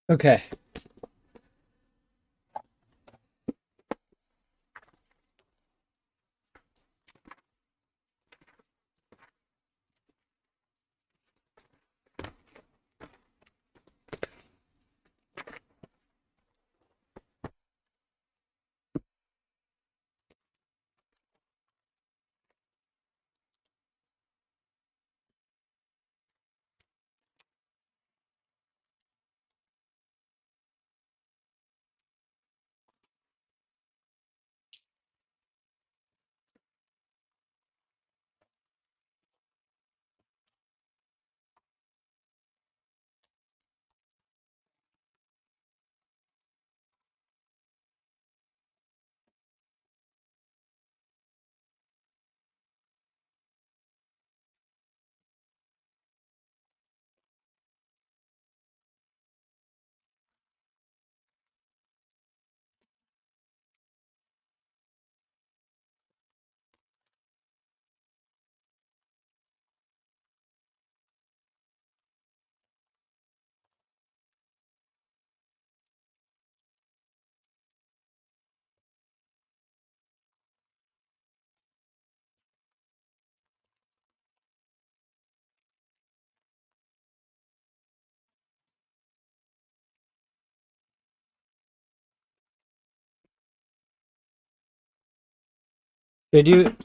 Okay.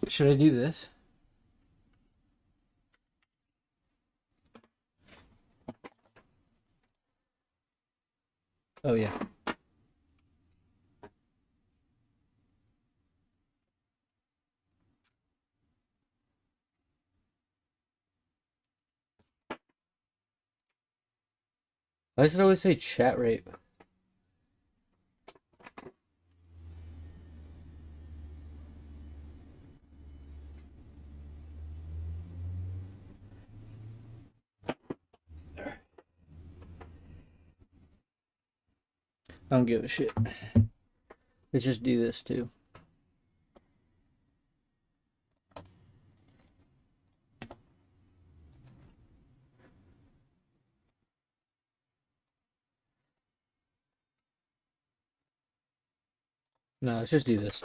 Should I do this? Oh yeah. Why does it always say chat rate? I don't give a shit. Let's just do this too. No, let's just do this.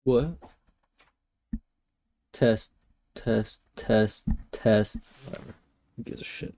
What? Test, test. Whatever. Who gives a shit?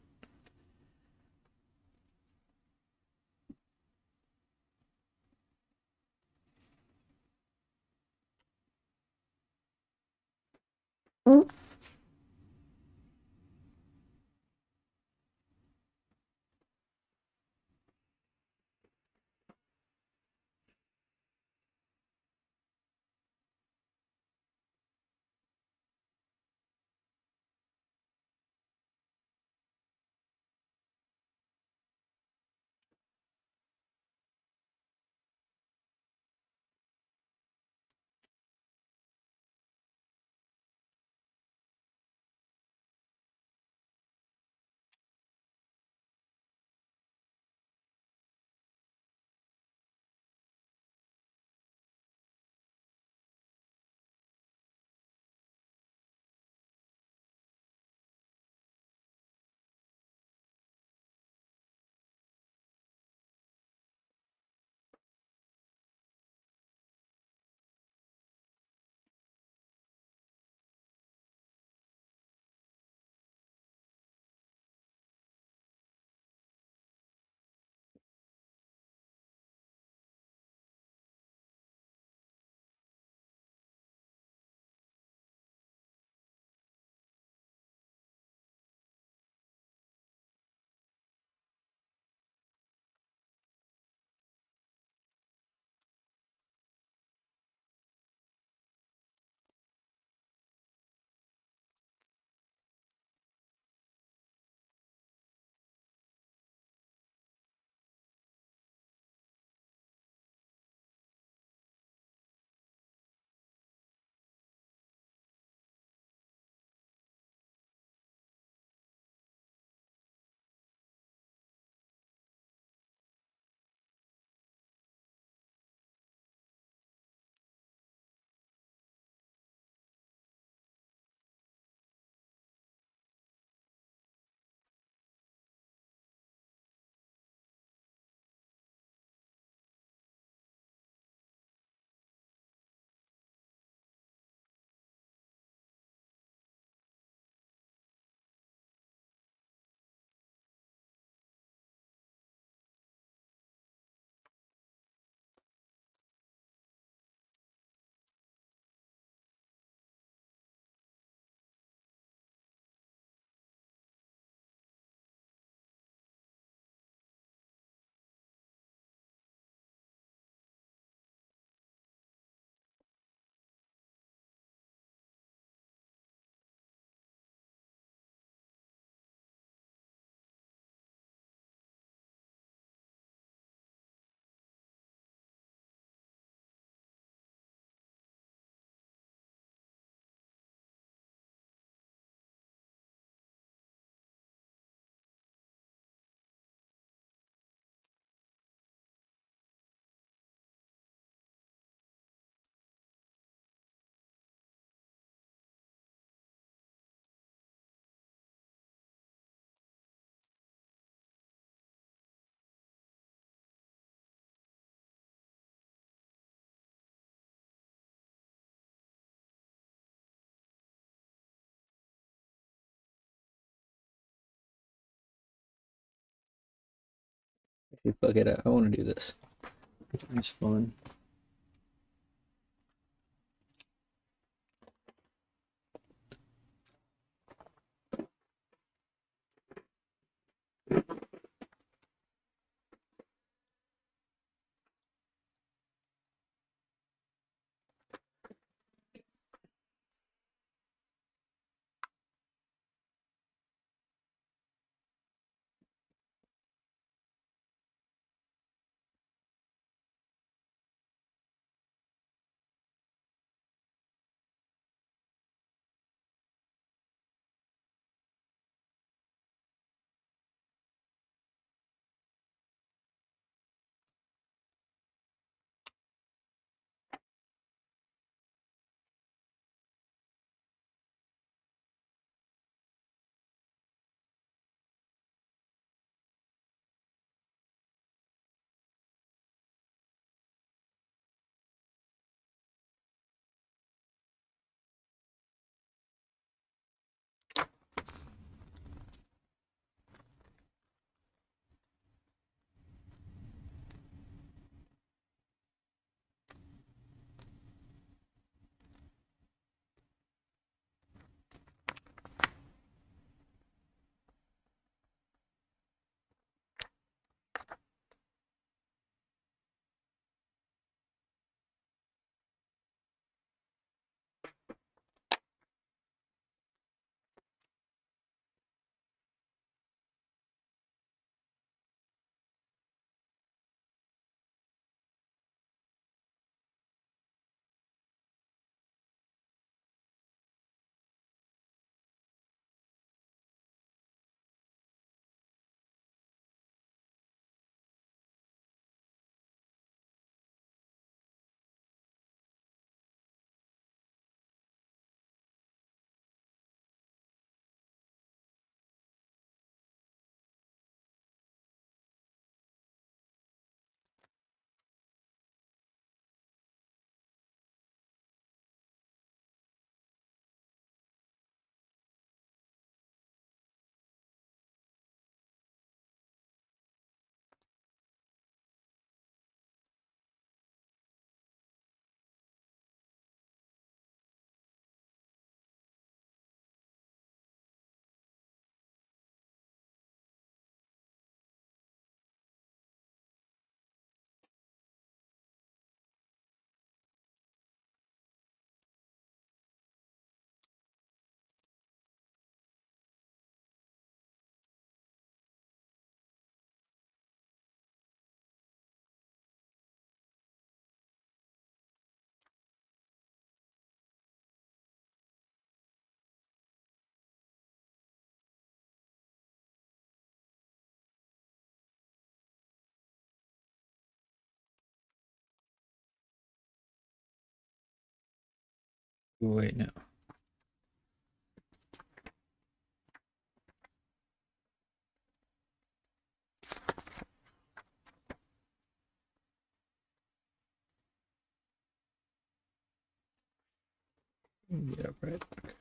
Actually, fuck it. I want to do this. It's fun. Wait, no. Yeah, right. Okay.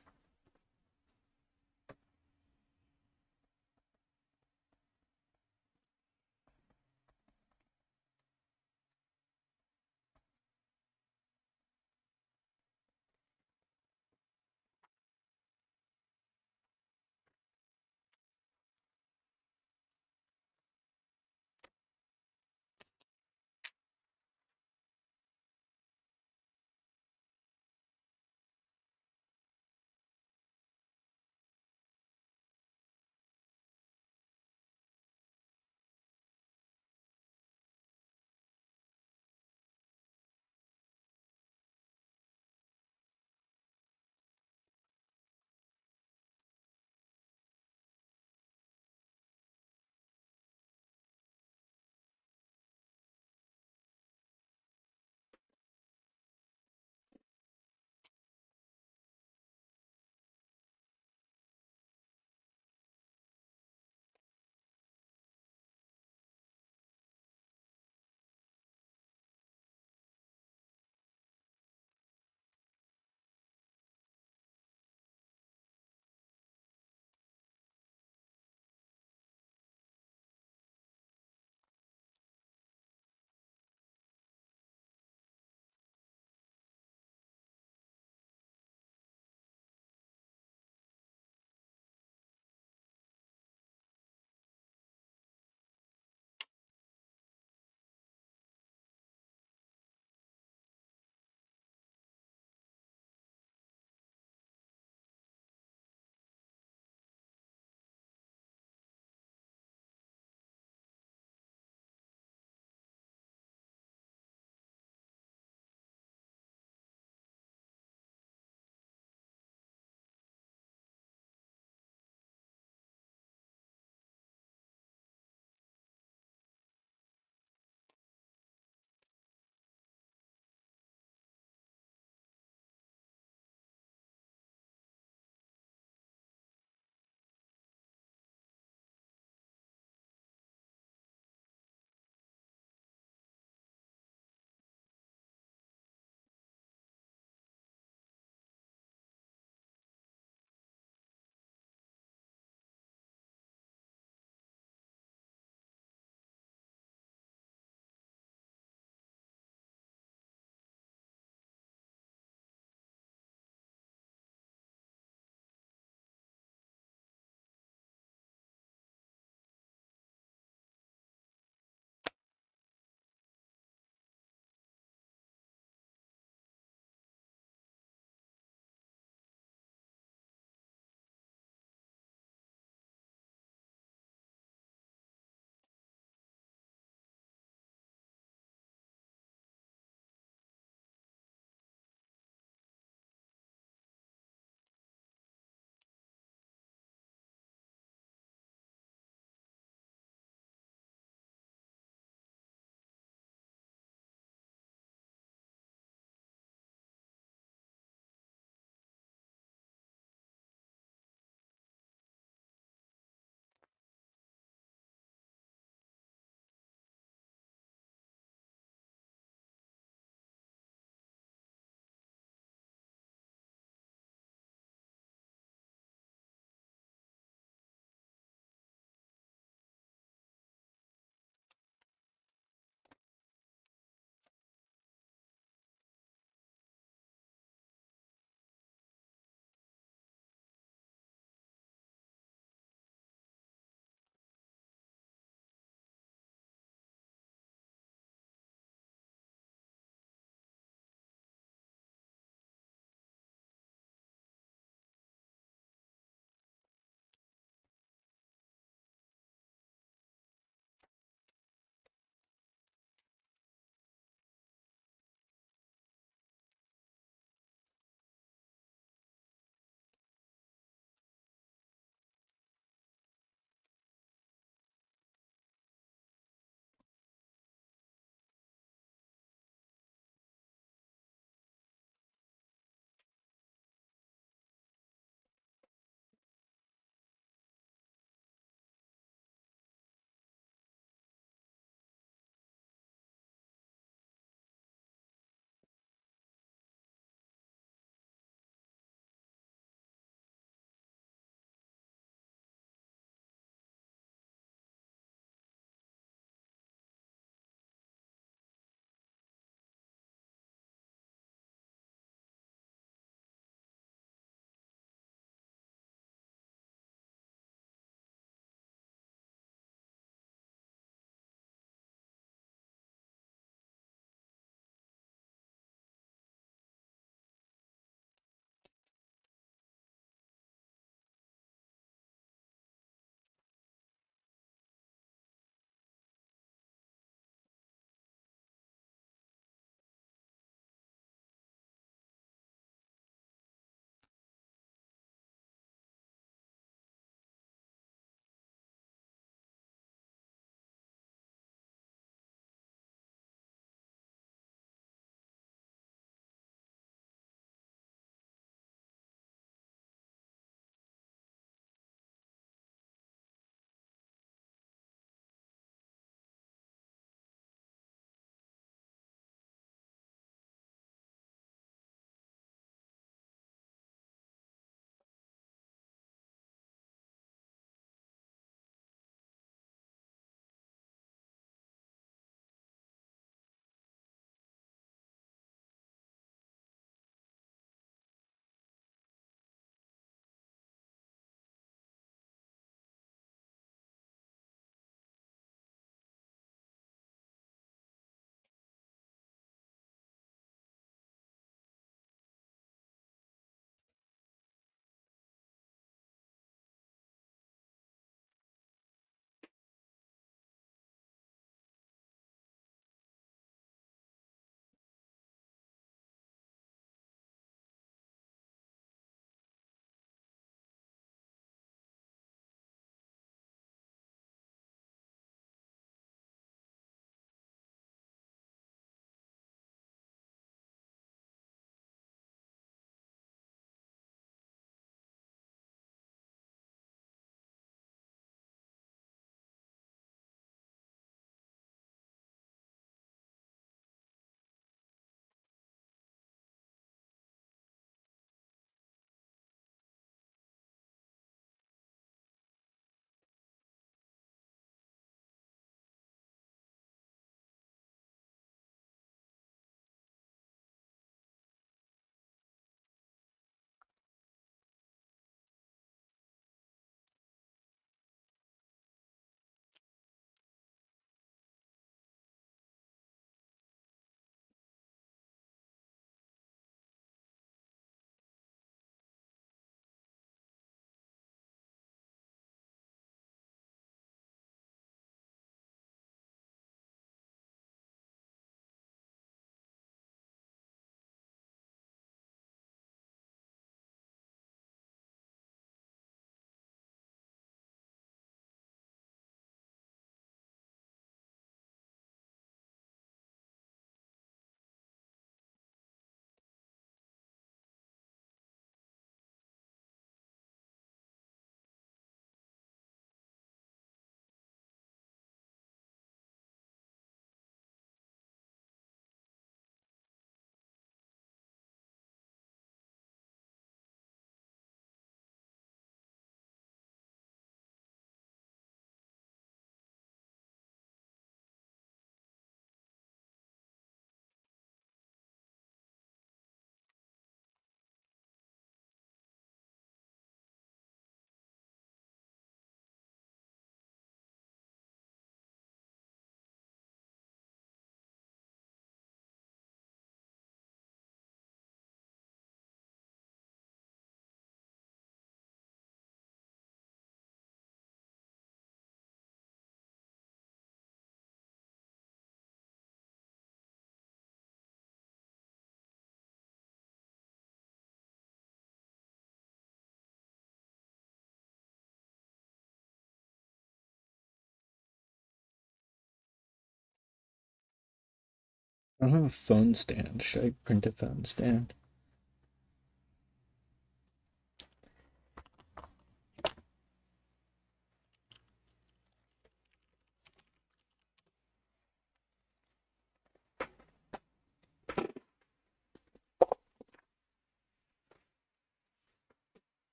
I don't have a phone stand. Should I print a phone stand?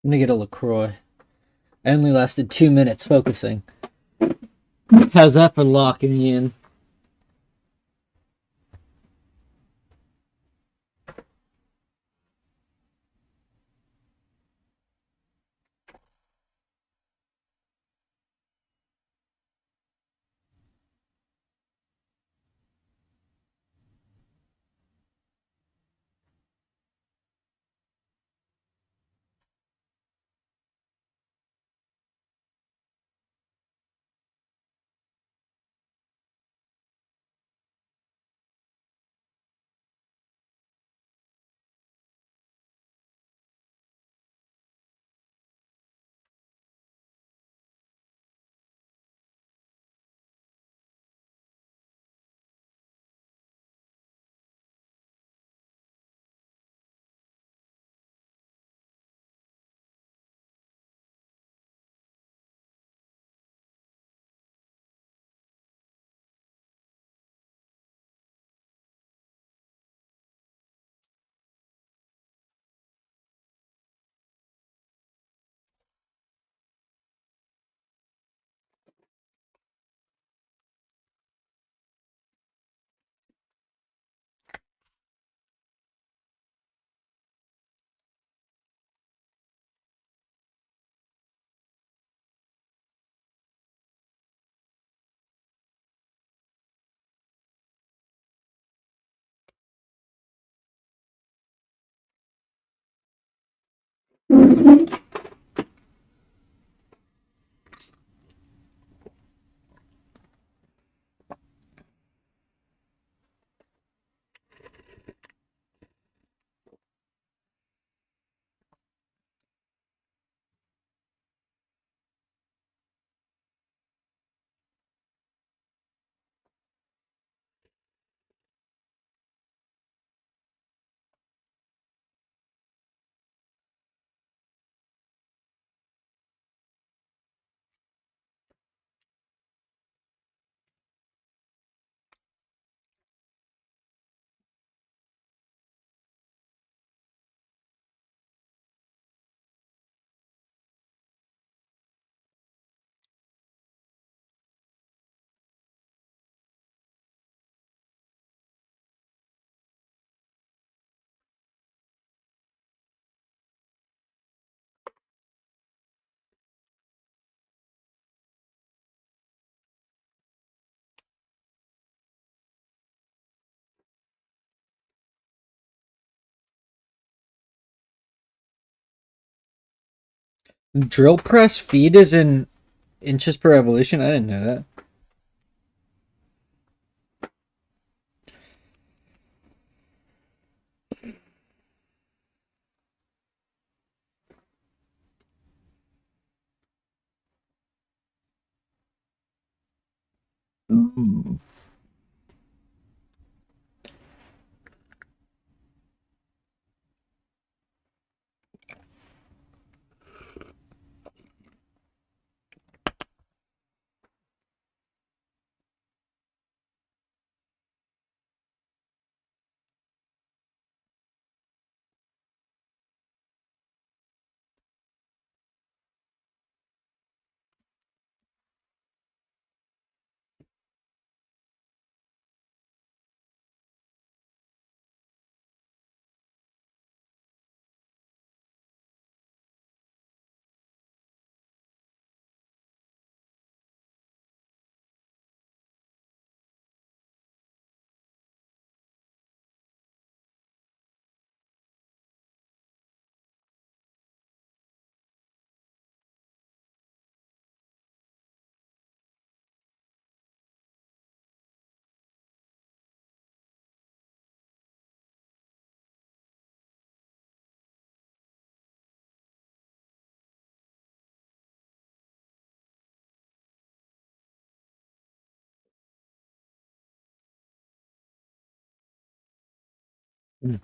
I'm gonna get a LaCroix. I only lasted 2 minutes focusing. How's that for locking me in? Drill press feed is in inches per evolution? I didn't know that. Ooh. Mm.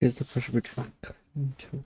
Here's the pressure between two.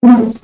Mm.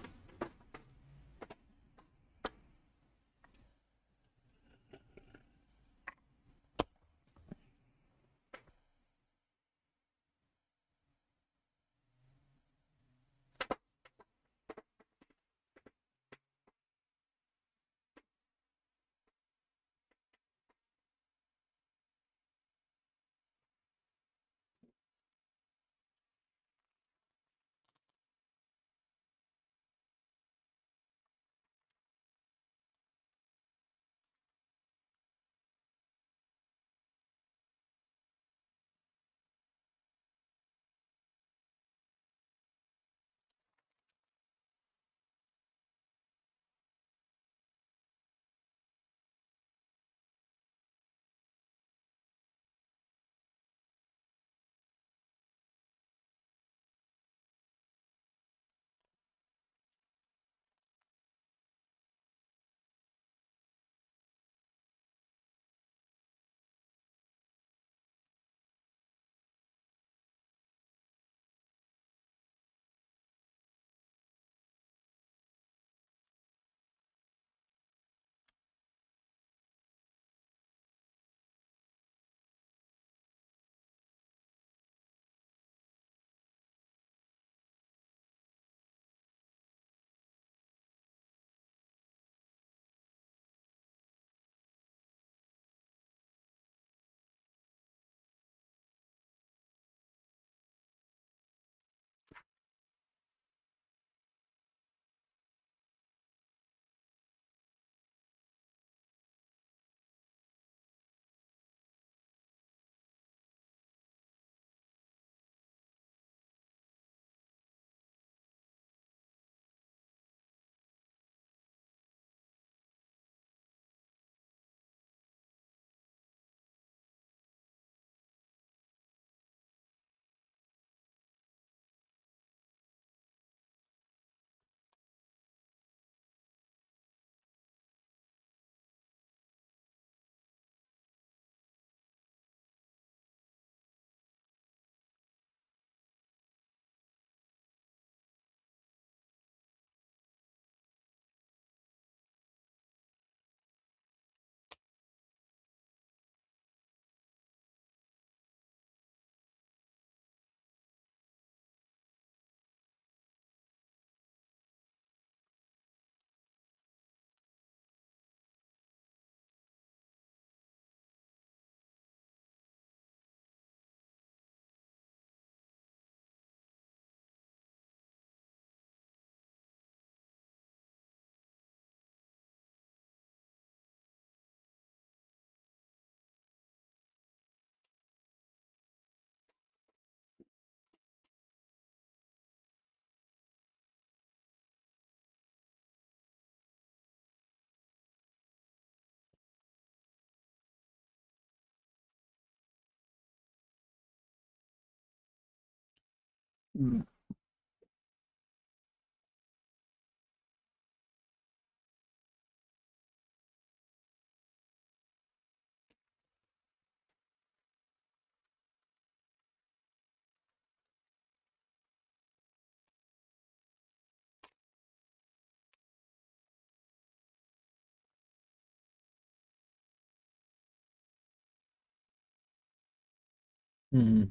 Mm.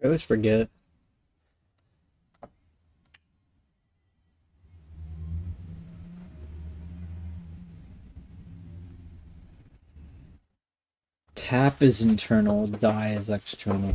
I always forget. Tap is internal, die is external.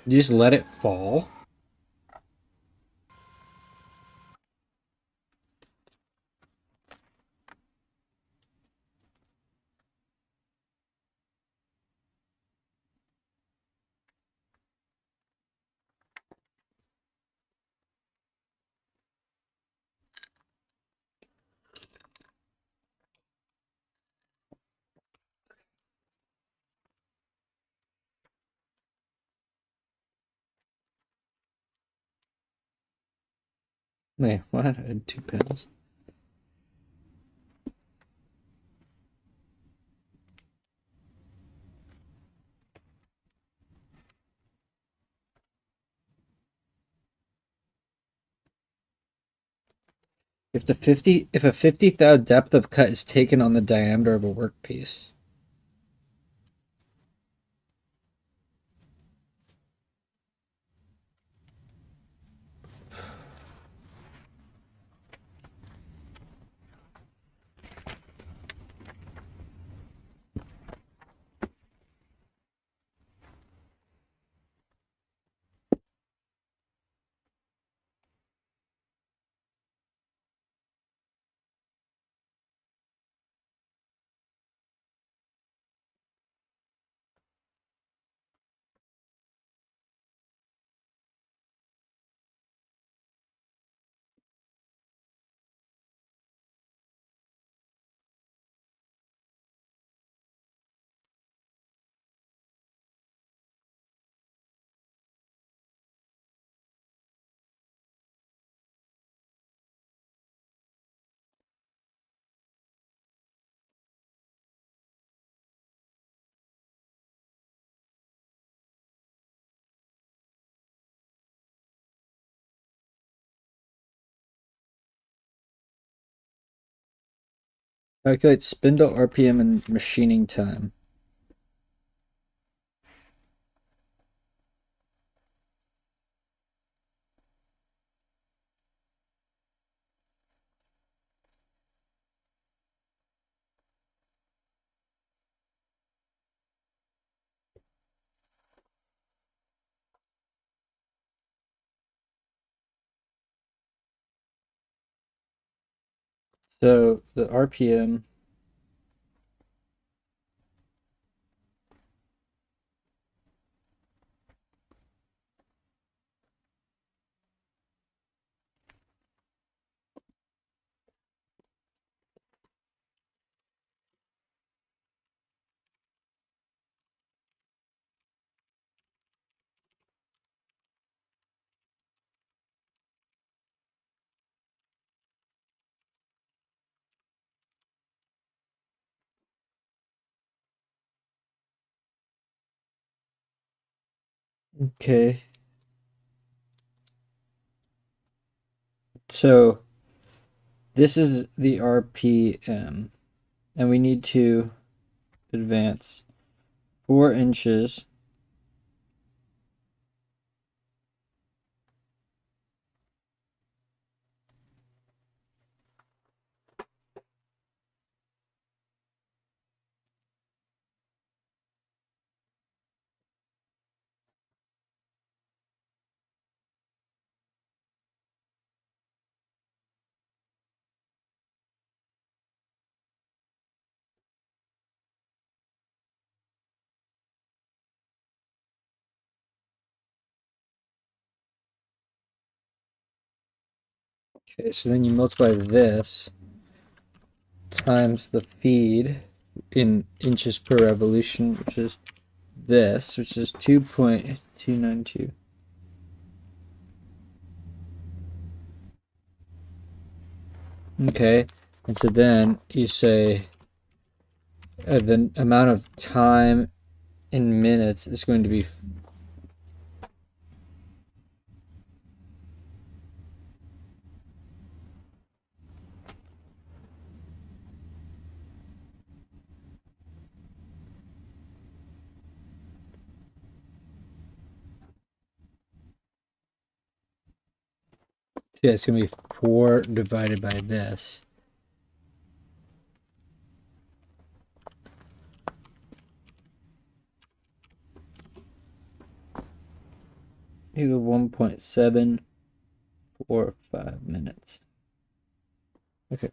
You just let it fall. Wait, what? I had 2 pins. If a 50th depth of cut is taken on the diameter of a workpiece. Calculate spindle RPM and machining time. So the RPM. Okay. So this is the RPM, and we need to advance 4 inches. Okay, so then you multiply this times the feed in inches per revolution, which is this, which is 2.292. Okay, and so then you say the amount of time in minutes is going to be it's gonna be 4 divided by this. Equal 1.745 minutes. Okay.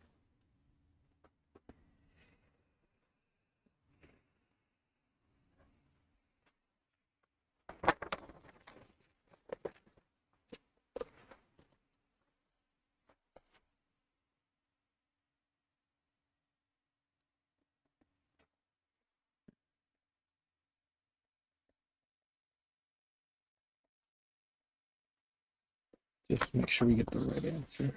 Just make sure we get the right answer.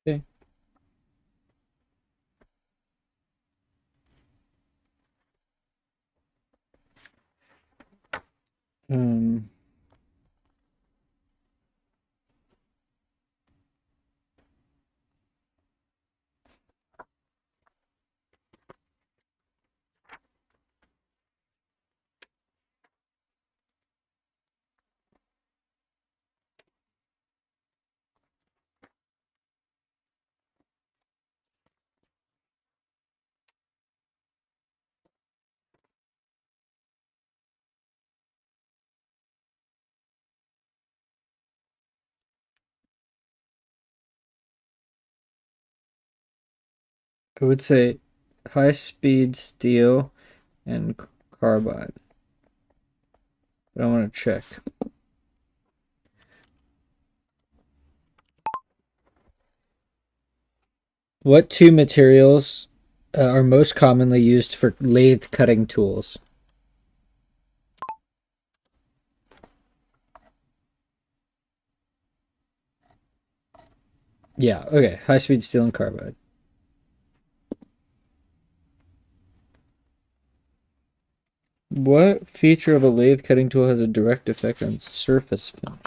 Okay. Um, I would say high speed steel and carbide. But I want to check. What two materials are most commonly used for lathe cutting tools? Yeah, okay. High speed steel and carbide. What feature of a lathe cutting tool has a direct effect on surface finish?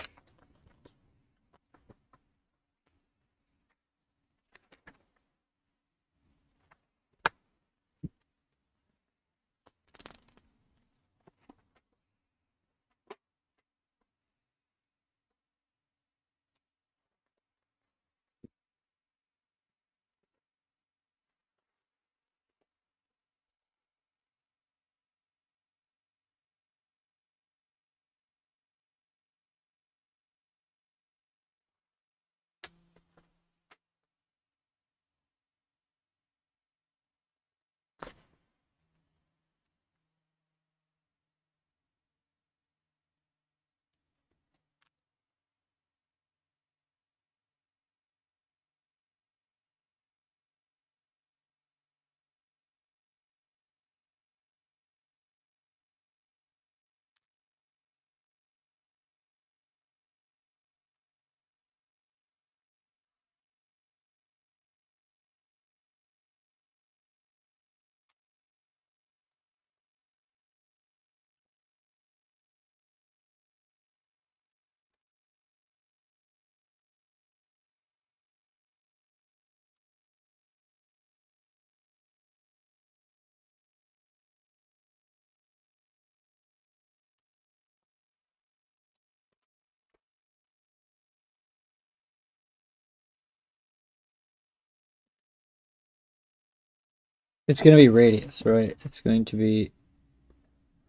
It's going to be radius, right? It's going to be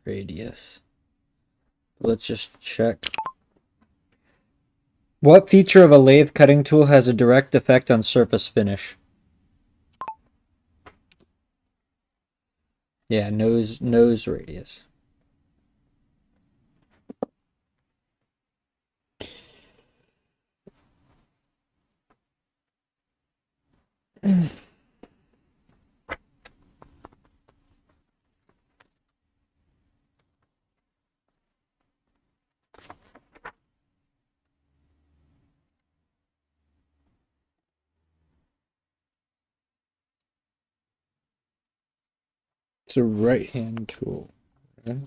radius. Let's just check. What feature of a lathe cutting tool has a direct effect on surface finish? Yeah, nose radius. It's a right-hand tool. Okay.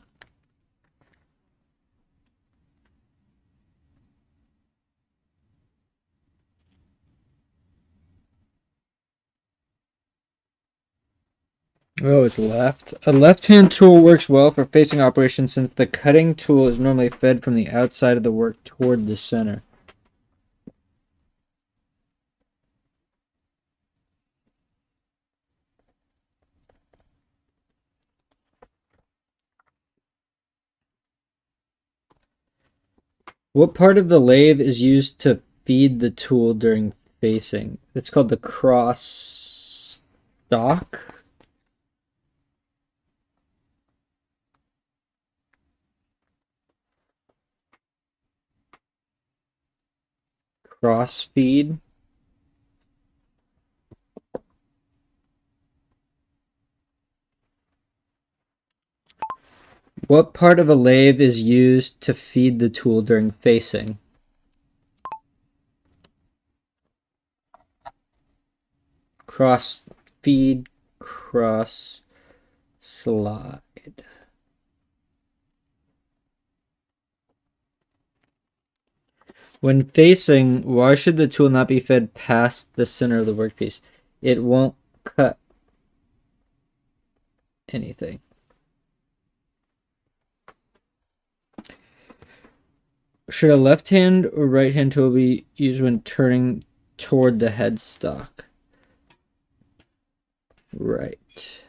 Oh, it's left. A left-hand tool works well for facing operations since the cutting tool is normally fed from the outside of the work toward the center. What part of the lathe is used to feed the tool during facing? It's called the cross stock. Cross feed. What part of a lathe is used to feed the tool during facing? Cross feed, cross slide. When facing, why should the tool not be fed past the center of the workpiece? It won't cut anything. Should a left hand or right hand tool be used when turning toward the headstock? Right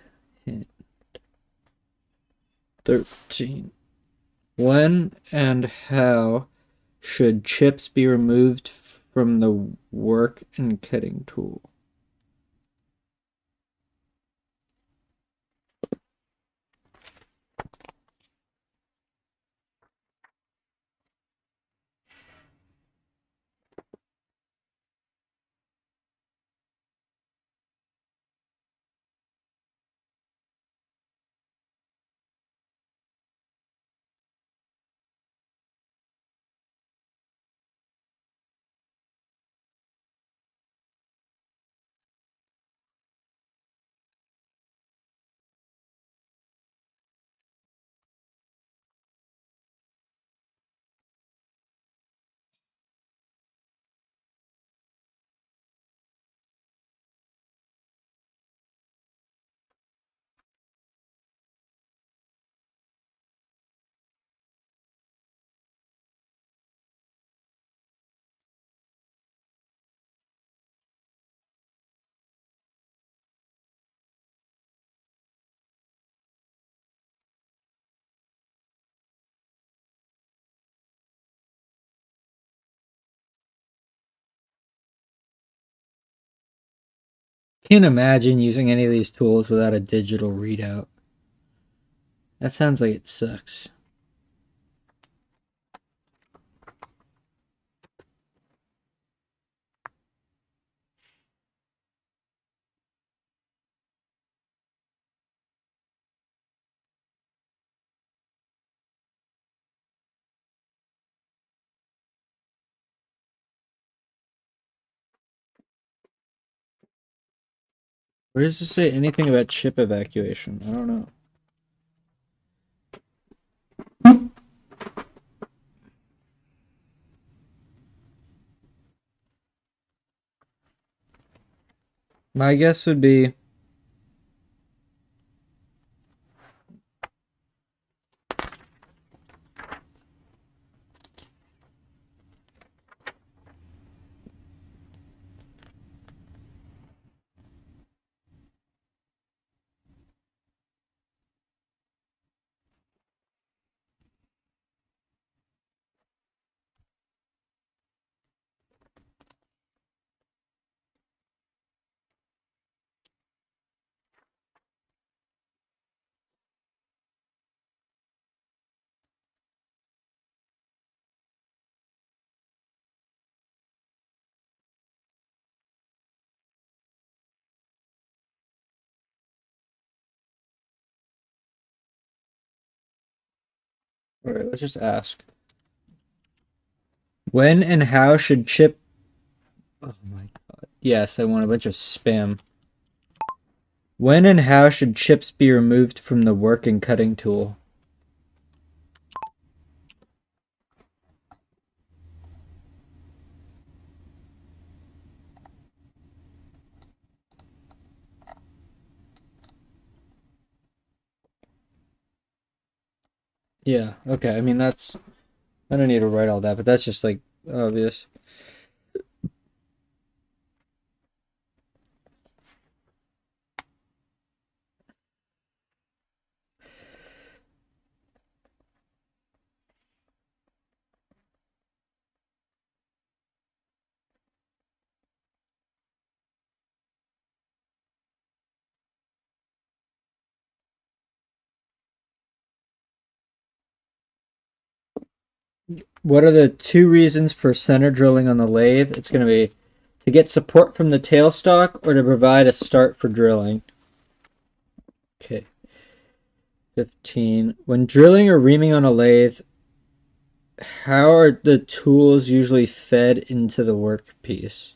hand. 13. When and how should chips be removed from the work and cutting tool? Can't imagine using any of these tools without a digital readout. That sounds like it sucks. Where does this say anything about chip evacuation? I don't know. My guess would be Alright, let's just ask. When and how should chip... Oh my god. Yes, I want a bunch of spam. When and how should chips be removed from the working cutting tool? Yeah, okay. I mean, that's... I don't need to write all that, but that's just, like, obvious. What are the two reasons for center drilling on the lathe? It's going to be to get support from the tailstock or to provide a start for drilling. Okay. 15. When drilling or reaming on a lathe, how are the tools usually fed into the workpiece?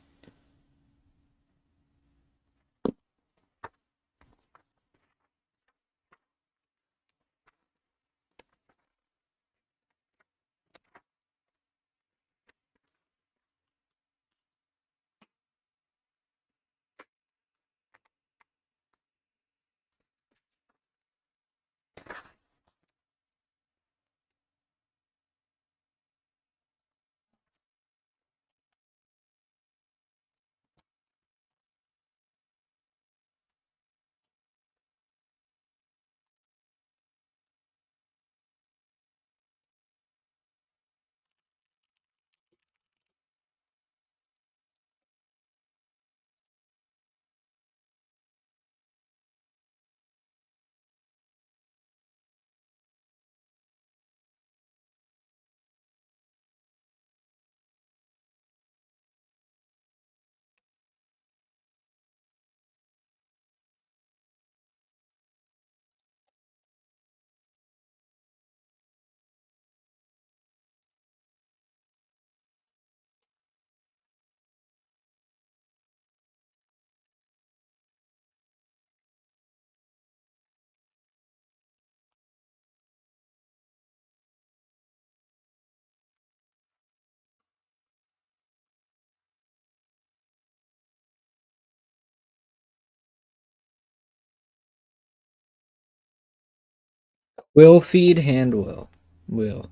Quill feed hand wheel. Wheel.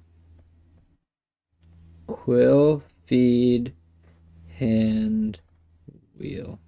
Quill feed hand wheel.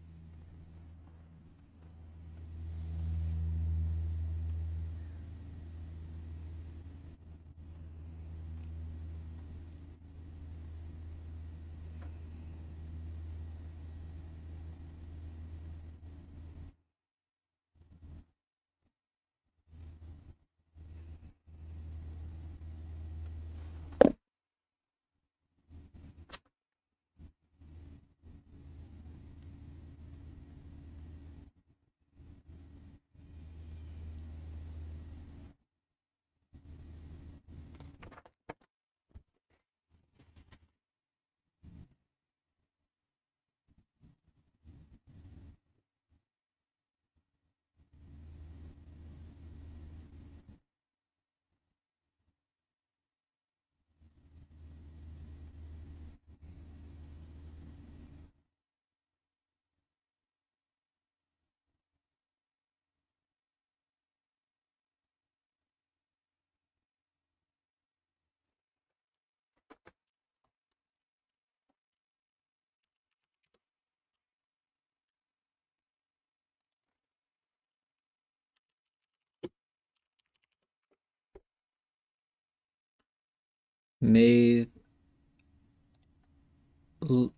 Maze.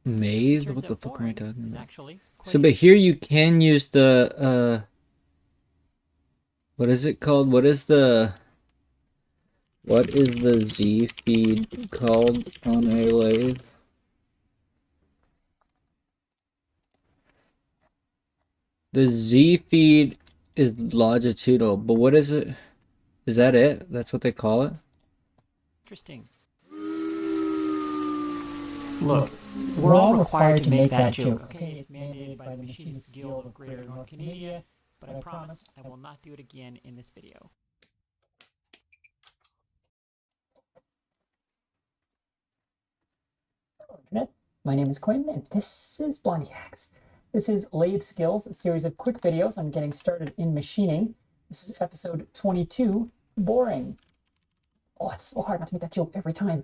Maze? What the fuck am I talking about? So, but here you can use the, what is it called? What is the Z feed called on a lathe? The Z feed is longitudinal, but what is it? Is that it? That's what they call it? Interesting. Look, we're all required to make that joke, okay? It's mandated by the Machinist Guild of Greater North Canada, but I promise I will not do it again in this video. Internet. My name is Quinn, and this is Blondie Hacks. This is Lathe Skills, a series of quick videos on getting started in machining. This is episode 22, Boring. Oh, it's so hard not to make that joke every time.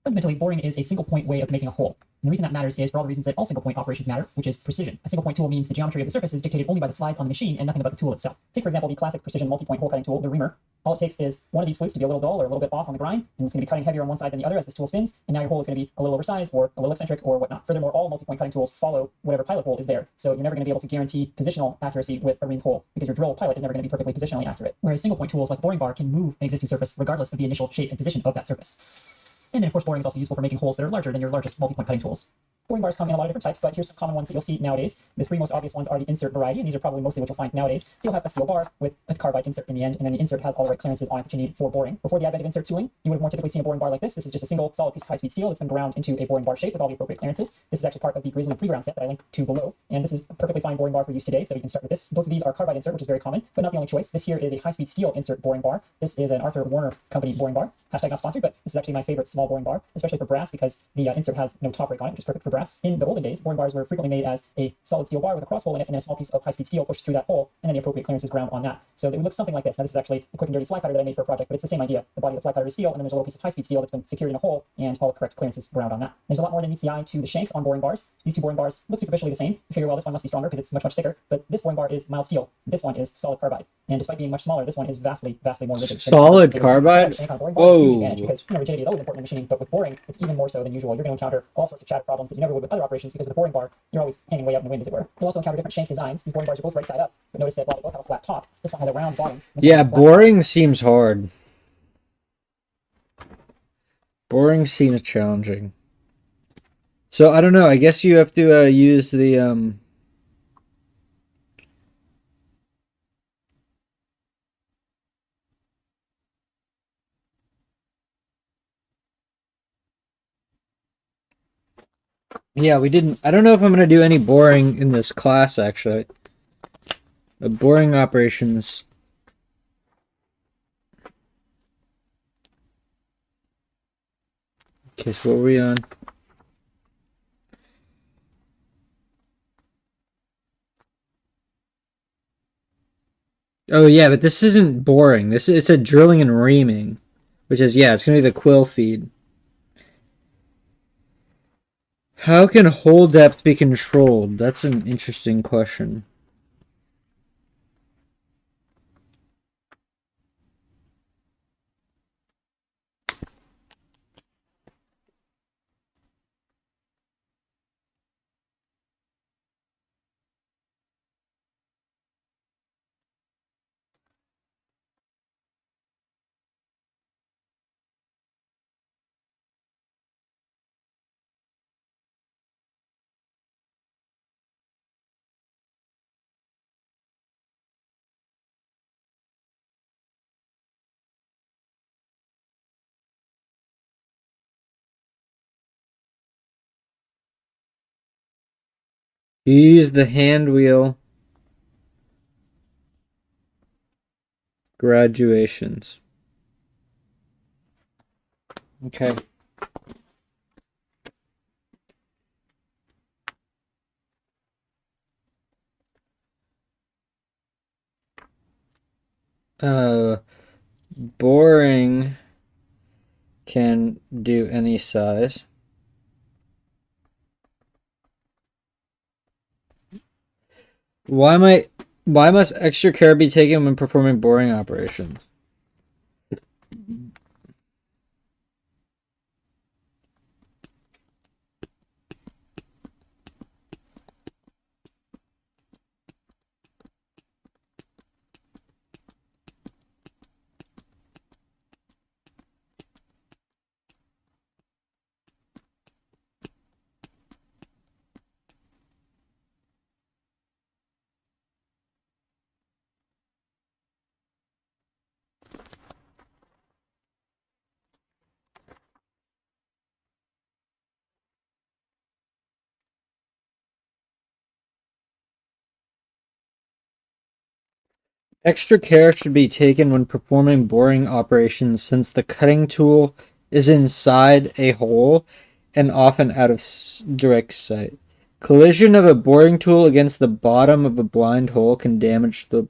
Fundamentally, boring is a single point way of making a hole. And the reason that matters is for all the reasons that all single point operations matter, which is precision. A single point tool means the geometry of the surface is dictated only by the slides on the machine and nothing about the tool itself. Take, for example, the classic precision multi-point hole cutting tool, the reamer. All it takes is one of these flutes to be a little dull or a little bit off on the grind, and it's going to be cutting heavier on one side than the other as this tool spins, and now your hole is going to be a little oversized or a little eccentric or whatnot. Furthermore, all multi-point cutting tools follow whatever pilot hole is there, so you're never going to be able to guarantee positional accuracy with a reamed hole because your drill pilot is never going to be perfectly positionally accurate. Whereas single point tools like the boring bar can move an existing surface regardless of the initial shape and position of that surface. And then, of course, boring is also useful for making holes that are larger than your largest multi-point cutting tools. Boring bars come in a lot of different types, but here's some common ones that you'll see nowadays. The three most obvious ones are the insert variety, and these are probably mostly what you'll find nowadays. So you'll have a steel bar with a carbide insert in the end, and then the insert has all the right clearances on it that you need for boring. Before the advent of insert tooling, you would have more typically seen a boring bar like this. This is just a single solid piece of high-speed steel that's been ground into a boring bar shape with all the appropriate clearances. This is actually part of the Grizzly pre-ground set that I linked to below, and this is a perfectly fine boring bar for use today, so you can start with this. Both of these are carbide insert, which is very common, but not the only choice. This here is a high-speed steel insert boring bar. This is an Arthur Warner Company boring bar. Hashtag not sponsored, but this is actually my favorite small boring bar, especially for brass because the insert has no top rake on it, which is perfect for brass. In the olden days, boring bars were frequently made as a solid steel bar with a cross hole in it and then a small piece of high-speed steel pushed through that hole, and then the appropriate clearance is ground on that. So it would look something like this. Now this is actually a quick and dirty fly cutter that I made for a project, but it's the same idea. The body of the fly cutter is steel, and then there's a little piece of high-speed steel that's been secured in a hole, and all the correct clearances ground on that. There's a lot more than meets the eye to the shanks on boring bars. These two boring bars look superficially the same. You figure, well, this one must be stronger because it's much, much thicker, but this boring bar is mild steel. This one is solid carbide. And despite being much smaller, this one is vastly, vastly more rigid. Solid carbide? Shank on a boring bar is a huge advantage Whoa. because rigidity is always important in machining, but with boring, it's even more so than usual. You're going to encounter all sorts of chatter problems that you never would with other operations because with a boring bar, you're always hanging way out in the wind, as it were. You'll also encounter different shank designs. These boring bars are both right side up, but notice that while they both have a flat top, this one has a round bottom. Yeah, boring seems hard. Boring seems challenging. So I don't know. I guess you have to use the Yeah, we didn't. I don't know if I'm gonna do any boring in this class actually. The boring operations. Okay, so what were we on? Oh yeah, but this isn't boring. This is, it's a drilling and reaming, which is, yeah, it's gonna be the quill feed. How can hole depth be controlled? That's an interesting question. You use the hand wheel graduations. Okay. Uh, boring can do any size. Why must extra care be taken when performing boring operations? Extra care should be taken when performing boring operations since the cutting tool is inside a hole and often out of direct sight. Collision of a boring tool against the bottom of a blind hole can damage the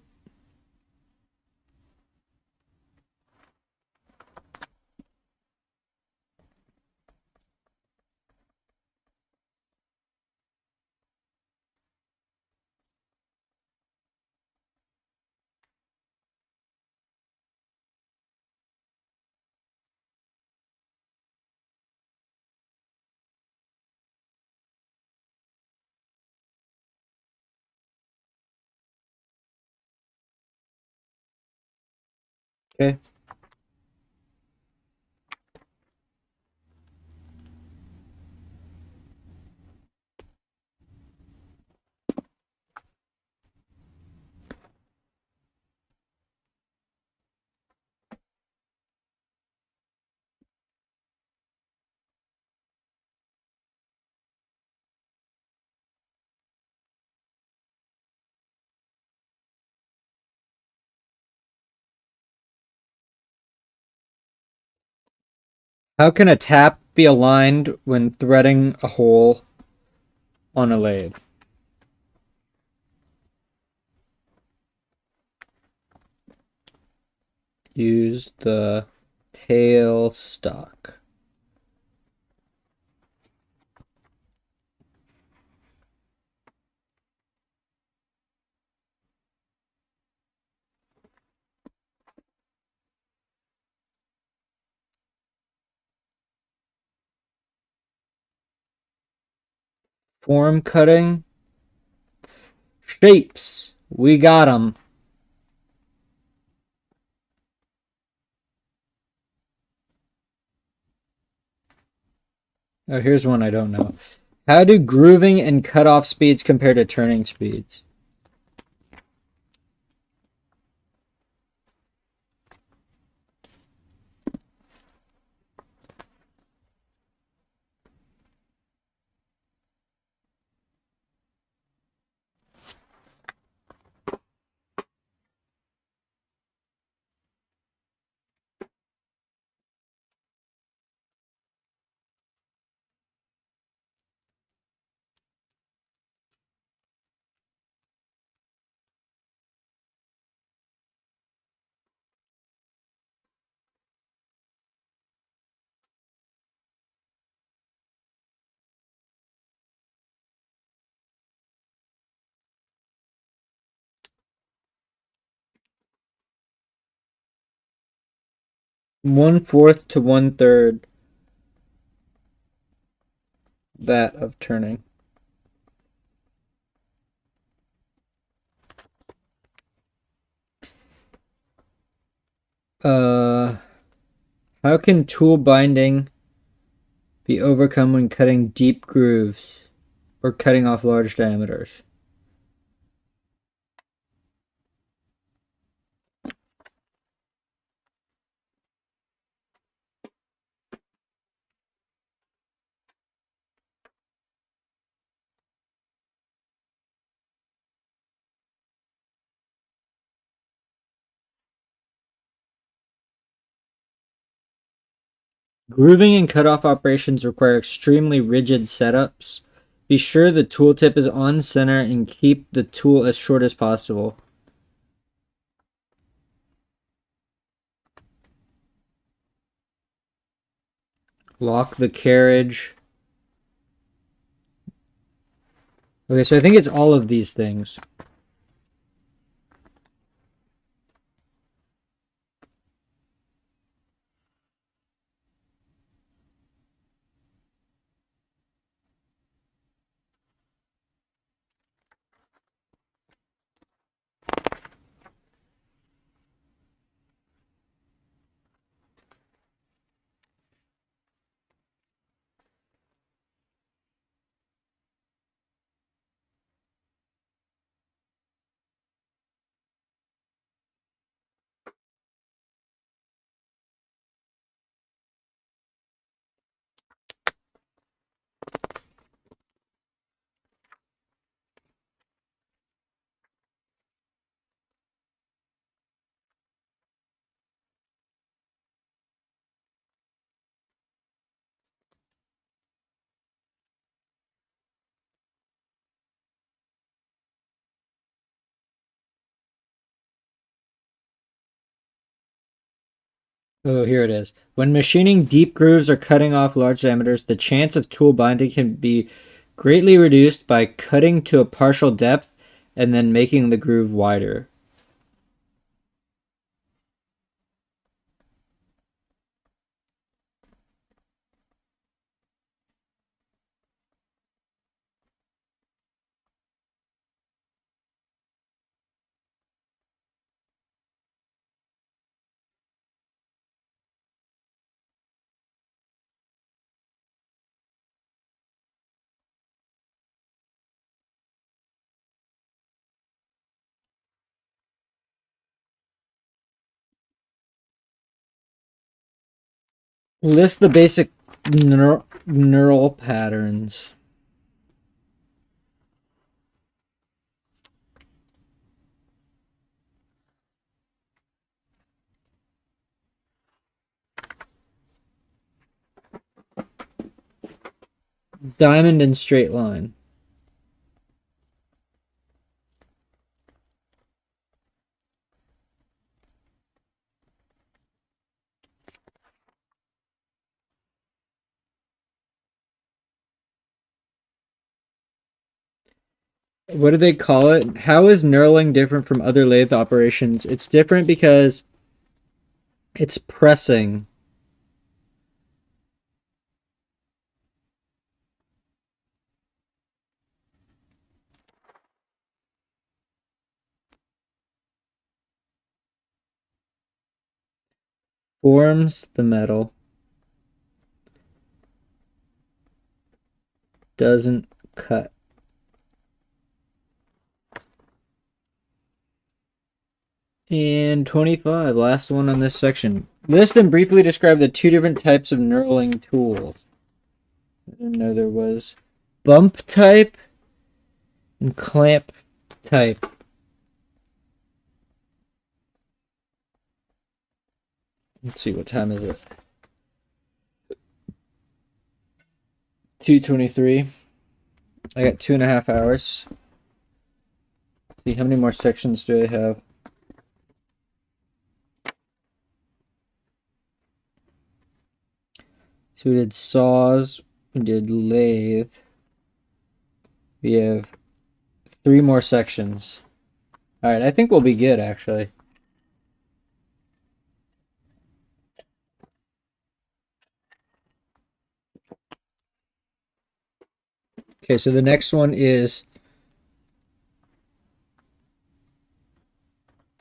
okay. How can a tap be aligned when threading a hole on a lathe? Use the tail stock. Form cutting. Shapes. We got them. Oh, here's one I don't know. How do grooving and cutoff speeds compare to turning speeds? One-fourth to one-third that of turning. Uh, how can tool binding be overcome when cutting deep grooves or cutting off large diameters? Grooving and cutoff operations require extremely rigid setups. Be sure the tool tip is on center and keep the tool as short as possible. Lock the carriage. Okay, so I think it's all of these things. Oh, here it is. When machining deep grooves or cutting off large diameters, the chance of tool binding can be greatly reduced by cutting to a partial depth and then making the groove wider. List the basic neural patterns. Diamond and straight line. What do they call it? How is knurling different from other lathe operations? It's different because it's pressing. Forms the metal. Doesn't cut. And 25, last one on this section. List and briefly describe the two different types of knurling tools. I didn't know there was. Bump type and clamp type. Let's see, what time is it? 2:23. I got 2.5 hours. See, how many more sections do I have? So we did saws, we did lathe. We have 3 more sections. Alright, I think we'll be good, actually. Okay, so the next one is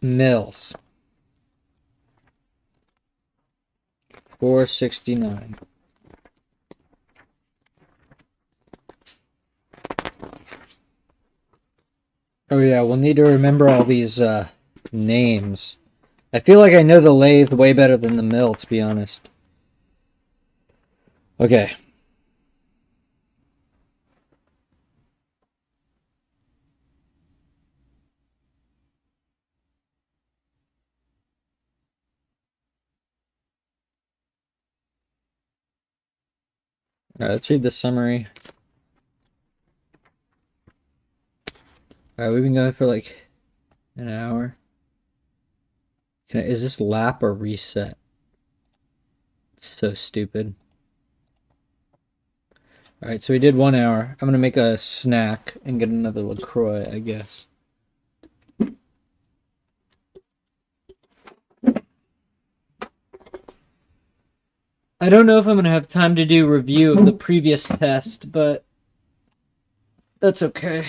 mills. 469. Oh yeah, we'll need to remember all these names. I feel like I know the lathe way better than the mill, to be honest. Okay. Alright, let's read the summary. Alright, we've been going for like an hour. Is this lap or reset? So stupid. Alright, so we did 1 hour. I'm gonna make a snack and get another LaCroix, I guess. I don't know if I'm gonna have time to do review of the previous test, but that's okay.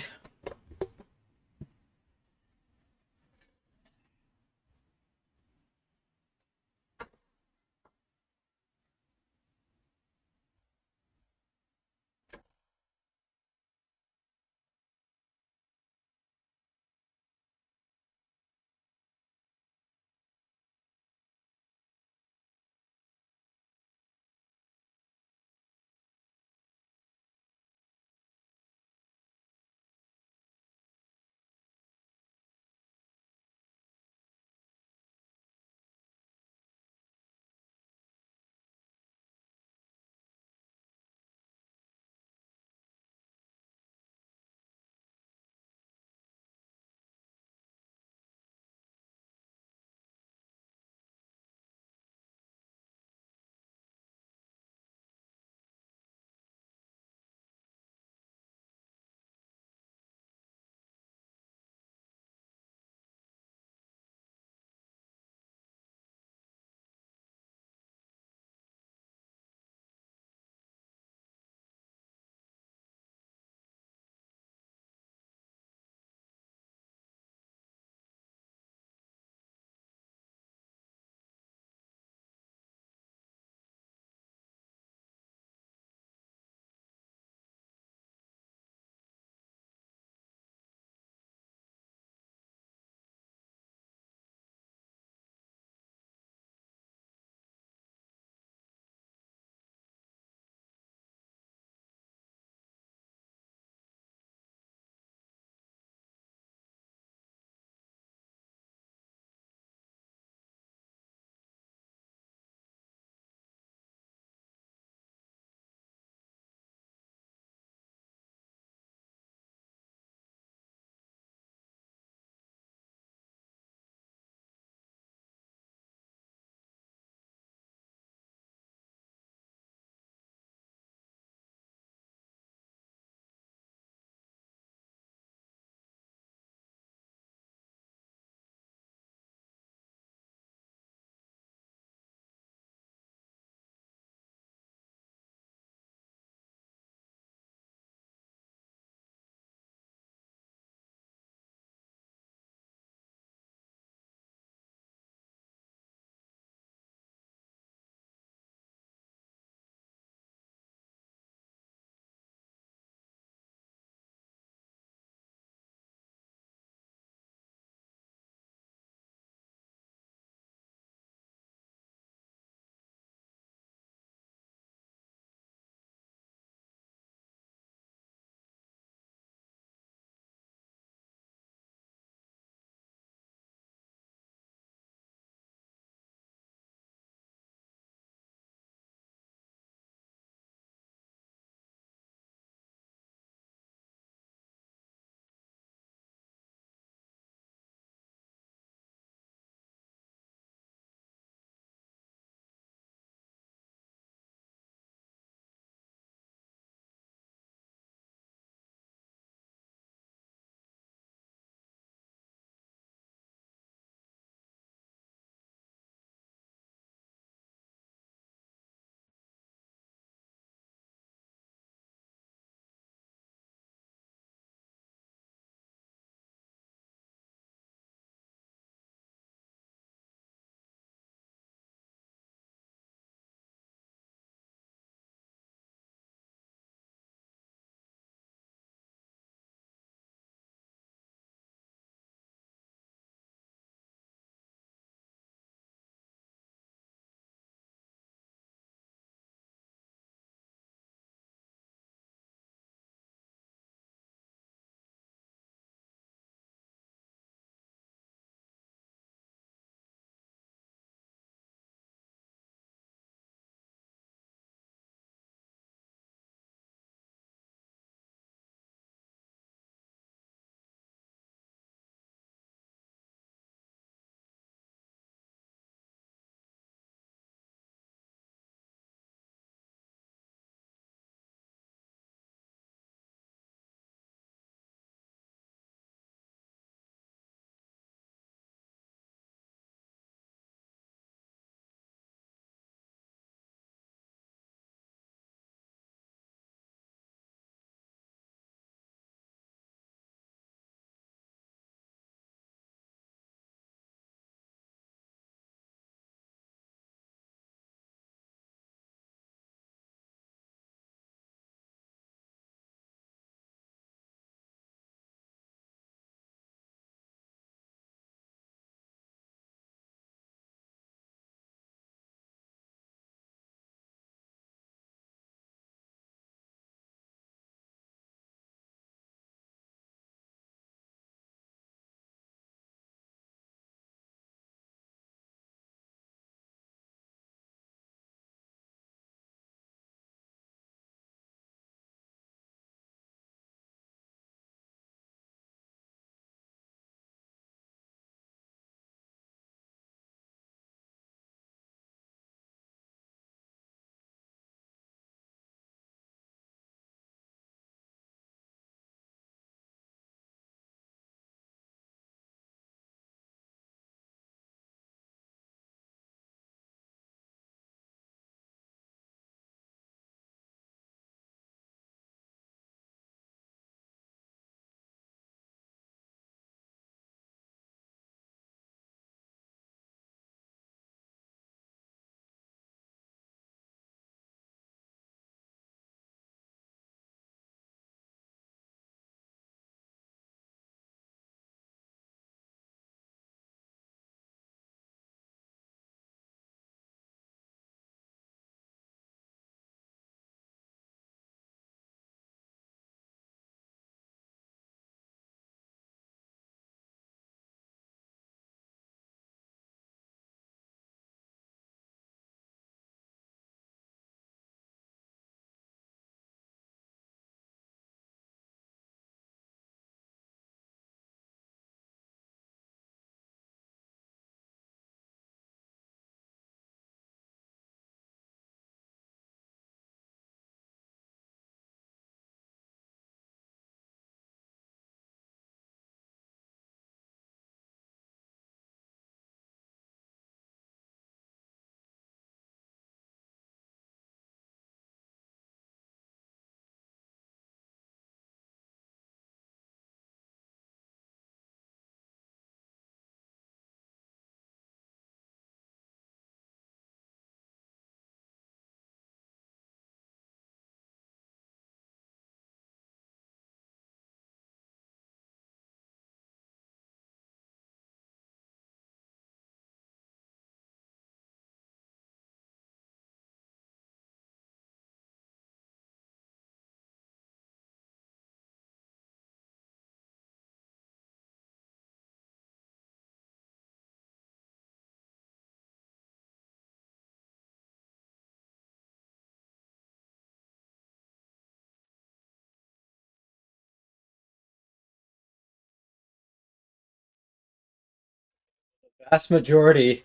Vast majority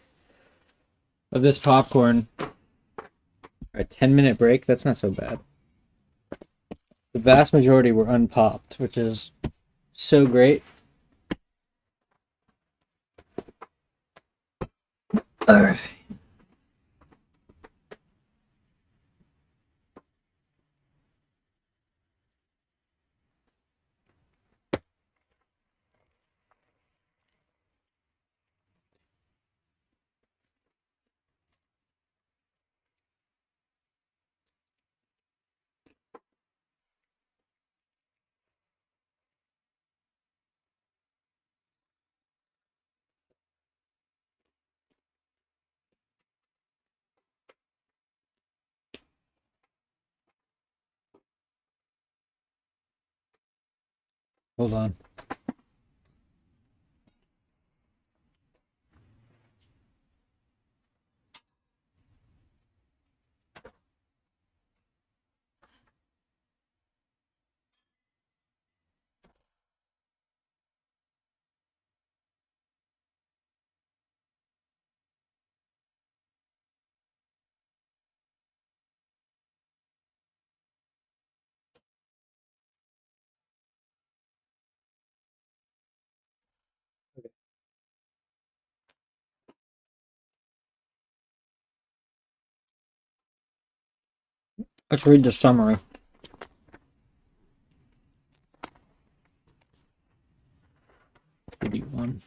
of this popcorn. A 10-minute break, that's not so bad. The vast majority were unpopped, which is so great. Alright. Hold on. Let's read the summary. Give you one.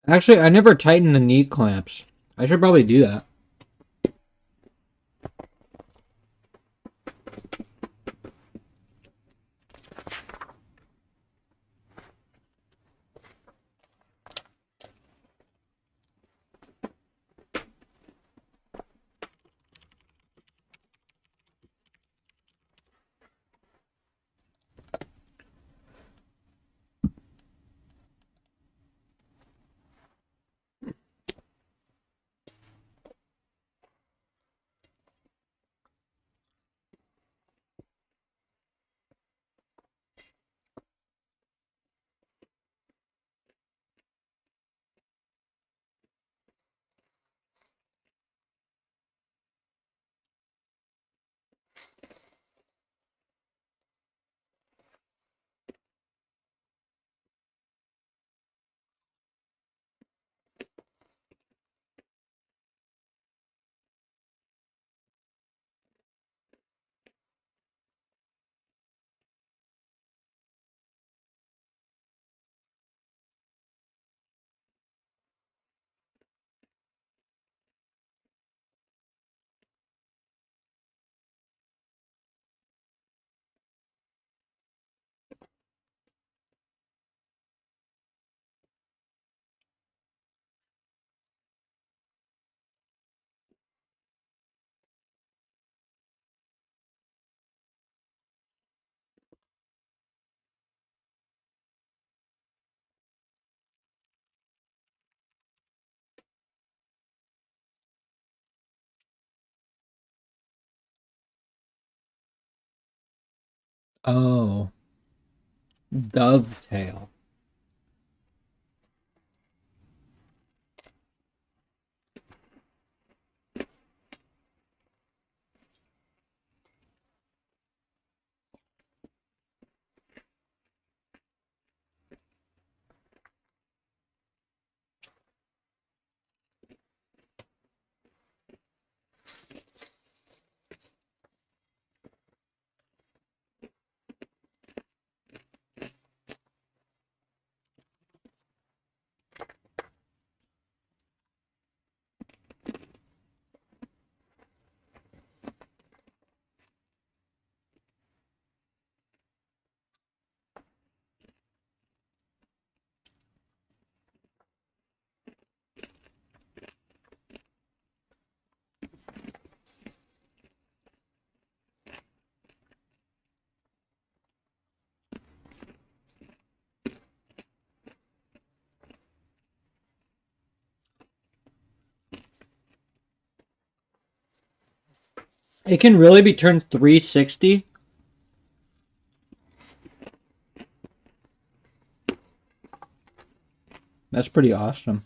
Actually, I never tightened the knee clamps. I should probably do that. Oh, dovetail. It can really be turned 360. That's pretty awesome.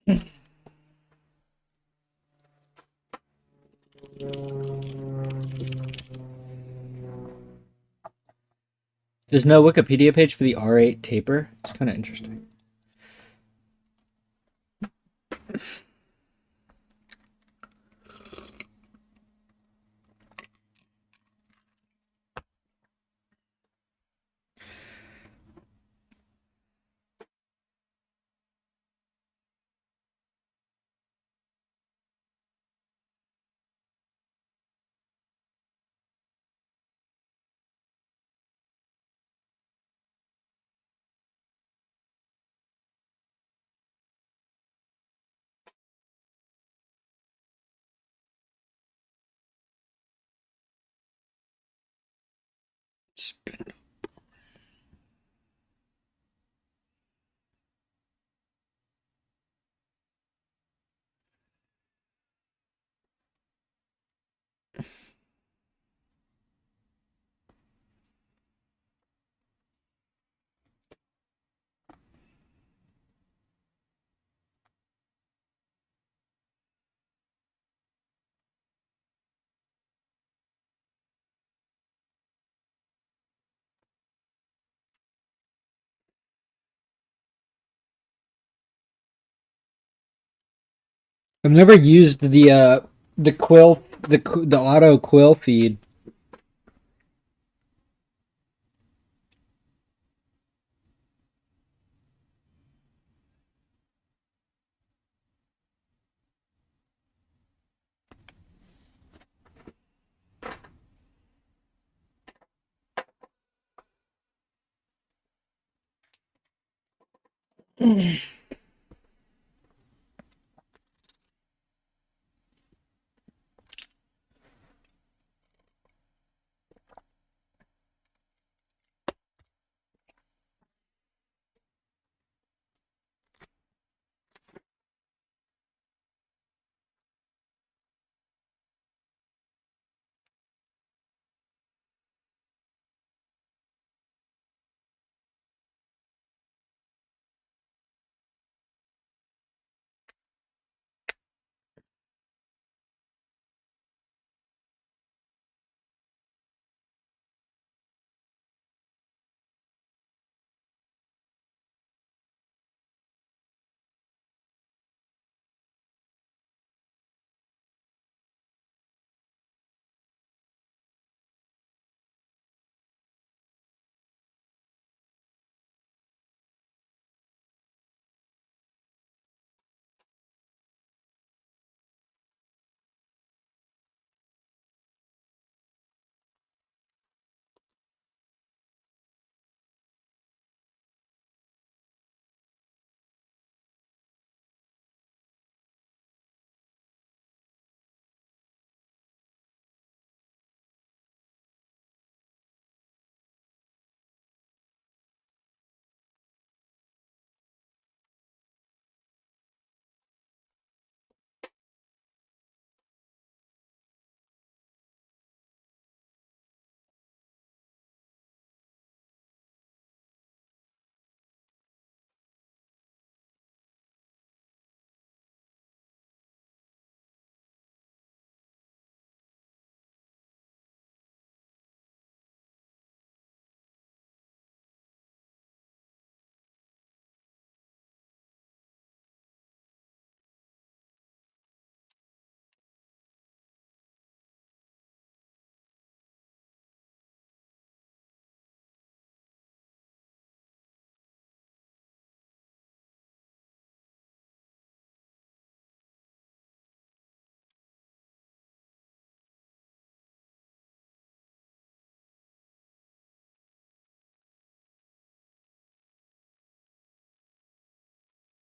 There's no Wikipedia page for the R8 taper. It's kind of interesting. I've never used the quill the auto quill feed.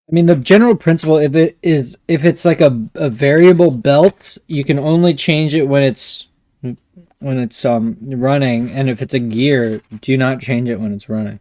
I mean, the general principle, if it's like a variable belt, you can only change it when it's running, and if it's a gear, do not change it when it's running.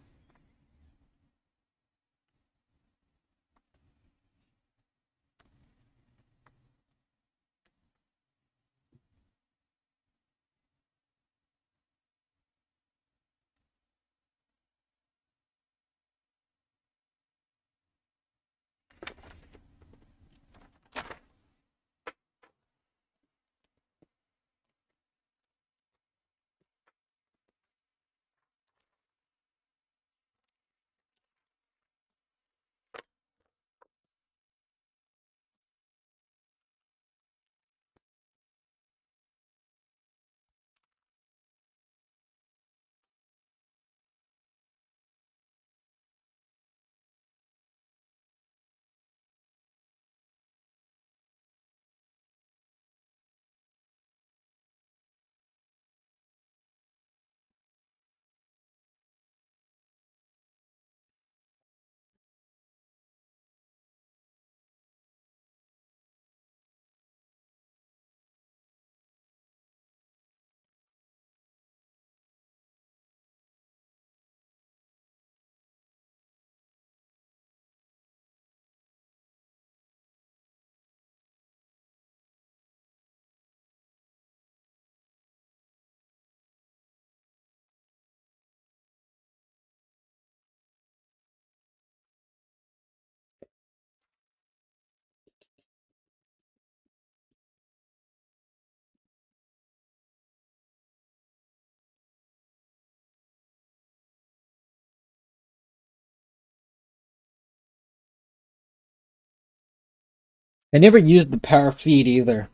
I never used the power feed either.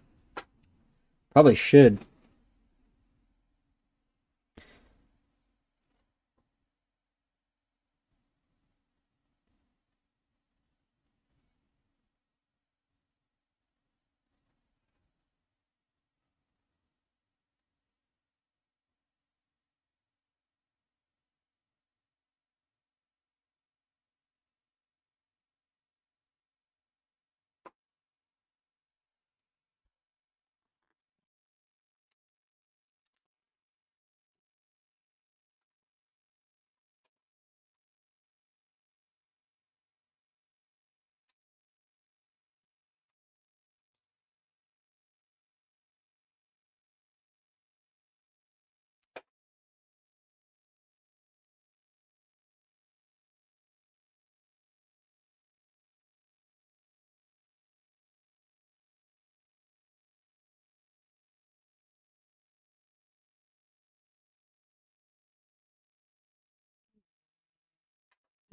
Probably should.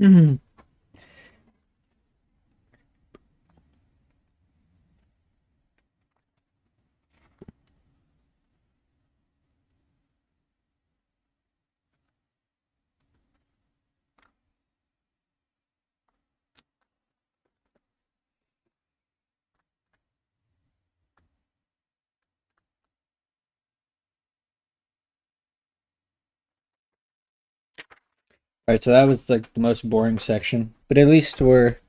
Mm-hmm. Alright, so that was like the most boring section. But at least we're...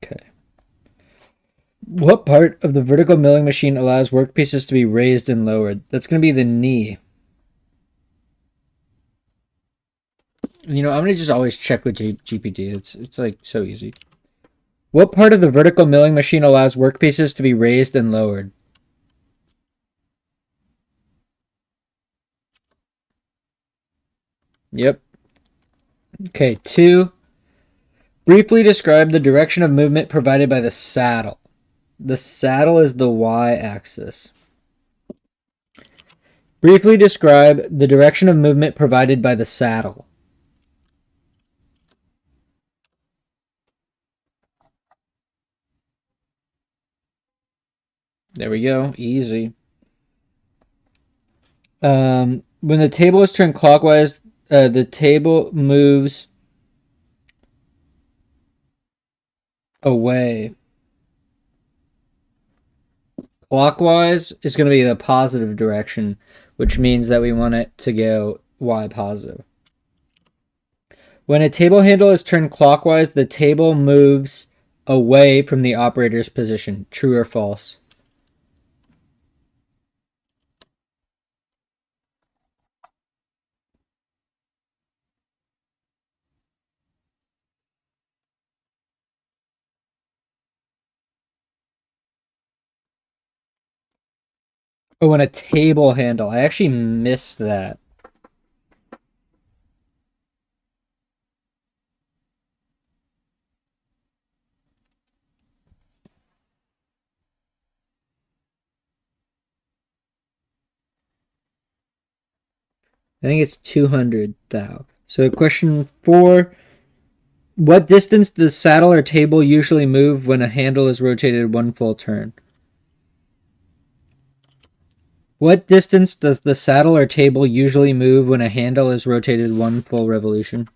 Okay. What part of the vertical milling machine allows workpieces to be raised and lowered? That's going to be the knee. You know, I'm going to just always check with GPT. It's like so easy. What part of the vertical milling machine allows workpieces to be raised and lowered? Yep. Okay, 2. Briefly describe the direction of movement provided by the saddle. The saddle is the y-axis. Briefly describe the direction of movement provided by the saddle. There we go. Easy. When the table is turned clockwise, the table moves away. Clockwise is going to be the positive direction, which means that we want it to go y positive. When a table handle is turned clockwise, the table moves away from the operator's position. True or false? Oh, when a table handle. I actually missed that. I think it's 200 thou. So question 4. What distance does the saddle or table usually move when a handle is rotated one full turn? What distance does the saddle or table usually move when a handle is rotated one full revolution?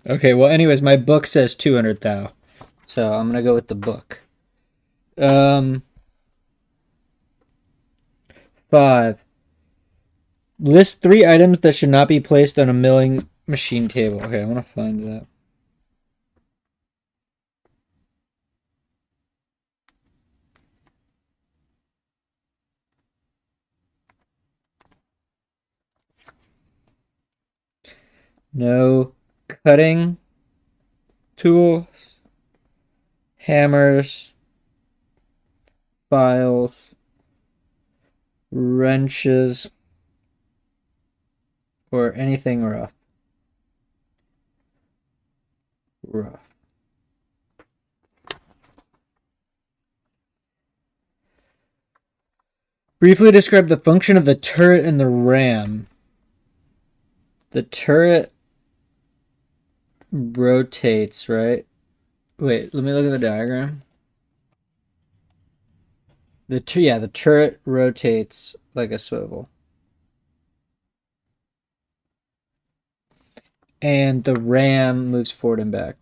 Okay, well, anyways, my book says 200 thou. So I'm going to go with the book. 5. List 3 items that should not be placed on a milling machine table. Okay, I want to find that. No cutting tools, hammers, files, wrenches, or anything rough. Rough. Briefly describe the function of the turret and the ram. The turret rotates, right? Wait, let me look at the diagram. The turret rotates like a swivel. And the ram moves forward and back.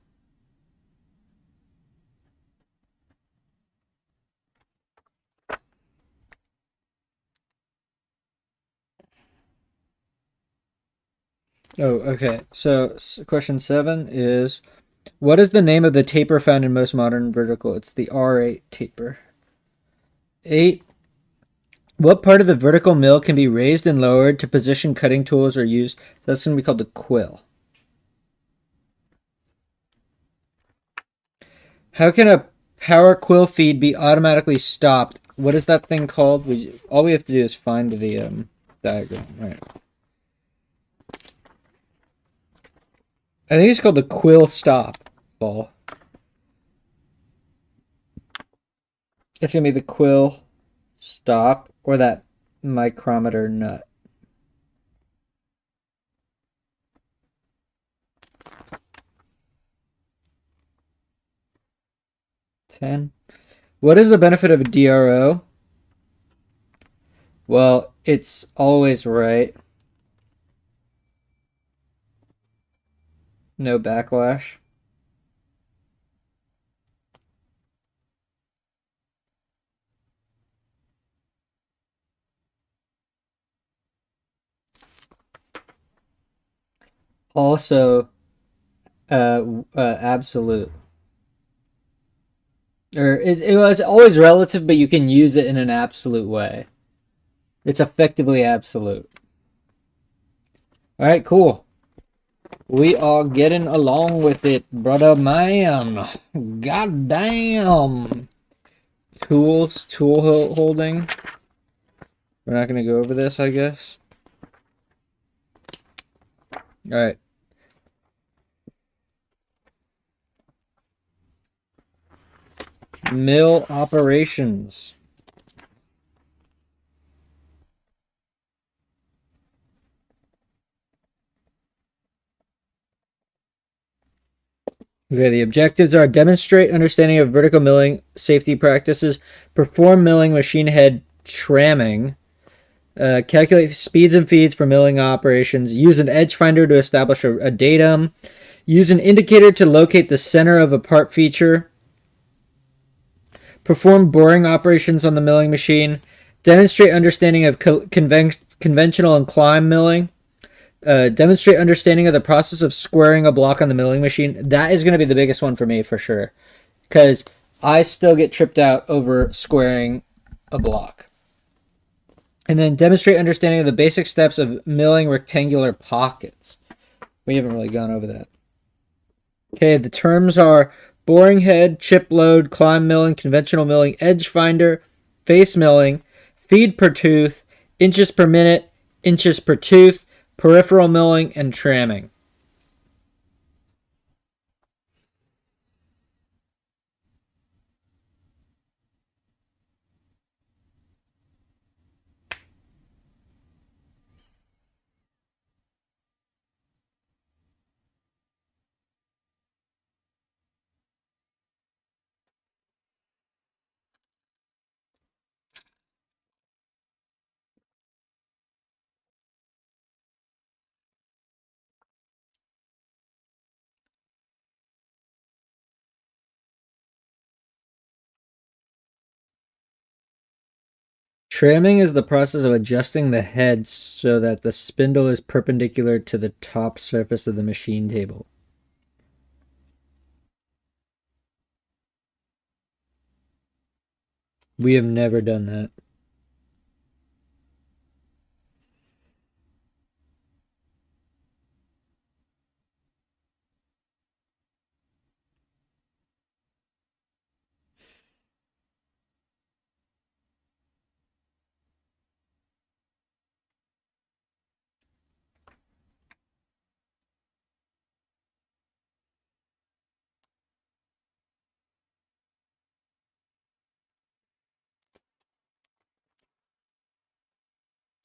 Oh, okay. So question 7 is, what is the name of the taper found in most modern vertical? It's the R8 taper. 8. What part of the vertical mill can be raised and lowered to position cutting tools or used? That's going to be called the quill. How can a power quill feed be automatically stopped? What is that thing called? All we have to do is find the diagram. All right. I think it's called the quill stop ball. It's going to be the quill stop or that micrometer nut. What is the benefit of a DRO? Well, it's always right. No backlash. Also, absolute. Or it's always relative, but you can use it in an absolute way. It's effectively absolute. All right, cool. We are getting along with it, brother man. God damn. Tools, tool holding. We're not going to go over this, I guess. All right. Mill operations. Okay, the objectives are demonstrate understanding of vertical milling safety practices, perform milling machine head tramming, calculate speeds and feeds for milling operations, use an edge finder to establish a datum, use an indicator to locate the center of a part feature, perform boring operations on the milling machine, demonstrate understanding of conventional and climb milling, demonstrate understanding of the process of squaring a block on the milling machine. That is going to be the biggest one for me for sure, because I still get tripped out over squaring a block. And then demonstrate understanding of the basic steps of milling rectangular pockets. We haven't really gone over that. Okay, the terms are boring head, chip load, climb milling, conventional milling, edge finder, face milling, feed per tooth, inches per minute, inches per tooth, peripheral milling, and tramming. Tramming is the process of adjusting the head so that the spindle is perpendicular to the top surface of the machine table. We have never done that.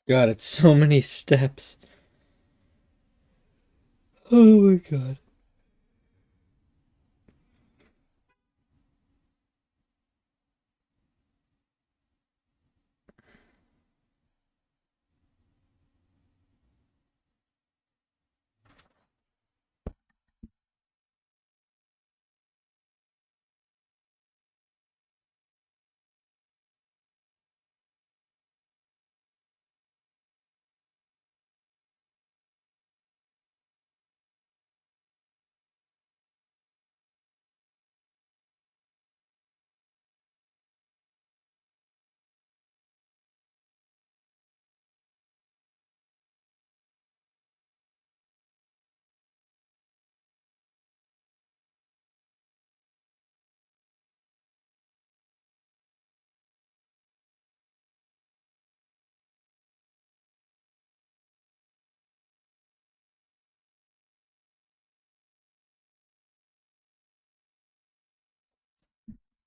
God, it's so many steps. Oh my god.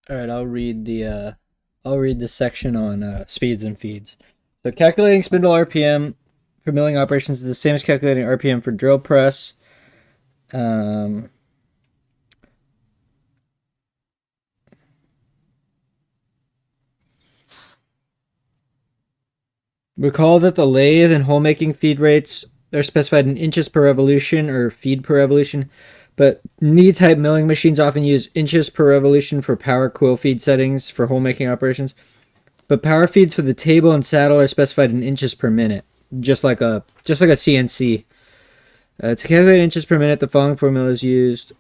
All right, I'll read the section on speeds and feeds. So calculating spindle RPM for milling operations is the same as calculating RPM for drill press. Um, Recall that the lathe and hole making feed rates are specified in inches per revolution or feed per revolution, but knee type milling machines often use inches per revolution for power quill feed settings for hole making operations. But power feeds for the table and saddle are specified in inches per minute, just like a CNC. To calculate inches per minute, the following formula is used.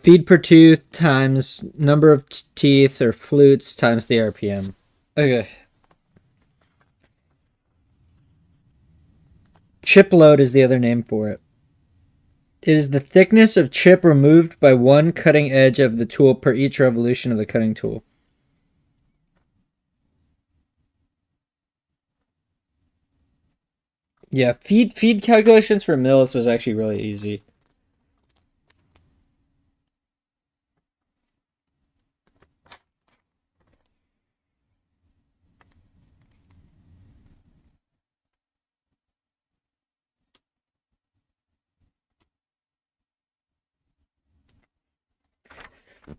Feed per tooth times number of teeth or flutes times the RPM. Okay. Chip load is the other name for it. It is the thickness of chip removed by one cutting edge of the tool per each revolution of the cutting tool. Yeah, feed calculations for mills is actually really easy.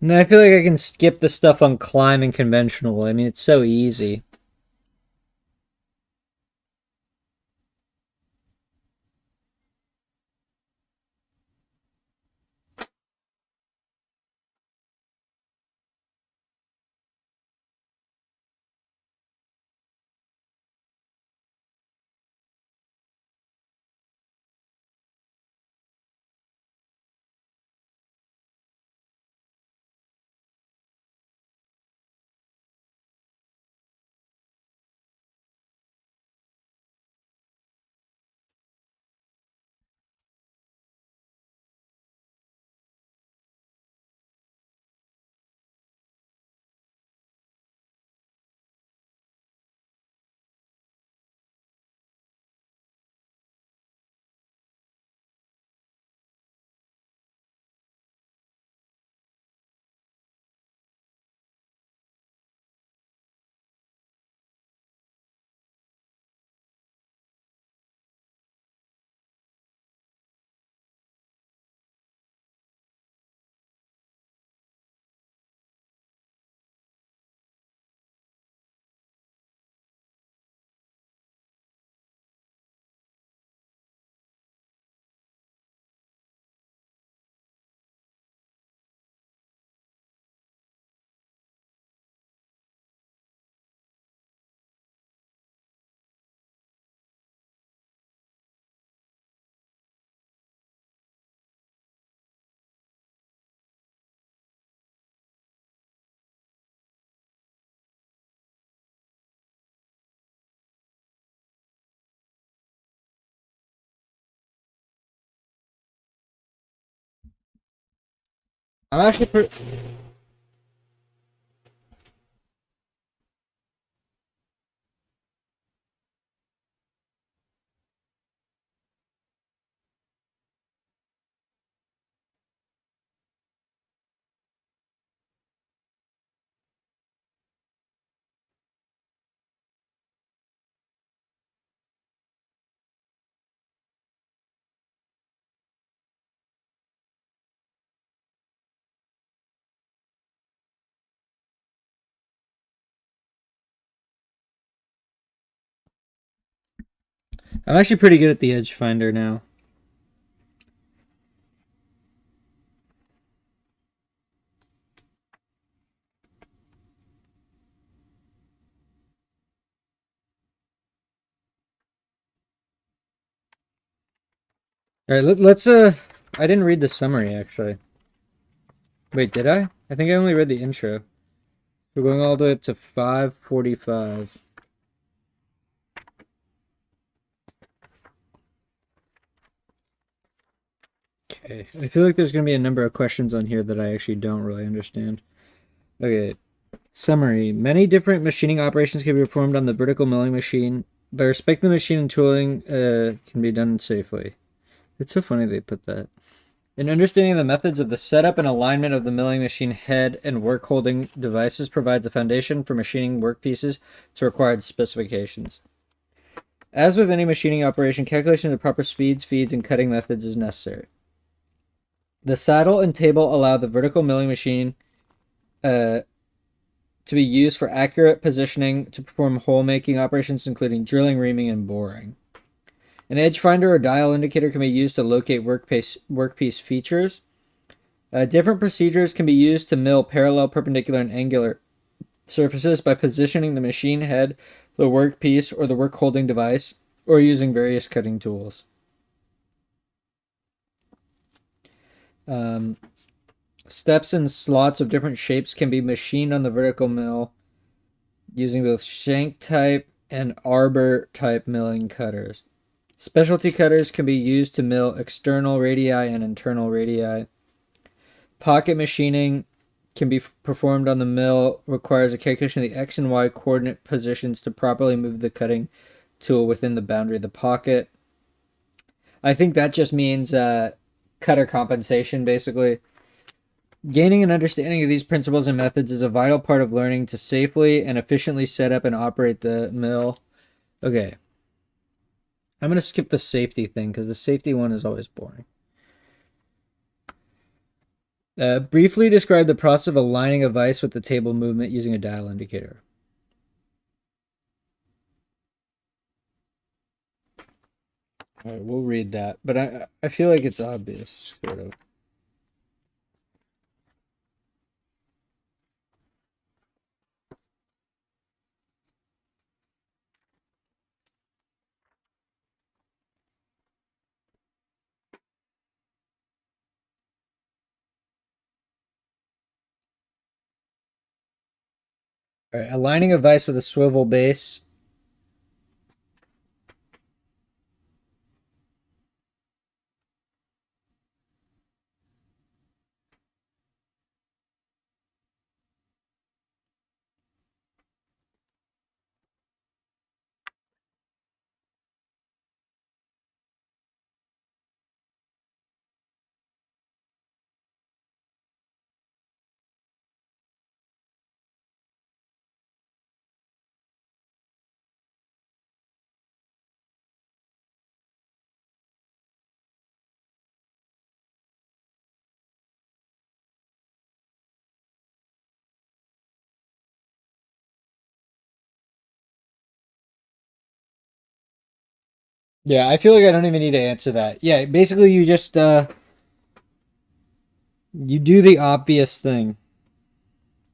And I feel like I can skip the stuff on climb and conventional. I mean, it's so easy. I'm actually I'm actually pretty good at the edge finder now. All right, let's I didn't read the summary actually. Wait, did I? I think I only read the intro. We're going all the way up to 5:45. Okay, I feel like there's going to be a number of questions on here that I actually don't really understand. Okay, summary. Many different machining operations can be performed on the vertical milling machine. By respecting the machine and tooling can be done safely. It's so funny they put that. In understanding the methods of the setup and alignment of the milling machine head and work holding devices provides a foundation for machining workpieces to required specifications. As with any machining operation, calculation of the proper speeds, feeds, and cutting methods is necessary. The saddle and table allow the vertical milling machine to be used for accurate positioning to perform hole making operations, including drilling, reaming, and boring. An edge finder or dial indicator can be used to locate workpiece features. Different procedures can be used to mill parallel, perpendicular, and angular surfaces by positioning the machine head, the workpiece, or the work holding device, or using various cutting tools. Steps and slots of different shapes can be machined on the vertical mill using both shank type and arbor type milling cutters. Specialty cutters can be used to mill external radii and internal radii. Pocket machining can be performed on the mill, requires a calculation of the X and Y coordinate positions to properly move the cutting tool within the boundary of the pocket. I think that just means cutter compensation, basically. Gaining an understanding of these principles and methods is a vital part of learning to safely and efficiently set up and operate the mill. Okay. I'm going to skip the safety thing because the safety one is always boring. Briefly describe the process of aligning a vise with the table movement using a dial indicator. All right, we'll read that, but I feel like it's obvious, sort of. All right, aligning a vise with a swivel base. Yeah, I feel like I don't even need to answer that. Yeah, basically you just you do the obvious thing.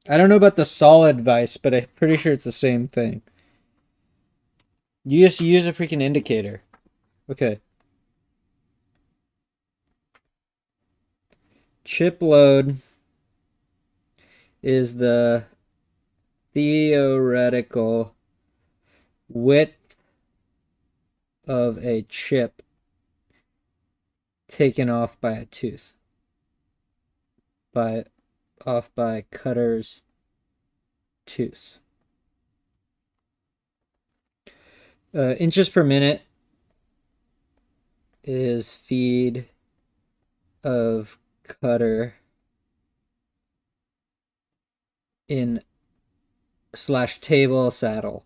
I don't know about the solid vise, but I'm pretty sure it's the same thing. You just use a freaking indicator. Okay. Chip load is the theoretical width of a chip taken off by a tooth. Off by cutter's tooth. Inches per minute is feed of cutter in / table saddle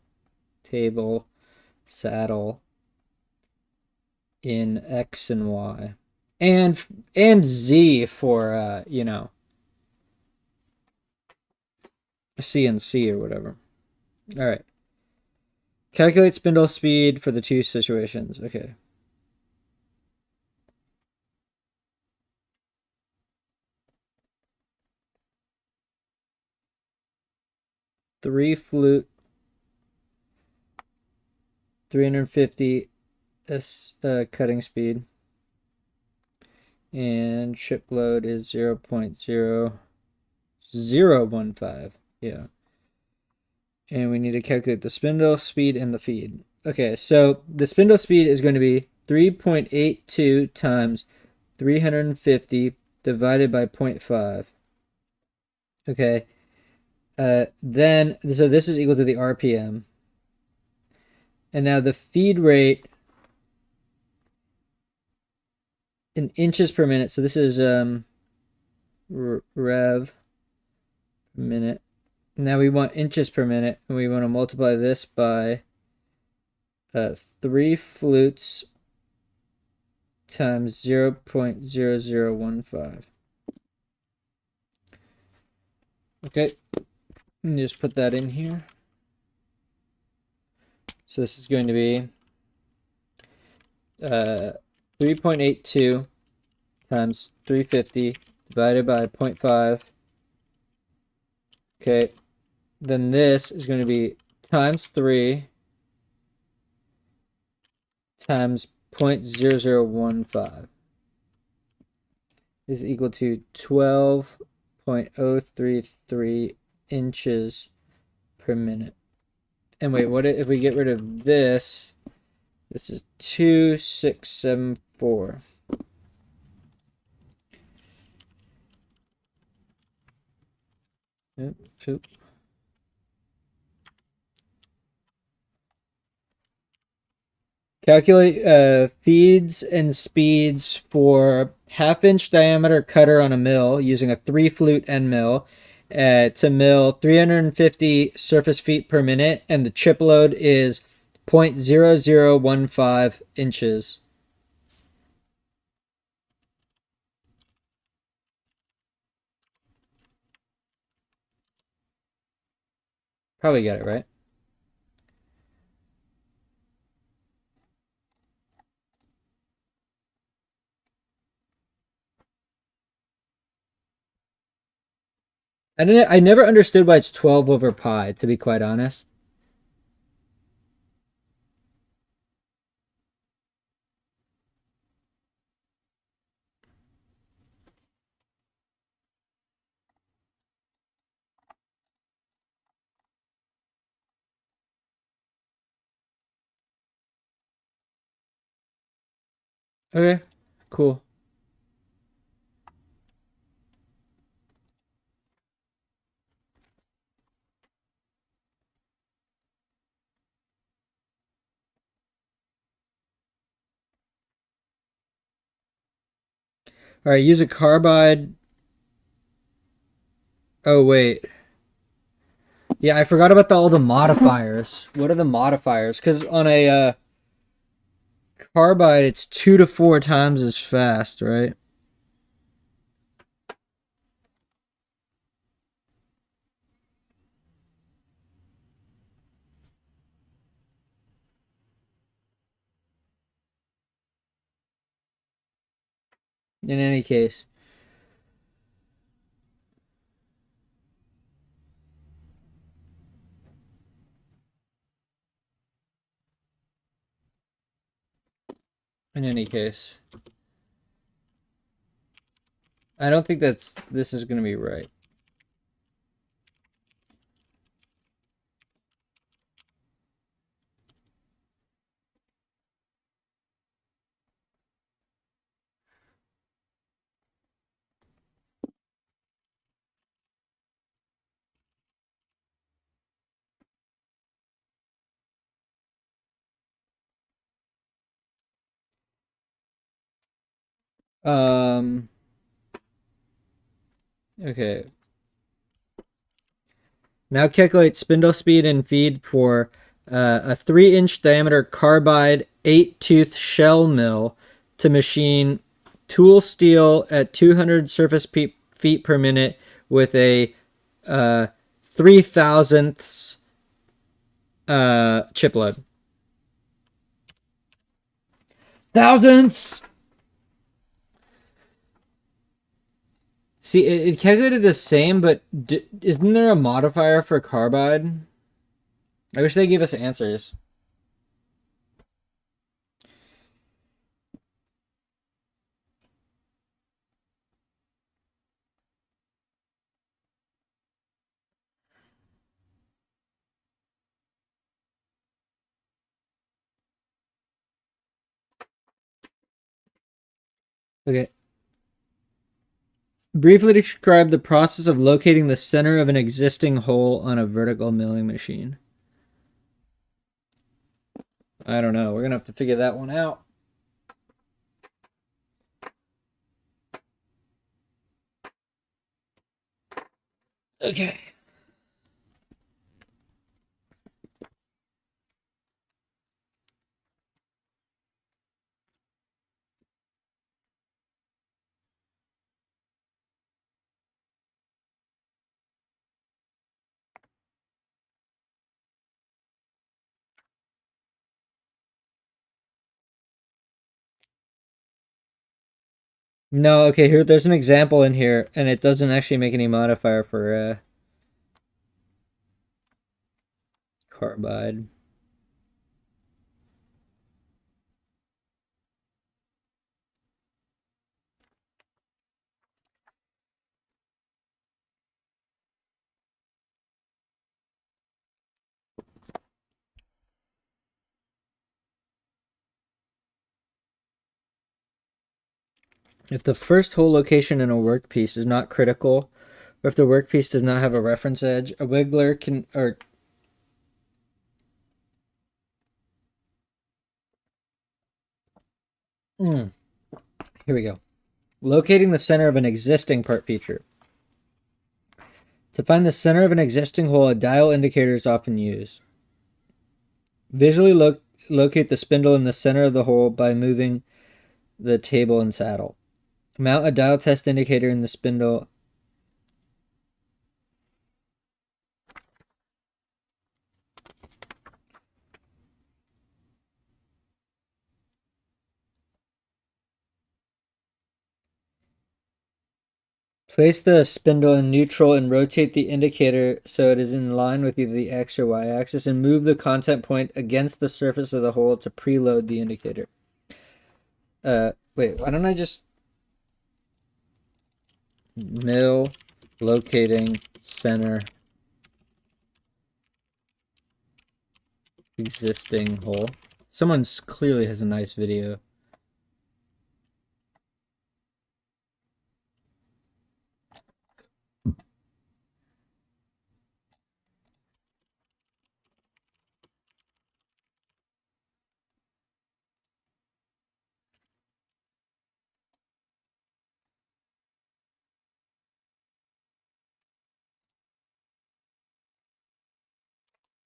in X and Y and Z for CNC or whatever. All right. Calculate spindle speed for the two situations. Okay. Three flute, 350 cutting speed, and chip load is 0.0015. Yeah. And we need to calculate the spindle speed and the feed. Okay, so the spindle speed is going to be 3.82 times 350 divided by 0.5. Okay. Then, so this is equal to the RPM. And now the feed rate in inches per minute. So this is rev per minute. Now we want inches per minute, and we want to multiply this by 3 flutes times 0.0015. Okay, and just put that in here. So this is going to be 3.82 times 350 divided by 0.5. Okay, then this is going to be times 3 times 0.0015 is equal to 12.033 inches per minute. And wait, what if we get rid of this? This is 2674. Oop. Calculate feeds and speeds for half-inch diameter cutter on a mill using a 3-flute end mill to mill 350 surface feet per minute, and the chip load is 0.0015 inches. Probably got it right. I never understood why it's 12 over pi, to be quite honest. Okay, cool. All right, use a carbide. Oh, wait. Yeah, I forgot about all the modifiers. What are the modifiers? Because on a carbide, it's 2 to 4 times as fast, right? In any case. In any case. I don't think this is going to be right. Okay. Now calculate spindle speed and feed for a 3-inch diameter carbide 8-tooth shell mill to machine tool steel at 200 surface feet per minute with a 3 thousandths chip load. Thousandths! See, it calculated the same, but isn't there a modifier for carbide? I wish they gave us answers. Okay. Briefly describe the process of locating the center of an existing hole on a vertical milling machine. I don't know. We're going to have to figure that one out. Okay. No, okay, here there's an example in here, and it doesn't actually make any modifier for carbide. If the first hole location in a workpiece is not critical, or if the workpiece does not have a reference edge, a wiggler can, here we go. Locating the center of an existing part feature. To find the center of an existing hole, a dial indicator is often used. Visually locate the spindle in the center of the hole by moving the table and saddle. Mount a dial test indicator in the spindle. Place the spindle in neutral and rotate the indicator so it is in line with either the X or Y axis, and move the contact point against the surface of the hole to preload the indicator. Wait, why don't I just mill locating center existing hole. Someone's clearly has a nice video.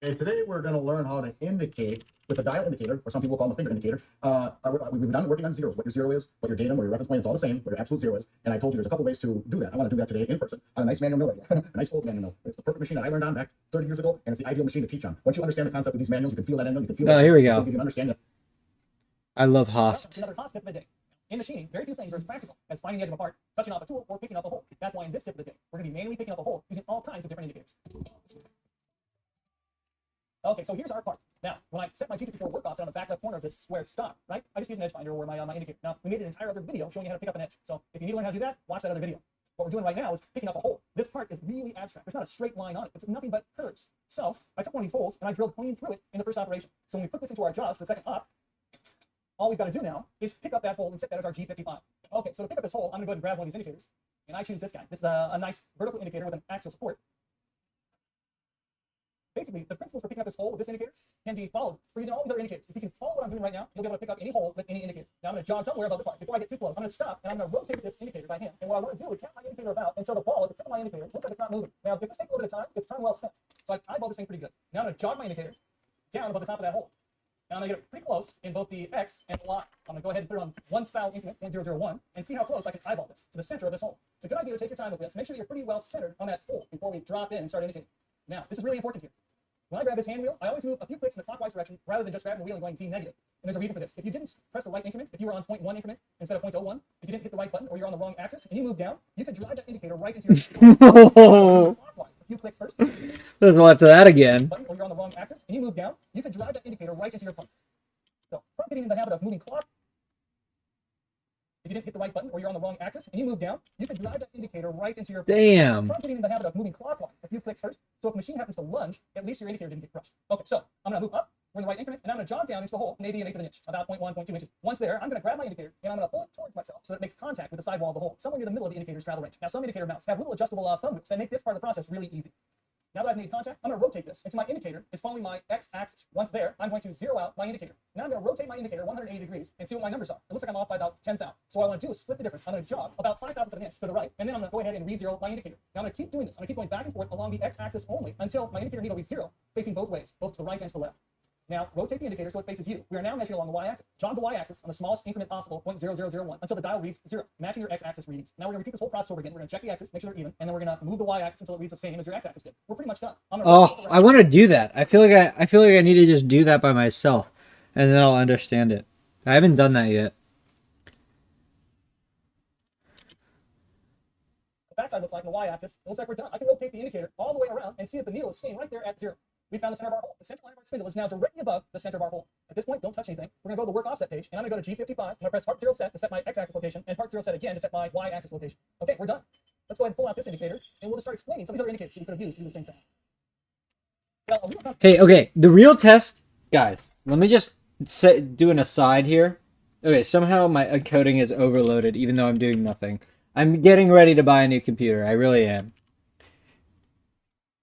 Okay, today we're going to learn how to indicate with a dial indicator, or some people call them a finger indicator. We've done working on zeros, what your zero is, what your datum, or your reference point, it's all the same, what your absolute zero is. And I told you there's a couple ways to do that. I want to do that today in person on a nice manual mill, a nice old manual mill. It's the perfect machine that I learned on back 30 years ago, and it's the ideal machine to teach on. Once you understand the concept of these manuals, you can feel that end, you can feel Here we go. You can understand I love Haast. Another Haast tip of the day. In machining, very few things are as practical as finding the edge of a part, touching off a tool, or picking up a hole. That's why in this tip of the day, we're going to be manually picking up a hole using all kinds of different indicators. Okay, so here's our part. Now, when I set my G54 work offset on the back left corner of this square stop, right, I just use an edge finder or my indicator. Now, we made an entire other video showing you how to pick up an edge. So if you need to learn how to do that, watch that other video. What we're doing right now is picking up a hole. This part is really abstract. There's not a straight line on it. It's nothing but curves. So I took one of these holes and I drilled clean through it in the first operation. So when we put this into our jaws for the second op, all we've got to do now is pick up that hole and set that as our G55. Okay, so to pick up this hole, I'm going to go ahead and grab one of these indicators. And I choose this guy. This is a nice vertical indicator with an axial support. Basically, the principles for picking up this hole with this indicator can be followed for using all these other indicators. If you can follow what I'm doing right now, you'll be able to pick up any hole with any indicator. Now I'm going to jog somewhere above the part. Before I get too close, I'm going to stop and I'm going to rotate this indicator by hand. And what I want to do is tap my indicator about until the ball at the tip of my indicator looks like it's not moving. Now, if this takes a little bit of time, it's time well spent. So I eyeball this thing pretty good. Now I'm going to jog my indicator down above the top of that hole. Now I'm going to get it pretty close in both the X and the Y. I'm going to go ahead and put it on 1 increment, 1001, and see how close I can eyeball this to the center of this hole. It's a good idea to take your time with this. Make sure that you're pretty well centered on that hole before we drop in and start indicating. Now, this is really important here. When I grab this hand wheel, I always move a few clicks in the clockwise direction rather than just grabbing the wheel and going Z negative. And there's a reason for this. If you didn't press the right increment, if you were on 0.1 increment instead of 0.01, if you didn't hit the right button or you're on the wrong axis and you move down, you could drive that indicator right into your clockwise. A few clicks first. Let's watch that again. Button or you're on the wrong axis and you move down, you could drive that indicator right into your punch. So from getting in the habit of moving clock, if you didn't hit the right button or you're on the wrong axis and you move down, you can drive that indicator right into your punch. Damn. From getting in the habit of moving clockwise, a few clicks first. So if the machine happens to lunge, at least your indicator didn't get crushed. Okay, so I'm going to move up. We're in the right increment, and I'm going to jog down into the hole, maybe an eighth of an inch, about 0.1, 0.2 inches. Once there, I'm going to grab my indicator, and I'm going to pull it towards myself so that it makes contact with the sidewall of the hole, somewhere near the middle of the indicator's travel range. Now, some indicator mounts have little adjustable thumb loops that make this part of the process really easy. Now that I've made contact, I'm going to rotate this until my indicator is following my x-axis. Once there, I'm going to zero out my indicator. Now I'm going to rotate my indicator 180 degrees and see what my numbers are. It looks like I'm off by about 10,000. So what I want to do is split the difference. I'm going to jog about 5,000ths of an inch to the right, and then I'm going to go ahead and re-zero my indicator. Now I'm going to keep doing this. I'm going to keep going back and forth along the x-axis only until my indicator needle reads 0, facing both ways, both to the right and to the left. Now, rotate the indicator so it faces you. We are now measuring along the y-axis. Jog the y-axis on the smallest increment possible, 0.0001, until the dial reads 0, matching your x-axis readings. Now we're going to repeat this whole process over again. We're going to check the axis, make sure they're even, and then we're going to move the y-axis until it reads the same as your x-axis did. We're pretty much done. Oh, I want to do that. I feel like I need to just do that by myself, and then I'll understand it. I haven't done that yet. The backside looks like the y-axis. It looks like we're done. I can rotate the indicator all the way around and see that the needle is staying right there at 0. We found the center of our hole. The center line of our spindle is now directly above the center of our hole. At this point, don't touch anything. We're going to go to the work offset page, and I'm going to go to G55. I'm going to press part 0 set to set my x-axis location, and part 0 set again to set my y-axis location. Okay, we're done. Let's go ahead and pull out this indicator, and we'll just start explaining some of these other indicators that we could have used to do the same thing. Well, Hey, okay, the real test, guys, let me just do an aside here. Okay, somehow my encoding is overloaded, even though I'm doing nothing. I'm getting ready to buy a new computer. I really am.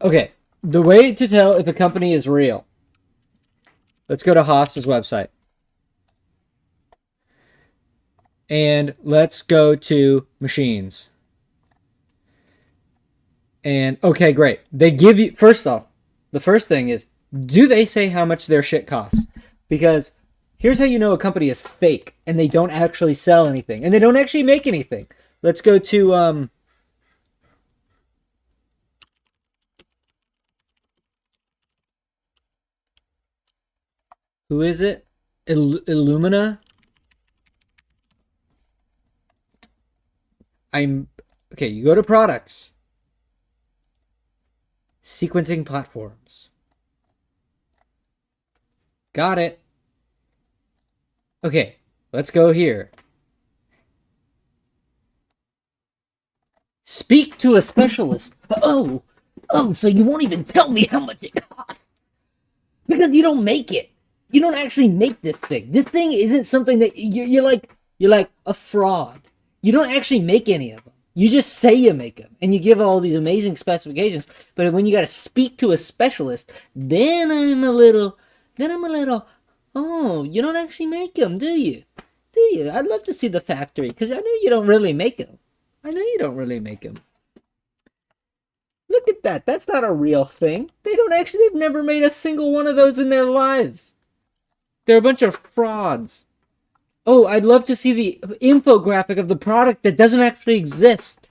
Okay. The way to tell if a company is real. Let's go to Haas's website. And let's go to machines. And, okay, great. They give you, first off, the first thing is, do they say how much their shit costs? Because here's how you know a company is fake and they don't actually sell anything. And they don't actually make anything. Let's go to, who is it? Illumina? Okay, you go to products. Sequencing platforms. Got it. Okay, let's go here. Speak to a specialist. Oh, so you won't even tell me how much it costs. Because you don't make it. You don't actually make this thing. This thing isn't something that you're like a fraud. You don't actually make any of them. You just say you make them, and you give all these amazing specifications. But when you got to speak to a specialist, then I'm a little. Oh, you don't actually make them, do you? Do you? I'd love to see the factory because I know you don't really make them. Look at that. That's not a real thing. They've never made a single one of those in their lives. They're a bunch of frauds. Oh, I'd love to see the infographic of the product that doesn't actually exist.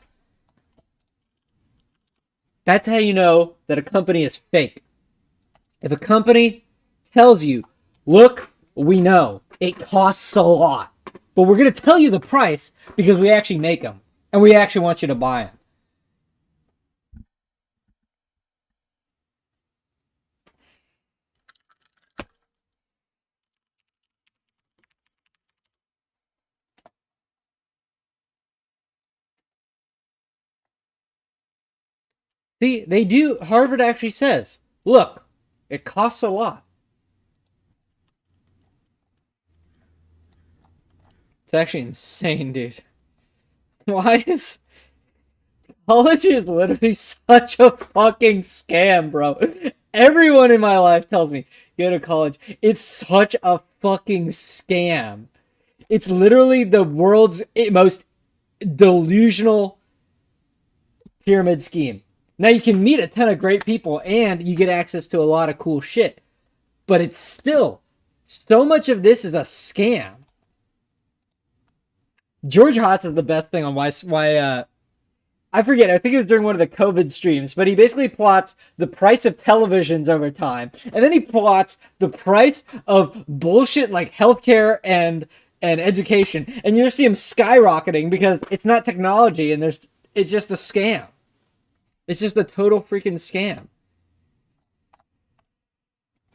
That's how you know that a company is fake. If a company tells you, look, we know it costs a lot, but we're going to tell you the price because we actually make them and we actually want you to buy them. See, they do. Harvard actually says, look, it costs a lot. It's actually insane, dude. Why is college is literally such a fucking scam, bro? Everyone in my life tells me, go to college. It's such a fucking scam. It's literally the world's most delusional pyramid scheme. Now, you can meet a ton of great people and you get access to a lot of cool shit. But it's still, so much of this is a scam. George Hotz is the best thing on why I forget. I think it was during one of the COVID streams, but he basically plots the price of televisions over time, and then he plots the price of bullshit like healthcare and education, and you just see him skyrocketing because it's not technology, and it's just a scam. It's just a total freaking scam.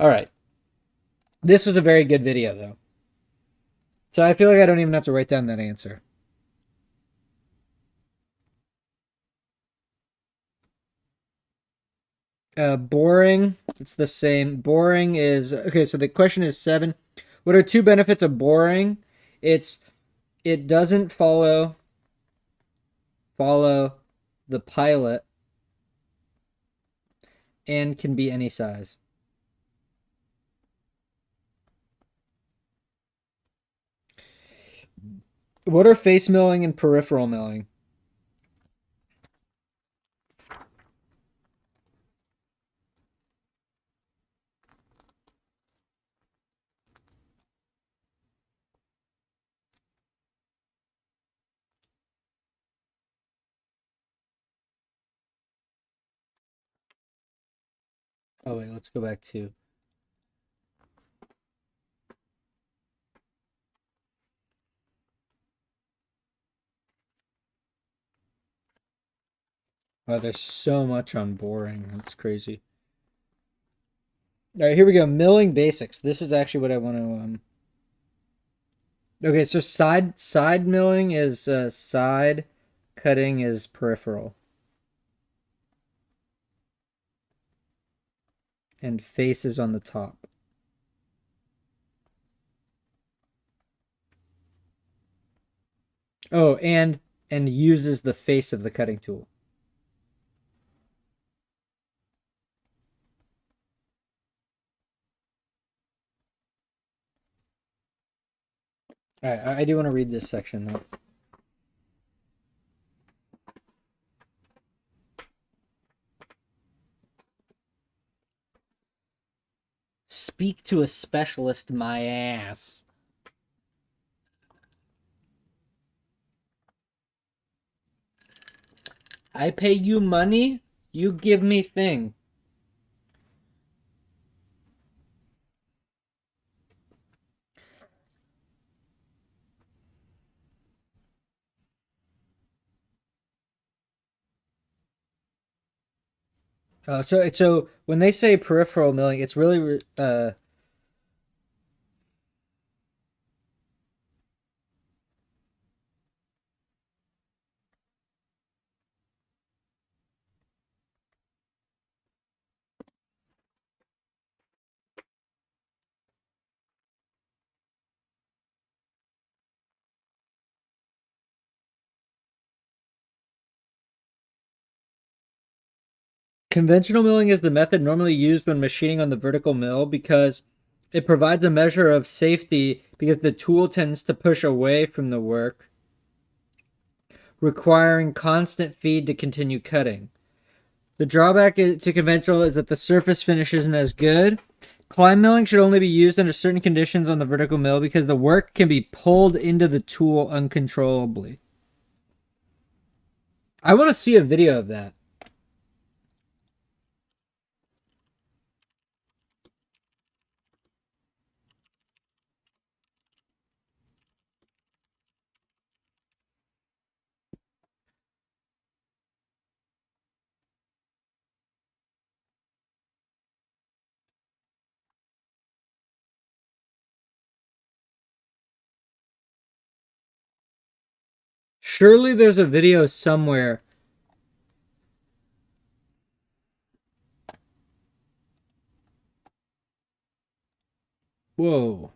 All right, this was a very good video though, so I feel like I don't even have to write down that answer. Boring. It's the same. Boring is okay. So the question is 7. What are 2 benefits of boring? It doesn't follow the pilot and can be any size. What are face milling and peripheral milling? Oh wait, let's go back to wow, there's so much on boring. That's crazy. All right, here we go. Milling basics. This is actually what I want to Okay, so side milling is side, cutting is peripheral, and face is on the top. Oh, and uses the face of the cutting tool. All right, I do want to read this section though. Speak to a specialist, my ass. I pay you money, you give me thing. So when they say peripheral milling, it's really conventional milling is the method normally used when machining on the vertical mill because it provides a measure of safety because the tool tends to push away from the work, requiring constant feed to continue cutting. The drawback to conventional is that the surface finish isn't as good. Climb milling should only be used under certain conditions on the vertical mill because the work can be pulled into the tool uncontrollably. I want to see a video of that. Surely there's a video somewhere. Whoa.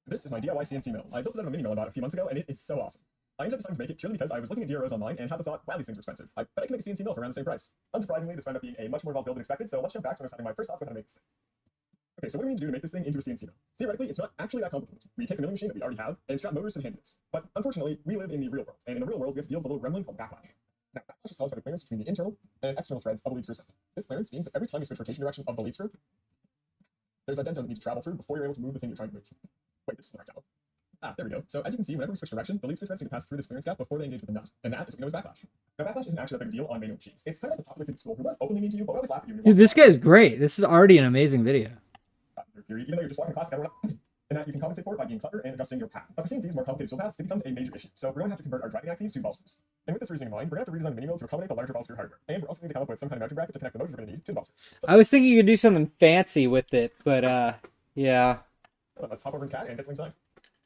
This is my DIY CNC mill. I built it out of a mini mill about a few months ago, and it is so awesome. I ended up deciding to make it purely because I was looking at DROs online and had the thought, wow, these things are expensive. I bet I can make a CNC mill for around the same price. Unsurprisingly, this ended up being a much more involved build than expected, so let's jump back to when I was having my first thoughts on how to make this thing. Okay, so what do we need to do to make this thing into a CNC mill? Theoretically, it's not actually that complicated. We take a milling machine that we already have and strap motors to the handles. But unfortunately, we live in the real world, and in the real world, we have to deal with a little gremlin called backlash. Now, backlash is caused by the clearance between the internal and external threads of the lead screw system. This clearance means that every time you switch rotation direction of the lead screw, there's a dead zone that you need to travel through before you're able to move the thing you're trying to move. Wait, this is the right dial. Ah, there we go. So as you can see, whenever we switch direction, the lead switch threads need to pass through this clearance gap before they engage with the nut. And that is what we know as backlash. Now, backlash isn't actually that big a deal on manual machines. It's kind of like a popular kid school who are openly mean to you, but we always laugh at you. Dude, this guy's great. This is already an amazing video. Even though you're just walking class, and that you can compensate for it by being clever and adjusting your path. But for CNC's more complicated toolpaths, it becomes a major issue. So we're going to have to convert our driving axes to ball screws. And with this reasoning in mind, we're going to have to redesign the mini mill to accommodate the larger ball screw hardware. And we're also going to come up with some kind of mounting bracket to connect the motors we're going to need to the ball screws. So, I was thinking you could do something fancy with it, but yeah. let's hop over in CAD and get something signed.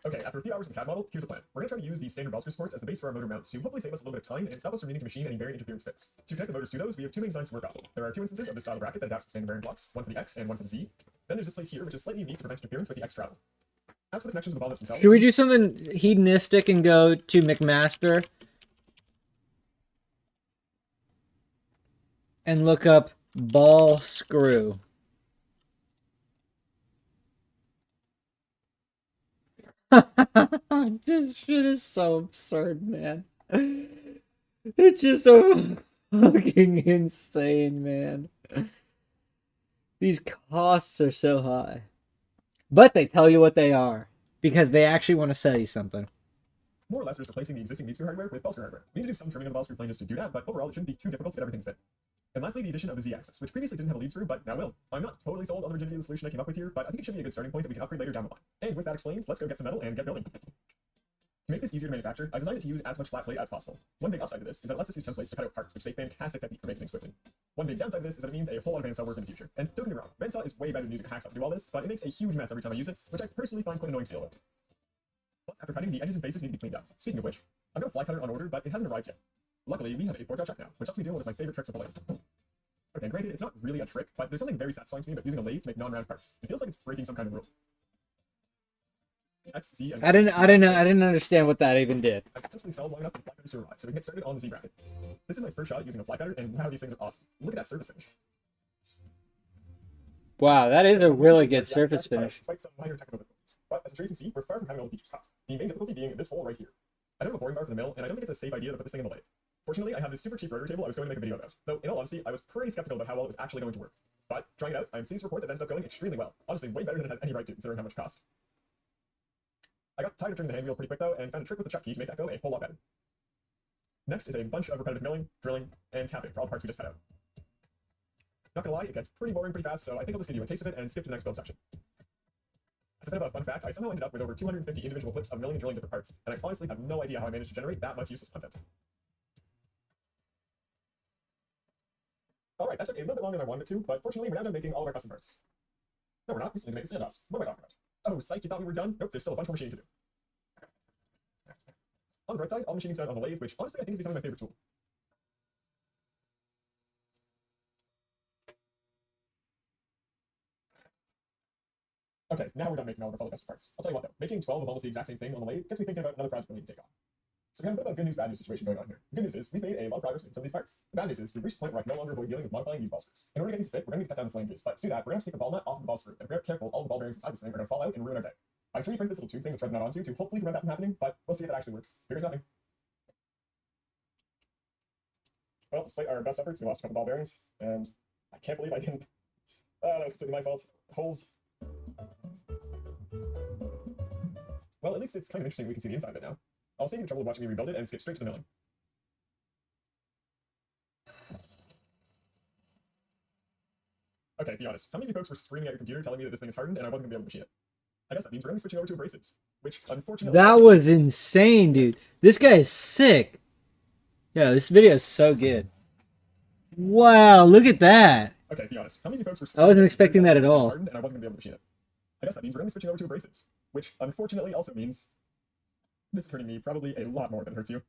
Okay, after a few hours in the CAD model, here's the plan. We're going to try to use these standard ball screw supports as the base for our motor mounts to hopefully save us a little bit of time and stop us from needing to machine any variant interference fits. To connect the motors to those, we have two main designs to work off. There are two instances of this style bracket that adapts to standard variant blocks, one for the X and one for the Z. Then there's this plate here, which is slightly unique to prevent interference with the X travel. As for the connections of the ball nuts themselves, Should we do something hedonistic and go to McMaster and look up ball screw? This shit is so absurd, man. It's just so fucking insane, man. These costs are so high. But they tell you what they are, because they actually want to sell you something. more or less we're just replacing the existing lead screw hardware with ball screw hardware. We need to do some trimming of the ball screw plane just to do that, but overall it shouldn't be too difficult to get everything to fit. And lastly, the addition of the Z-axis, which previously didn't have a lead screw, but now will. I'm not totally sold on the rigidity of the solution I came up with here, but I think it should be a good starting point that we can upgrade later down the line. And with that explained, let's go get some metal and get building. To make this easier to manufacture, I designed it to use as much flat plate as possible. One big upside to this is that it lets us use templates to cut out parts, which is a fantastic technique for making things quickly. One big downside to this is that it means a whole lot of bandsaw work in the future. And don't get me wrong, bandsaw is way better than using a hacksaw to do all this, but it makes a huge mess every time I use it, which I personally find quite annoying to deal with. Plus, after cutting, the edges and bases need to be cleaned up. Speaking of which, I've got a fly cutter on order, but it hasn't arrived yet. Luckily, we have a 4-jaw chuck now, which helps me deal with my favorite tricks with the lathe. Okay, granted, it's not really a trick, but there's something very satisfying to me about using a lathe to make non-round parts. It feels like it's breaking some kind of rule. X, Z, and I didn't understand what that even did. I've successfully installed long enough for the fly cutters to arrive, so we can get started on the Z bracket. This is my first shot at using a fly cutter, and wow, these things are awesome. Look at that surface finish. Wow, that is a really good surface finish. Despite some minor technical difficulties. But as I'm sure you can see, we're far from having all the features caught. The main difficulty being this hole right here. I don't have a boring bar for the mill, and I don't think it's a safe idea to put this thing in the lathe. Fortunately, I have this super cheap rotor table I was going to make a video about, though in all honesty, I was pretty skeptical about how well it was actually going to work. But trying it out, I'm pleased to report that it ended up going extremely well. Honestly, way better than it has any right to, considering how much it cost. I got tired of turning the hand wheel pretty quick though, and found a trick with the chuck key to make that go a whole lot better. Next is a bunch of repetitive milling, drilling, and tapping for all the parts we just cut out. Not gonna lie, it gets pretty boring pretty fast, so I think I'll just give you a taste of it and skip to the next build section. As a bit of a fun fact, I somehow ended up with over 250 individual clips of milling and drilling different parts, and I honestly have no idea how I managed to generate that much useless content. Alright, that took a little bit longer than I wanted it to, but fortunately we're now done making all of our custom parts. No, we're not. We still need to make the standoffs. What am I talking about? Oh, psych, you thought we were done? Nope, there's still a bunch more machining to do. On the right side, all machining's done on the lathe, which honestly I think is becoming my favorite tool. Okay, now we're done making all of our fellow custom parts. I'll tell you what though, making 12 of almost the exact same thing on the lathe gets me thinking about another project we need to take on. So we have a bit of a good news, bad news situation going on here. The good news is we've made a lot of progress with some of these parts. The bad news is we've reached a point where I can no longer avoid dealing with modifying these ball screws. In order to get these to fit, we're going to need to cut down the flame juice, but to do that, we're going to have to take the ball nut off of the ball screw, and if we're not careful, all the ball bearings inside this thing are going to fall out and ruin our day. I just reprinted this little tube thing that's threaded that onto to hopefully prevent that from happening, but we'll see if it actually works. Here's nothing. Well, despite our best efforts, we lost a couple ball bearings, and I can't believe I didn't. That was completely my fault. Holes. Well, at least it's kind of interesting we can see the inside of it now. I'll save you the trouble of watching me rebuild it and skip straight to the milling. Okay, be honest. How many of you folks were screaming at your computer telling me that this thing is hardened and I wasn't going to be able to machine it? I guess that means we're going to be switching over to abrasives, which unfortunately... That was insane, dude. This guy is sick. Yeah, this video is so good. Wow, look at that. Okay, be honest. How many of you folks were I wasn't expecting that at all. hardened and I wasn't going to be able to machine it? I guess that means we're going to be switching over to abrasives, which unfortunately also means this is hurting me probably a lot more than it hurts you.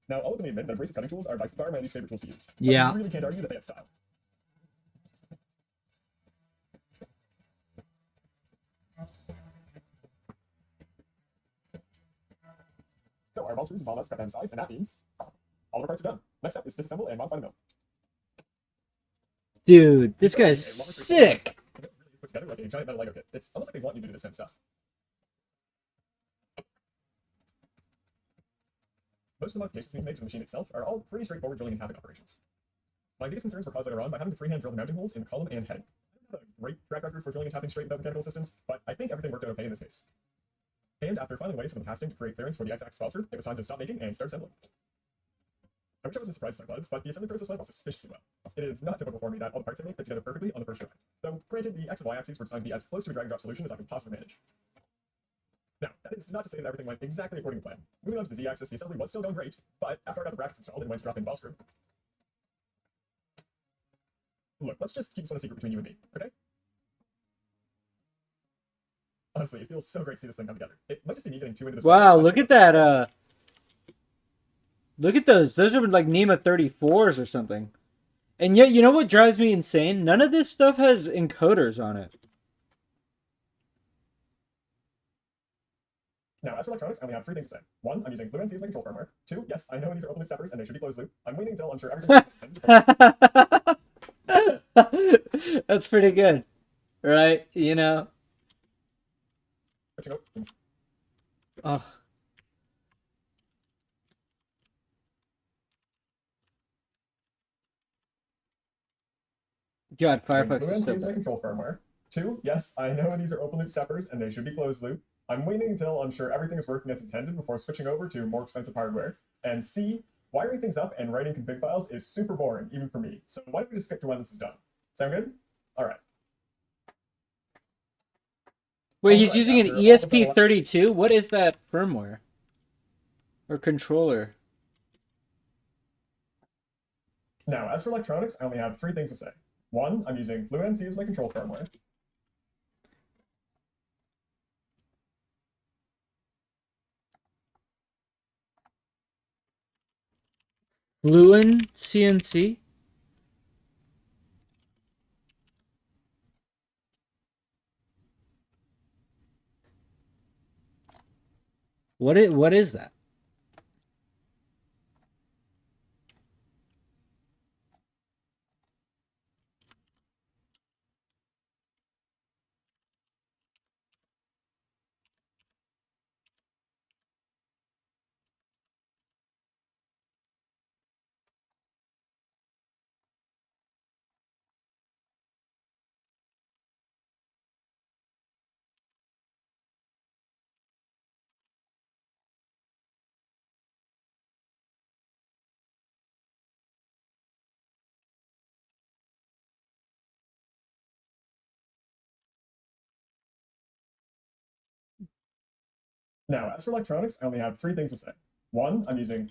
Now, I'll openly admit that abrasive cutting tools are by far my least favorite tools to use. Yeah. But you really can't argue that they have style. So our ball screws and ball nuts cut down to size, and that means all of our parts are done. Next up is disassemble and modify the mill. Dude, this guy's sick. Put together like a giant metal Lego kit. It's almost like they want you to do this kind of stuff. Most of the modifications we can make to the machine itself are all pretty straightforward drilling and tapping operations. My biggest concerns were caused later on by having to freehand drill the mounting holes in the column and head. I don't have a great track record for drilling and tapping straight without mechanical assistance, but I think everything worked out okay in this case. And after filing away some of the casting to create clearance for the X-axis Foster, it was time to stop making and start assembling. I wish I wasn't surprised as I was, but the assembly process went suspiciously well. It is not typical for me that all the parts I make fit together perfectly on the first try. Though, granted, the X and Y axes were designed to be as close to a drag and drop solution as I could possibly manage. Now, that is not to say that everything went exactly according to plan. Moving on to the Z-axis, the assembly was still going great, but after I got the brackets installed and went to drop in ball screw. Look, let's just keep this one a secret between you and me, okay? Honestly, it feels so great to see this thing come together. It might just be me getting too into this. Wow, look at that. Look at those. Those are like NEMA 34s or something. And yet, you know what drives me insane? None of this stuff has encoders on it. Now, as for electronics, I only have three things to say. One, I'm using FluentNC as my control firmware. Two, yes, I know these are open loop steppers and they should be closed loop. I'm waiting until I'm sure everything is That's pretty good. Right? You know? Oh. God, Firefox is so FluentNC is my bad. control firmware. Two, yes, I know these are open loop steppers and they should be closed loop. I'm waiting until I'm sure everything is working as intended before switching over to more expensive hardware. And C, wiring things up and writing config files is super boring, even for me. So why don't we just skip to when this is done? Sound good? All right. Wait, he's using an ESP32? What is that firmware? Or controller? Now, as for electronics, I only have three things to say. One, I'm using FluentNC as my control firmware. Fluent CNC? What is that? Now, as for electronics, I only have three things to say. One, I'm using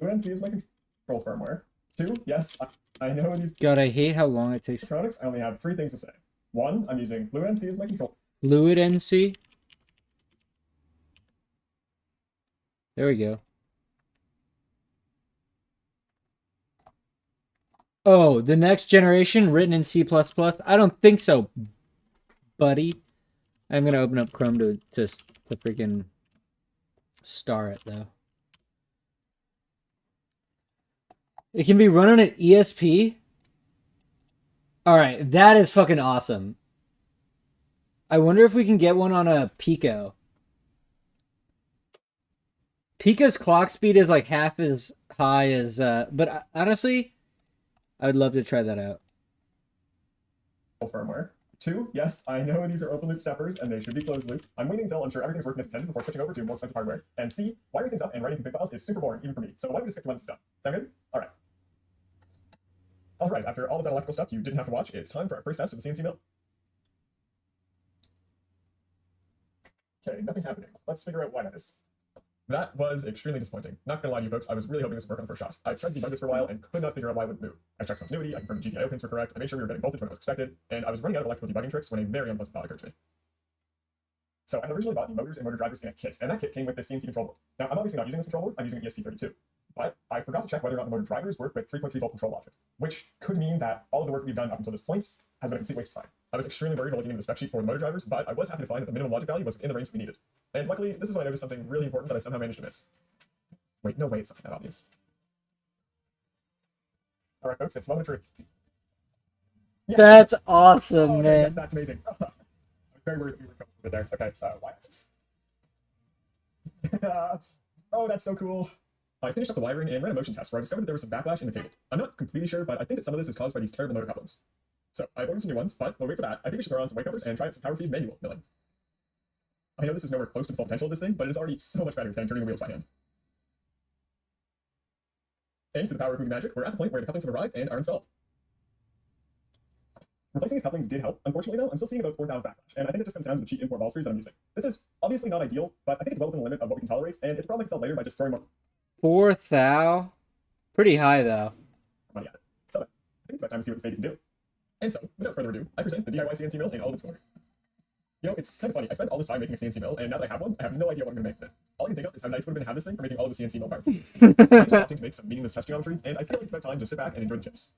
FluentNC as my control firmware. Two, yes, I know these God, I hate how long it takes. electronics. I only have three things to say. One, I'm using FluentNC as my control. Fluid NC? There we go. Oh, the next generation written in C++? I don't think so, buddy. I'm going to open up Chrome to freaking star it, though. It can be run on an ESP? Alright, that is fucking awesome. I wonder if we can get one on a Pico. Pico's clock speed is like half as high as... but honestly, I would love to try that out. Firmware. Two, yes, I know these are open loop steppers and they should be closed loop. I'm waiting until I'm sure everything's working as intended before switching over to more expensive hardware. And C, wiring things up and writing config files is super boring, even for me. So why don't we just skip to when this is done? Sound good? All right. All right, after all of that electrical stuff you didn't have to watch, it's time for our first test of the CNC mill. Okay, nothing happening. Let's figure out why that is. That was extremely disappointing. Not gonna lie to you folks, I was really hoping this would work on the first shot. I tried to debug this for a while and could not figure out why it wouldn't move. I checked continuity, I confirmed the GPIO pins were correct, I made sure we were getting voltage when it was expected, and I was running out of electrical debugging tricks when a very unpleasant thought occurred to me. So I had originally bought the motors and motor drivers in a kit, and that kit came with this CNC control board. Now, I'm obviously not using this control board, I'm using an ESP32. But I forgot to check whether or not the motor drivers work with 3.3 volt control logic, which could mean that all of the work we've done up until this point has been a complete waste of time. I was extremely worried while looking into the spec sheet for the motor drivers, but I was happy to find that the minimum logic value was within the range that we needed. And luckily, this is when I noticed something really important that I somehow managed to miss. Wait, no way, it's not that obvious. All right, folks, it's moment of truth. Yes. That's awesome, Oh, man. yes, that's amazing. I was very worried that we were going with there. Okay, y-axis. Oh, that's so cool. I finished up the wiring and ran a motion test where I discovered that there was some backlash in the cable. I'm not completely sure, but I think that some of this is caused by these terrible motor couplings. So I've ordered some new ones, but we'll wait for that. I think we should throw on some weight covers and try out some power feed manual milling. I know this is nowhere close to the full potential of this thing, but it is already so much better than turning the wheels by hand. Thanks to the power of movie magic, we're at the point where the couplings have arrived and are installed. Replacing these couplings did help. Unfortunately, though, I'm still seeing about 4,000 backlash, and I think it just comes down to the cheap import ball screws that I'm using. This is obviously not ideal, but I think it's well within the limit of what we can tolerate, and it's probably can sell later by just throwing more 4,000? Pretty high, though. money at it. So, I think it's about time to see what this baby can do. And so, without further ado, I present the DIY CNC mill in all of its glory. You know, it's kind of funny. I spent all this time making a CNC mill, and now that I have one, I have no idea what I'm going to make with it. All I can think of is how nice it would have been to have this thing for making all of the CNC mill parts. I'm just opting to make some meaningless test geometry, and I feel like it's about time to sit back and enjoy the chips.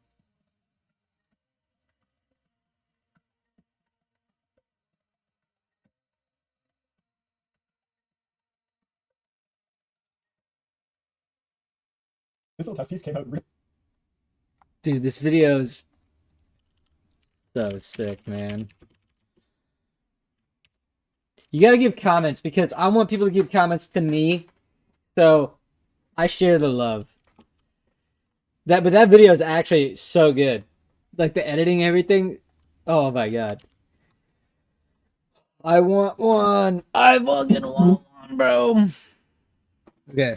This little test piece came out Dude, this video is so sick, man. You gotta give comments because I want people to give comments to me, so I share the love. But that video is actually so good. Like the editing, everything. Oh my god. I want one. I fucking want one, bro. Okay.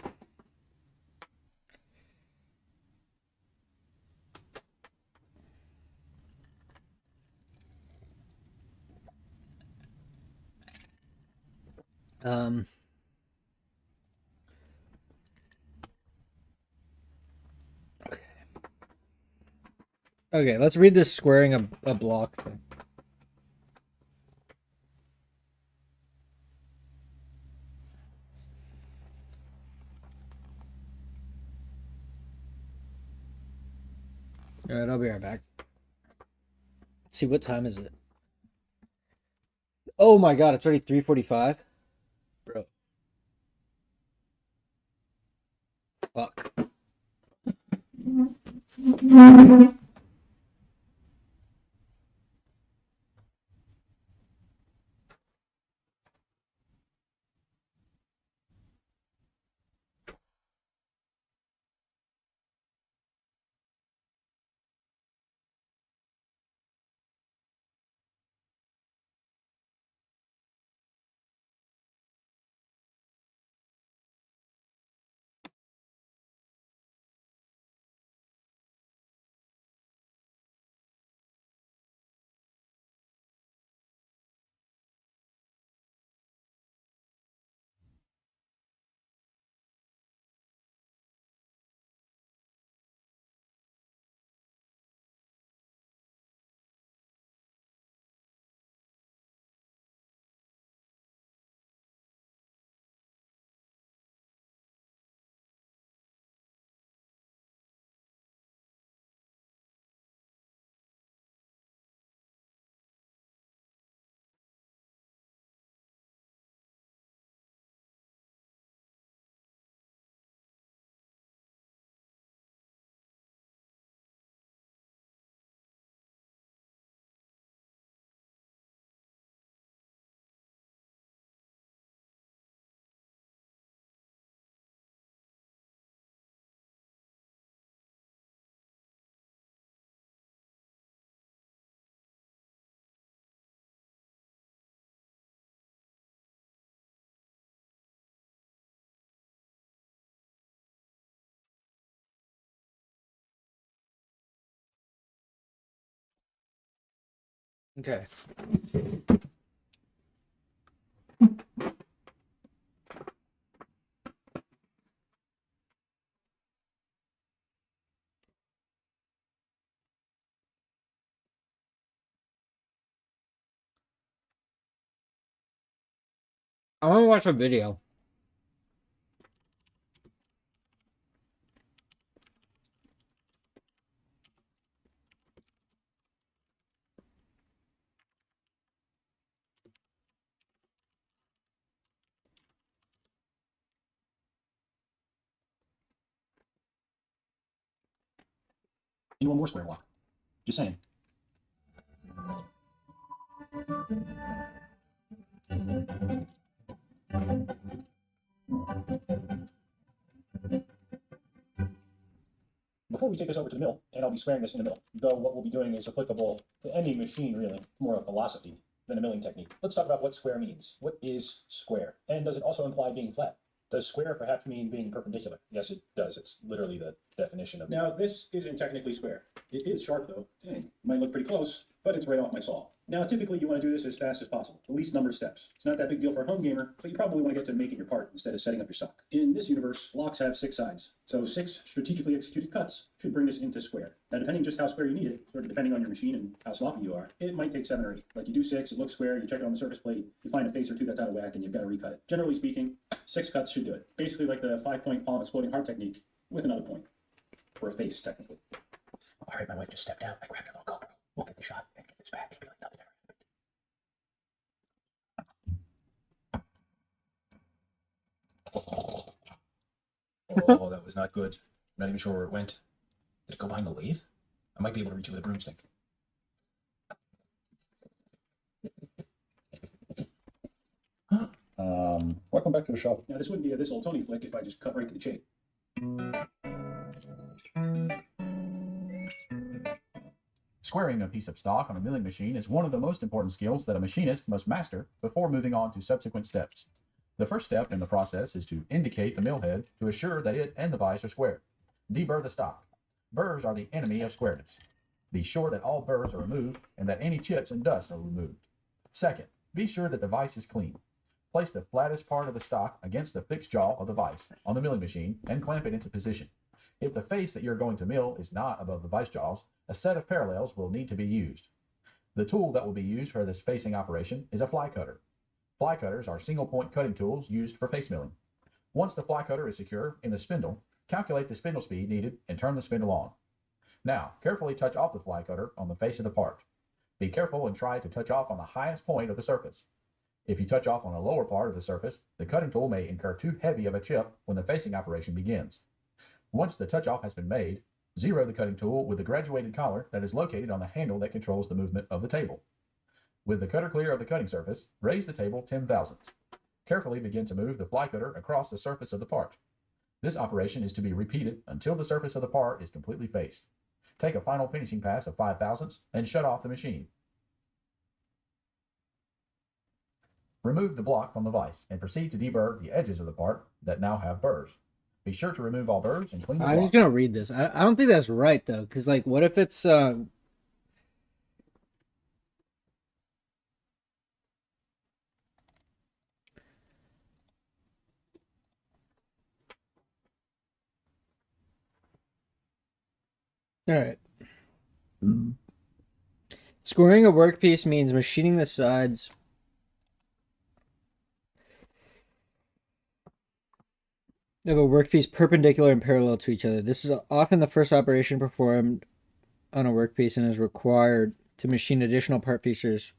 Um. Okay, let's read this squaring a block thing. Alright, I'll be right back. Let's see, what time is it? Oh my god, it's already 3:45? Bro. Fuck. Okay. I want to watch a video. You want more square walk. Just saying. Before we take this over to the mill, and I'll be squaring this in the mill, though what we'll be doing is applicable to any machine really, more a philosophy than a milling technique. Let's talk about what square means. What is square? And does it also imply being flat? Does square perhaps mean being perpendicular? Yes, it does. It's literally the definition of it. Now, this isn't technically square. It is sharp, though. Dang, it might look pretty close, but it's right off my saw. Now, typically, you want to do this as fast as possible, the least number of steps. It's not that big deal for a home gamer, but you probably want to get to making your part instead of setting up your sock. In this universe, blocks have 6 sides, so 6 strategically executed cuts should bring this into square. Now, depending just how square you need it, or depending on your machine and how sloppy you are, it might take 7 or 8. Like you do 6, it looks square, you check it on the surface plate, you find a face or two that's out of whack, and you've got to recut it. Generally speaking, 6 cuts should do it. Basically like the 5-point palm exploding heart technique with another point, or a face, technically. All right, my wife just stepped out. I grabbed her little GoPro. We'll get the shot and get this back. It'll be like nothing ever happened. Oh, that was not good. I'm not even sure where it went. Did it go behind the lathe? I might be able to reach it with a broomstick. Welcome back to the shop. Now, this wouldn't be a this old Tony flick if I just cut right to the chase. Squaring a piece of stock on a milling machine is one of the most important skills that a machinist must master before moving on to subsequent steps. The first step in the process is to indicate the mill head to assure that it and the vise are square. Deburr the stock. Burrs are the enemy of squareness. Be sure that all burrs are removed and that any chips and dust are removed. Second, be sure that the vise is clean. Place the flattest part of the stock against the fixed jaw of the vise on the milling machine and clamp it into position. If the face that you're going to mill is not above the vise jaws, a set of parallels will need to be used. The tool that will be used for this facing operation is a fly cutter. Fly cutters are single point cutting tools used for face milling. Once the fly cutter is secure in the spindle, calculate the spindle speed needed and turn the spindle on. Now, carefully touch off the fly cutter on the face of the part. Be careful and try to touch off on the highest point of the surface. If you touch off on a lower part of the surface, the cutting tool may incur too heavy of a chip when the facing operation begins. Once the touch off has been made, zero the cutting tool with the graduated collar that is located on the handle that controls the movement of the table. With the cutter clear of the cutting surface, raise the table 10 thousandths. Carefully begin to move the fly cutter across the surface of the part. This operation is to be repeated until the surface of the part is completely faced. Take a final finishing pass of 5 thousandths and shut off the machine. Remove the block from the vise and proceed to deburr the edges of the part that now have burrs. Be sure to remove all burrs and clean the block. I'm just gonna read this. I don't think that's right though, because like, what if it's all right. Squaring a workpiece means machining the sides of a workpiece perpendicular and parallel to each other. This is often the first operation performed on a workpiece and is required to machine additional part features.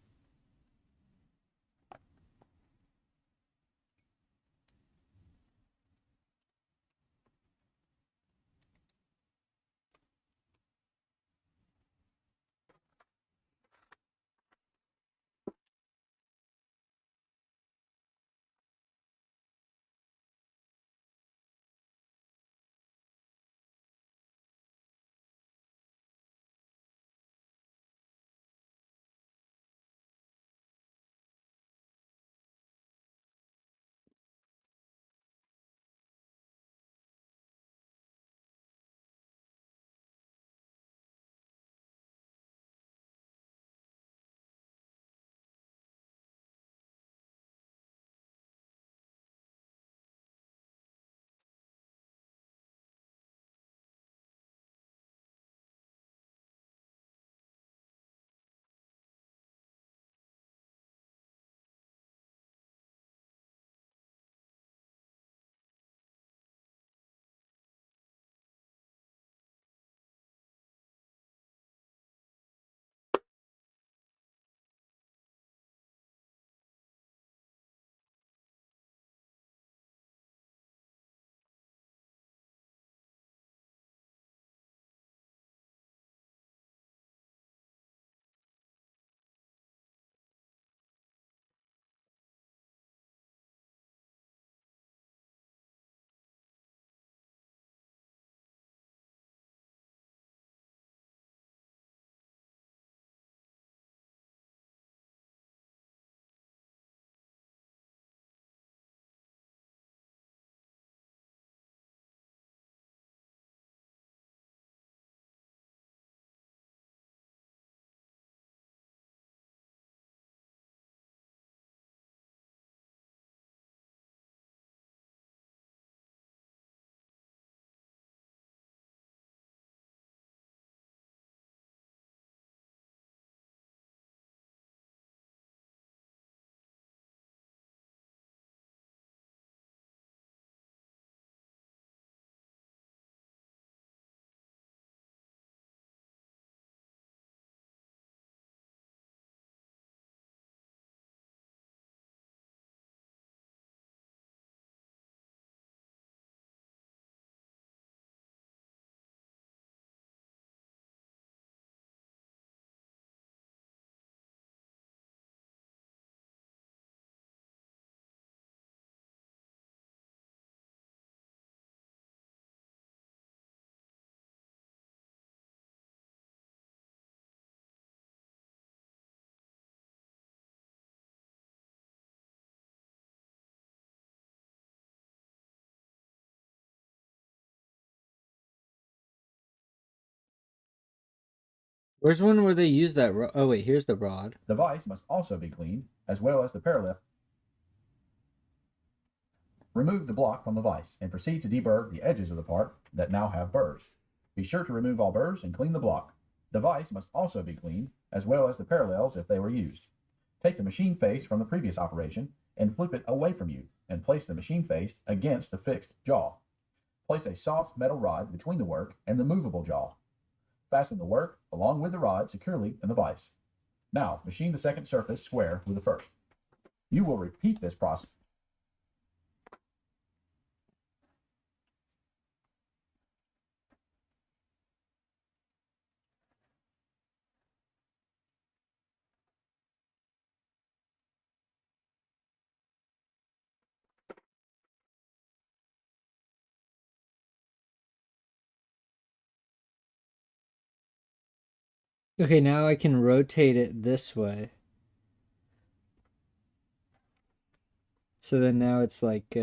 Where's one where they use that? Oh wait, here's the rod. The vise must also be cleaned, as well as the parallel. Remove the block from the vise and proceed to deburr the edges of the part that now have burrs. Be sure to remove all burrs and clean the block. The vise must also be cleaned, as well as the parallels if they were used. Take the machine face from the previous operation and flip it away from you and place the machine face against the fixed jaw. Place a soft metal rod between the work and the movable jaw. Fasten the work along with the rod securely in the vise. Now, machine the second surface square with the first. You will repeat this process. Okay, now I can rotate it this way. So then now it's like,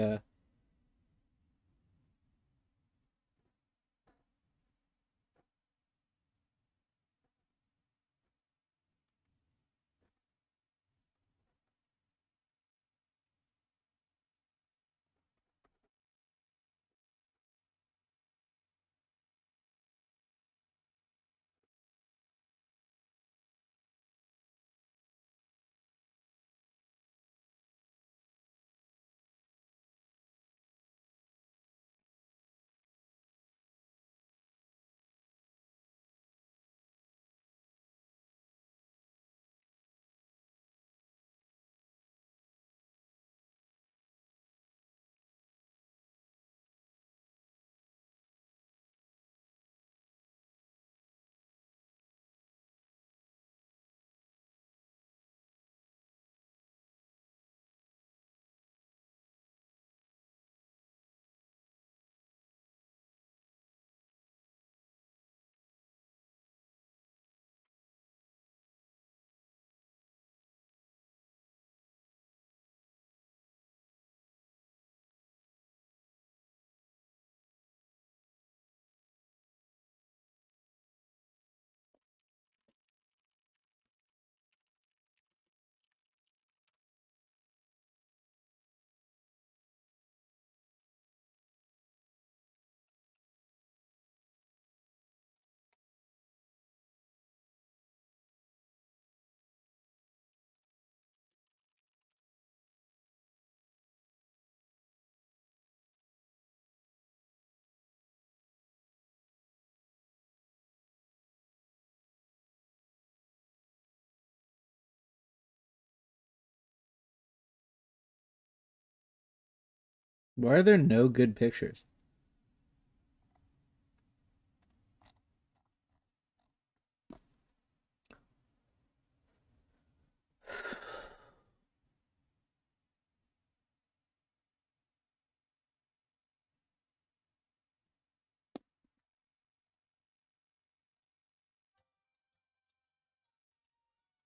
why are there no good pictures?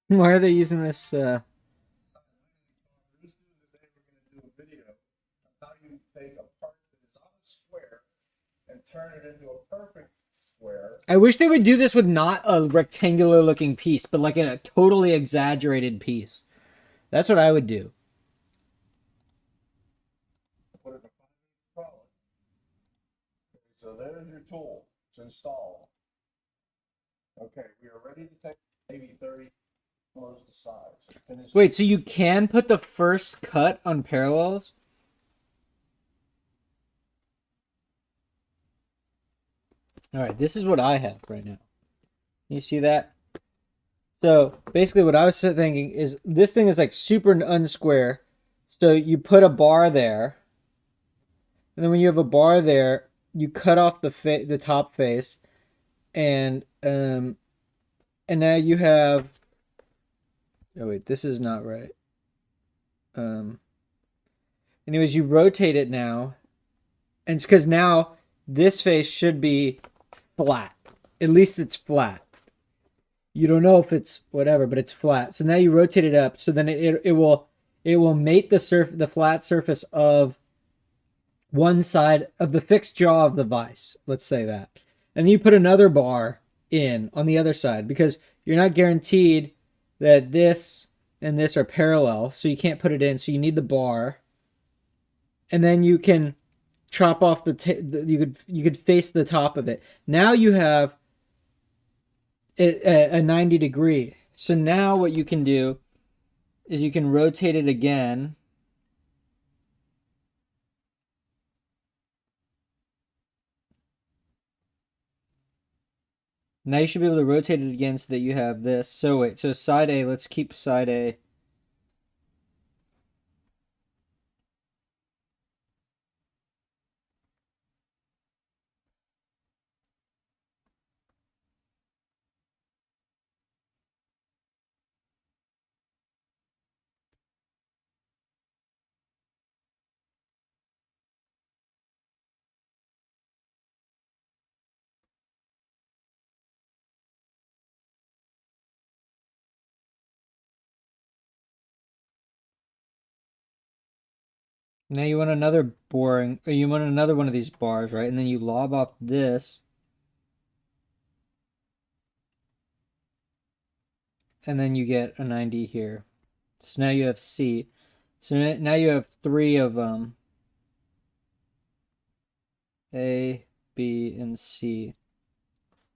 Why are they using this? How you take a part that is on a square and turn it into a perfect square. I wish they would do this with not a rectangular looking piece, but like a totally exaggerated piece. That's what I would do. Put it in a 5-inch solid. So there's your tool to install. Okay, we are ready to take maybe 30 close to size. Wait, so you can put the first cut on parallels? All right, this is what I have right now. You see that? So basically what I was thinking is this thing is like super unsquare. So you put a bar there. And then when you have a bar there, you cut off the top face. And now you have... Oh wait, this is not right. Anyways, you rotate it now. And it's because now this face should be flat. At least it's flat. You don't know if it's whatever, but it's flat. So now you rotate it up. So then it will mate the flat surface of one side of the fixed jaw of the vise. Let's say that. And then you put another bar in on the other side, because you're not guaranteed that this and this are parallel, so you can't put it in, so you need the bar. And then you can chop off you could face the top of it. Now you have a 90 degree. So now what you can do is you can rotate it again. Now you should be able to rotate it again so that you have this. So wait, so side A, let's keep side A. Now you want another boring, or you want another one of these bars, right? And then you lob off this. And then you get a 90 here. So now you have C. So now you have 3 of A, B, and C.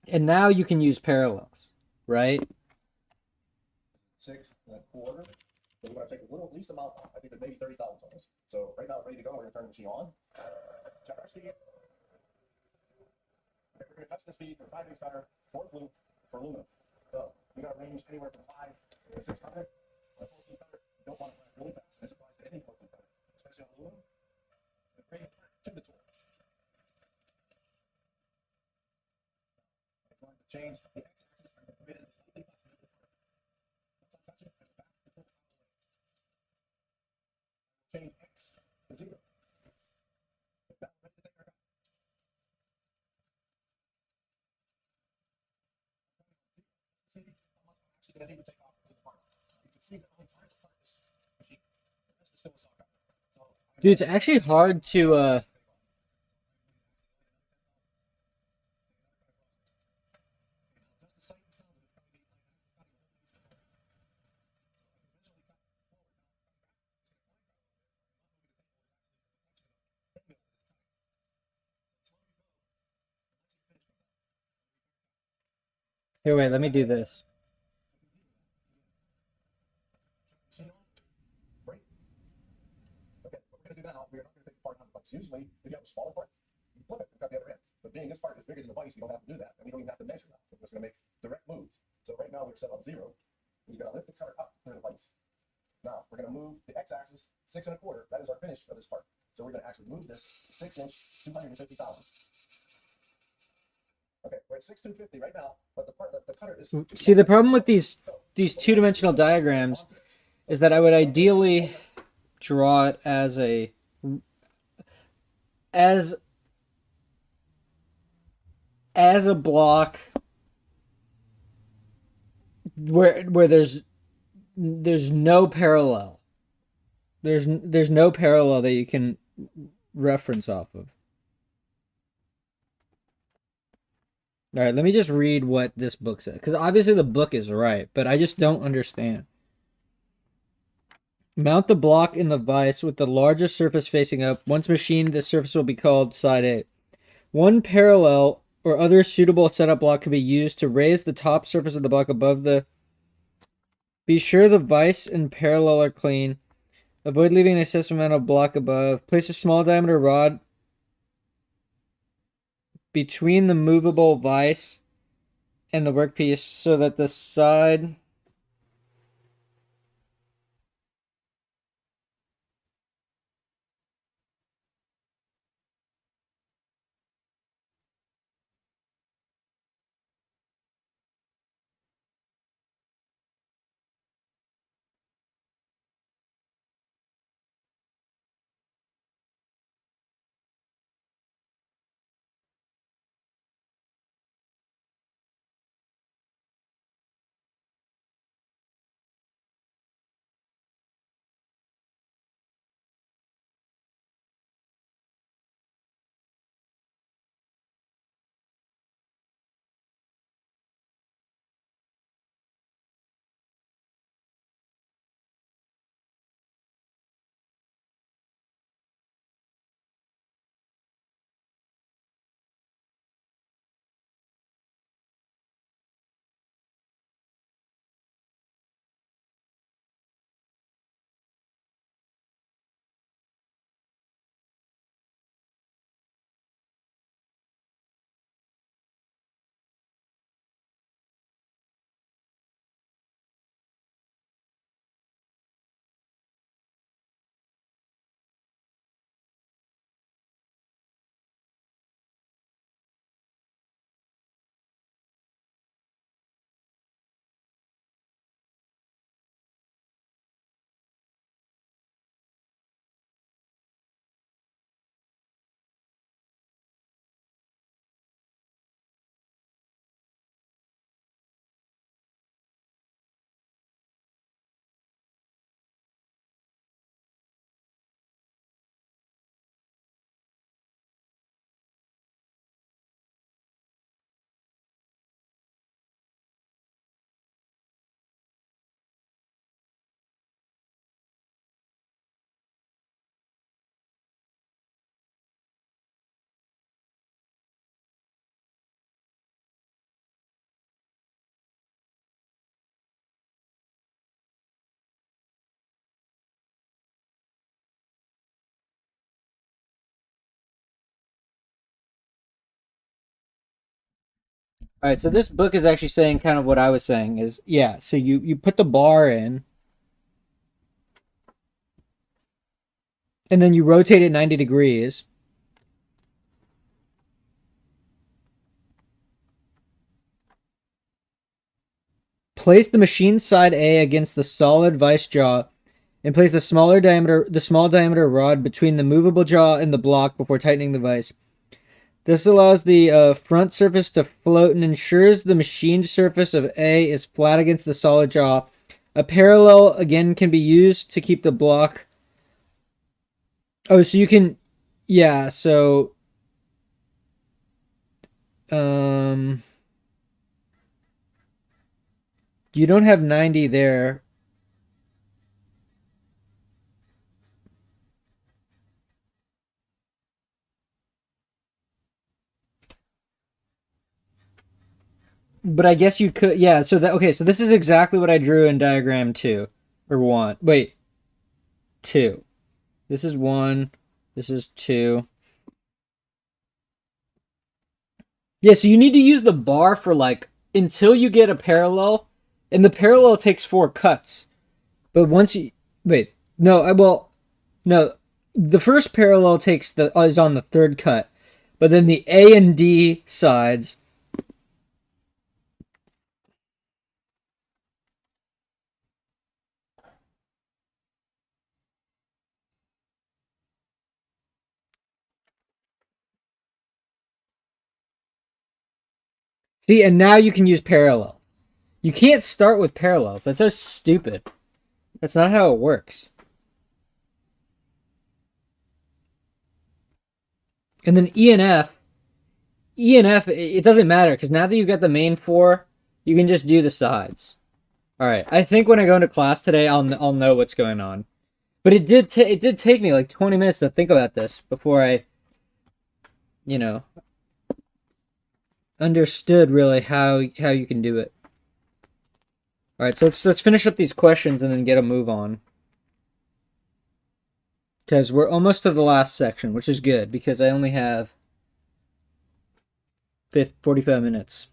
And now you can use parallels, right? 6 1/4. So we're going to take the little least amount off. I think there's maybe 30 thousandths on this. So right now it's ready to go. We're going to turn the machine on. Check our speed. We're going to touch the speed for 5 inch cutter, 4 flute for aluminum. So we got range anywhere from 5 to 600. On a 4 flute cutter, you don't want to run it really fast. This applies to any 4 flute cutter, especially on aluminum. The grade to the tool. I'm going to change the x-axis from the grid slightly less than the cutter. Once I touch it, I go back to the pull away. Change x to 0. If that ready to take our cut. See how much I'm actually going to need to take off the part. You can see that only part of this machine. The rest is still a socket. So Dude, it's actually hard to Here, wait, let me do this. Great. Okay, what we're going to do now, we're not going to take the part out of the vise. Usually, if you have a smaller part, you flip it and cut the other end. But being this part is bigger than the vise, you don't have to do that. And we don't even have to measure that. We're just going to make direct moves. So right now, we're set on 0. We're going to lift the cutter up to the vise. Now, we're going to move the x-axis 6 1/4. That is our finish of this part. So we're going to actually move this 6 inch, 250 thousandths. Okay, we're at 6,250 right now, but the cutter is. See, the problem with these two-dimensional diagrams is that I would ideally draw it as a block where there's no parallel. There's no parallel that you can reference off of. All right, let me just read what this book says, because obviously the book is right, but I just don't understand. Mount the block in the vise with the largest surface facing up. Once machined, the surface will be called side A. One parallel or other suitable setup block can be used to raise the top surface of the block above the... Be sure the vise and parallel are clean. Avoid leaving an excessive amount of block above. Place a small diameter rod between the movable vise and the workpiece so that the side... All right, so this book is actually saying kind of what I was saying is, yeah, so you put the bar in, and then you rotate it 90 degrees. Place the machine side A against the solid vice jaw and place the small diameter rod between the movable jaw and the block before tightening the vise. This allows the front surface to float and ensures the machined surface of A is flat against the solid jaw. A parallel again can be used to keep the block. Oh, so you can, yeah. So, you don't have 90 there. But I guess you could, yeah. So that okay. So this is exactly what I drew in diagram 2 or 1. Wait, 2. This is 1. This is 2. Yeah. So you need to use the bar for like until you get a parallel, and the parallel takes 4 cuts. But once you wait, no, no. The first parallel is on the 3rd cut, but then the A and D sides. See, and now you can use parallel. You can't start with parallels. That's so stupid. That's not how it works. And then E and F, it doesn't matter because now that you've got the main 4, you can just do the sides. All right. I think when I go into class today, I'll know what's going on. But it did take me like 20 minutes to think about this before I, understood really how you can do it. All right. So let's finish up these questions and then get a move on. Because we're almost to the last section, which is good because I only have 45 minutes.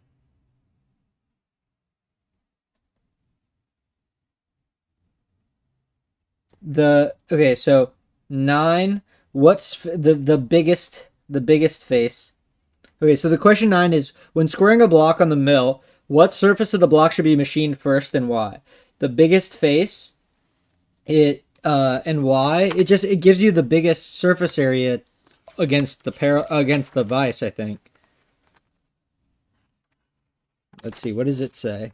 Okay, so 9. What's the biggest face? Okay, so the question 9 is when squaring a block on the mill, what surface of the block should be machined first and why? The biggest face, and why? It gives you the biggest surface area against the vise, I think. Let's see, what does it say?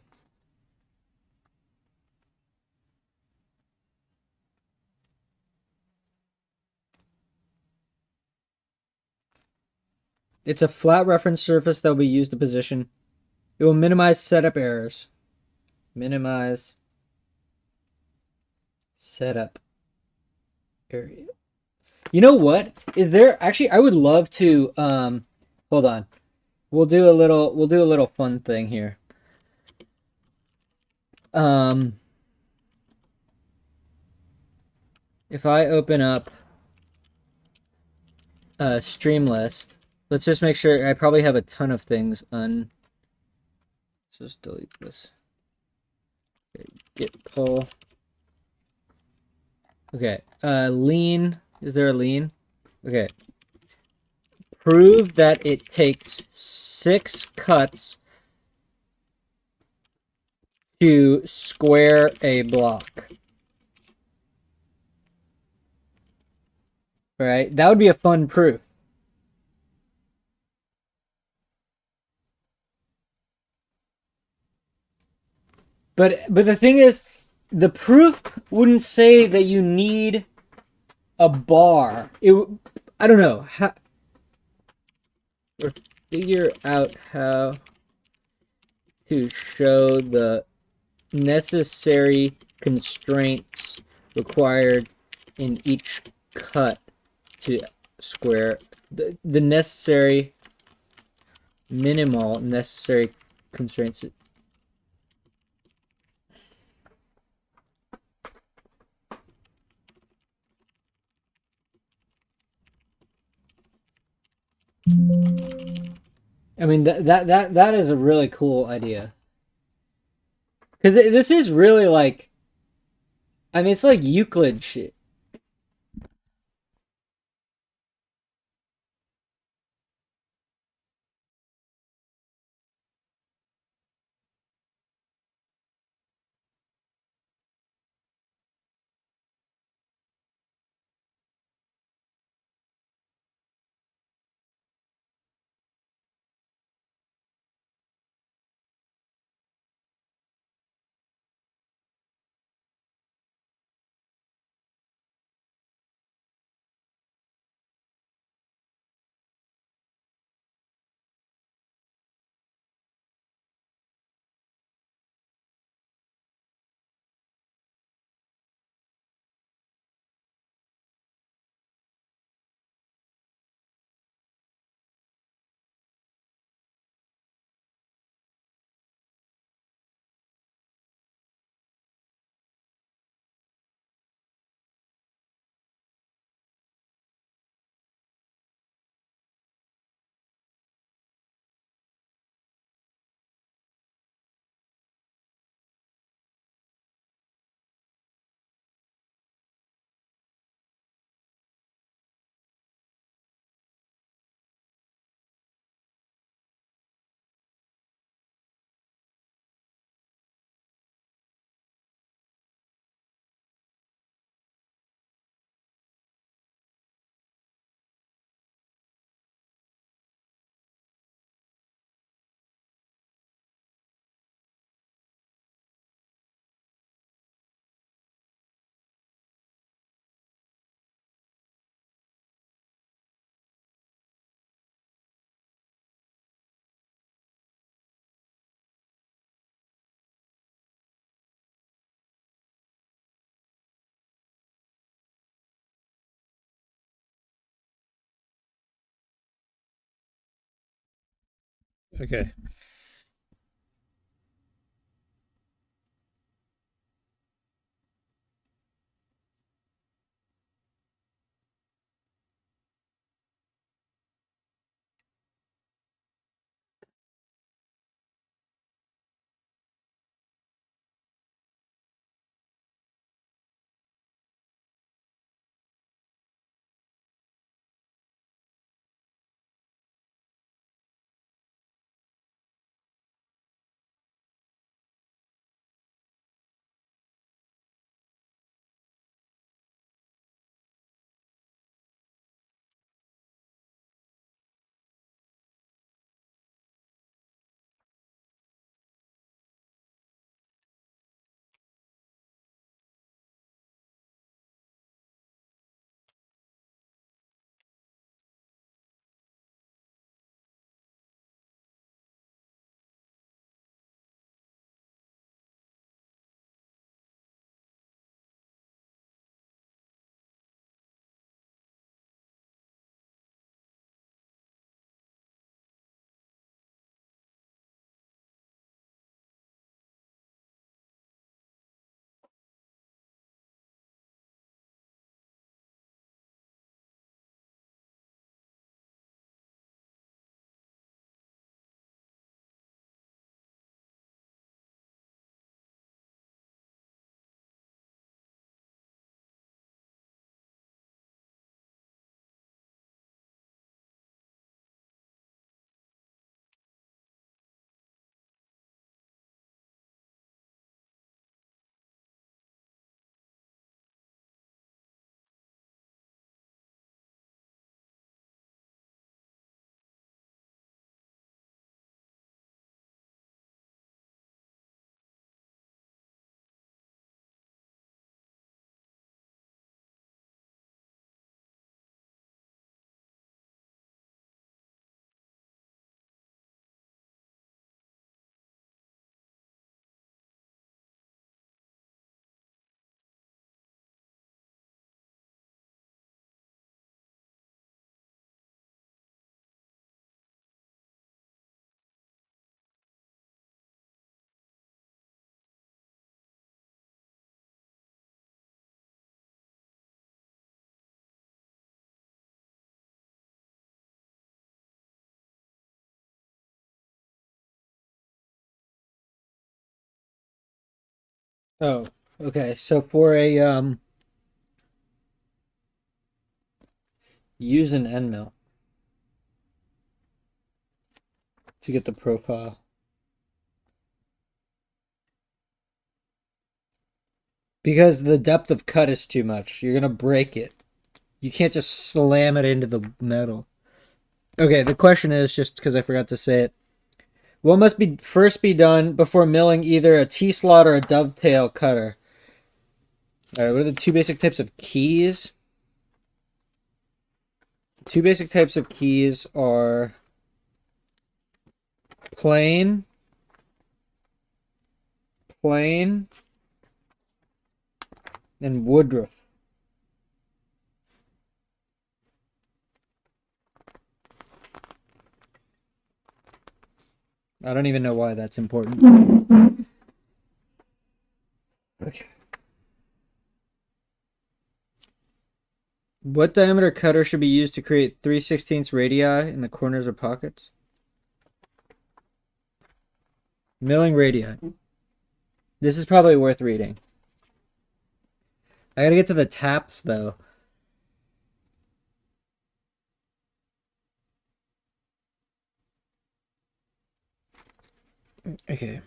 It's a flat reference surface that will be used to position. It will minimize setup errors. Minimize setup area. You know what? Is there actually I would love to hold on. We'll do a little fun thing here. If I open up stream list, let's just make sure I probably have a ton of things Let's just delete this. Okay, git pull. Okay, lean. Is there a lean? Okay. Prove that it takes 6 cuts to square a block. All right, that would be a fun proof. But the thing is, the proof wouldn't say that you need a bar. I don't know. Or figure out how to show the necessary constraints required in each cut to square the necessary minimal necessary constraints. I mean that is a really cool idea. Because this is really like, I mean, it's like Euclid shit. Okay. Oh, okay. So for a use an end mill to get the profile. Because the depth of cut is too much. You're gonna break it. You can't just slam it into the metal. Okay, the question is, just because I forgot to say it, what must be first be done before milling either a T-slot or a dovetail cutter? Alright, what are the two basic types of keys? Two basic types of keys are plain, and woodruff. I don't even know why that's important. Okay. What diameter cutter should be used to create 3/16 radii in the corners of pockets? Milling radii. This is probably worth reading. I gotta get to the taps, though. Okay.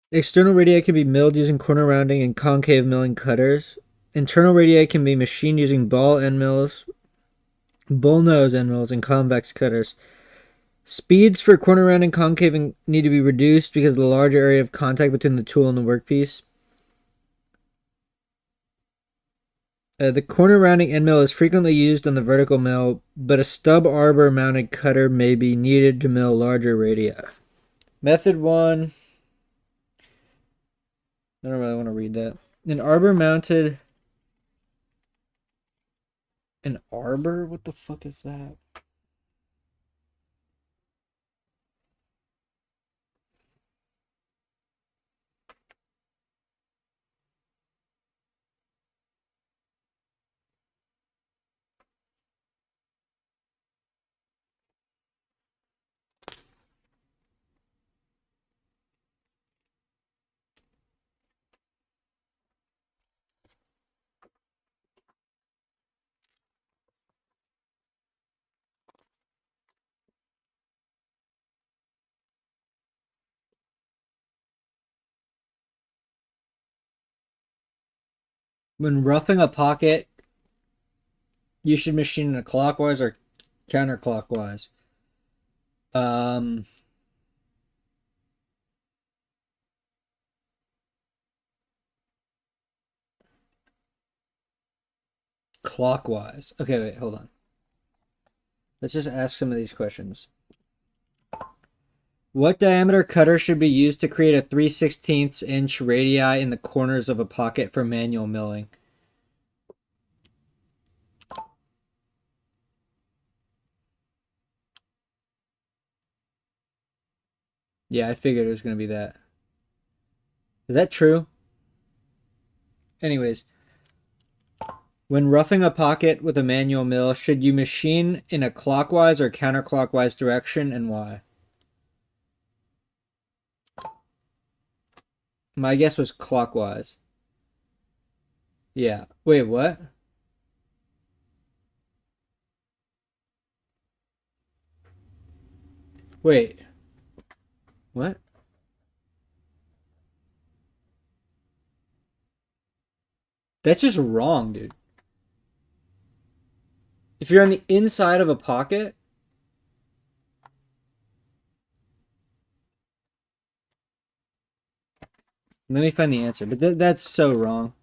External radii can be milled using corner rounding and concave milling cutters. Internal radii can be machined using ball end mills, bull nose end mills, and convex cutters. Speeds for corner rounding and concaving need to be reduced because of the large area of contact between the tool and the workpiece. The corner rounding end mill is frequently used on the vertical mill, but a stub arbor mounted cutter may be needed to mill larger radii. Method 1. I don't really want to read that. An arbor mounted. An arbor? What the fuck is that? When roughing a pocket, you should machine it clockwise or counterclockwise. Clockwise. Okay, wait, hold on. Let's just ask some of these questions. What diameter cutter should be used to create a 3/16 inch radii in the corners of a pocket for manual milling? Yeah, I figured it was going to be that. Is that true? Anyways, when roughing a pocket with a manual mill, should you machine in a clockwise or counterclockwise direction, and why? My guess was clockwise. Yeah. Wait, what? Wait. What? That's just wrong, dude. If you're on the inside of a pocket, let me find the answer. But that's so wrong.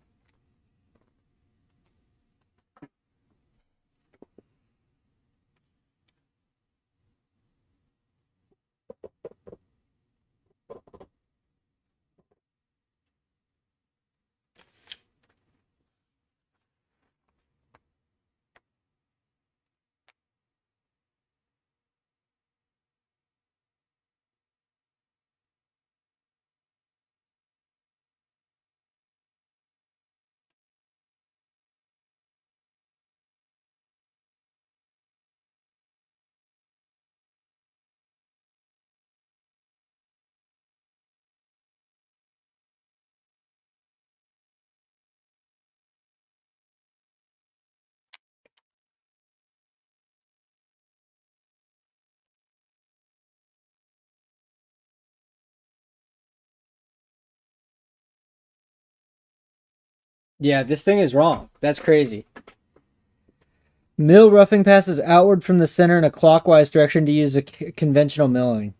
Yeah, this thing is wrong. That's crazy. Mill roughing passes outward from the center in a clockwise direction to use a conventional milling.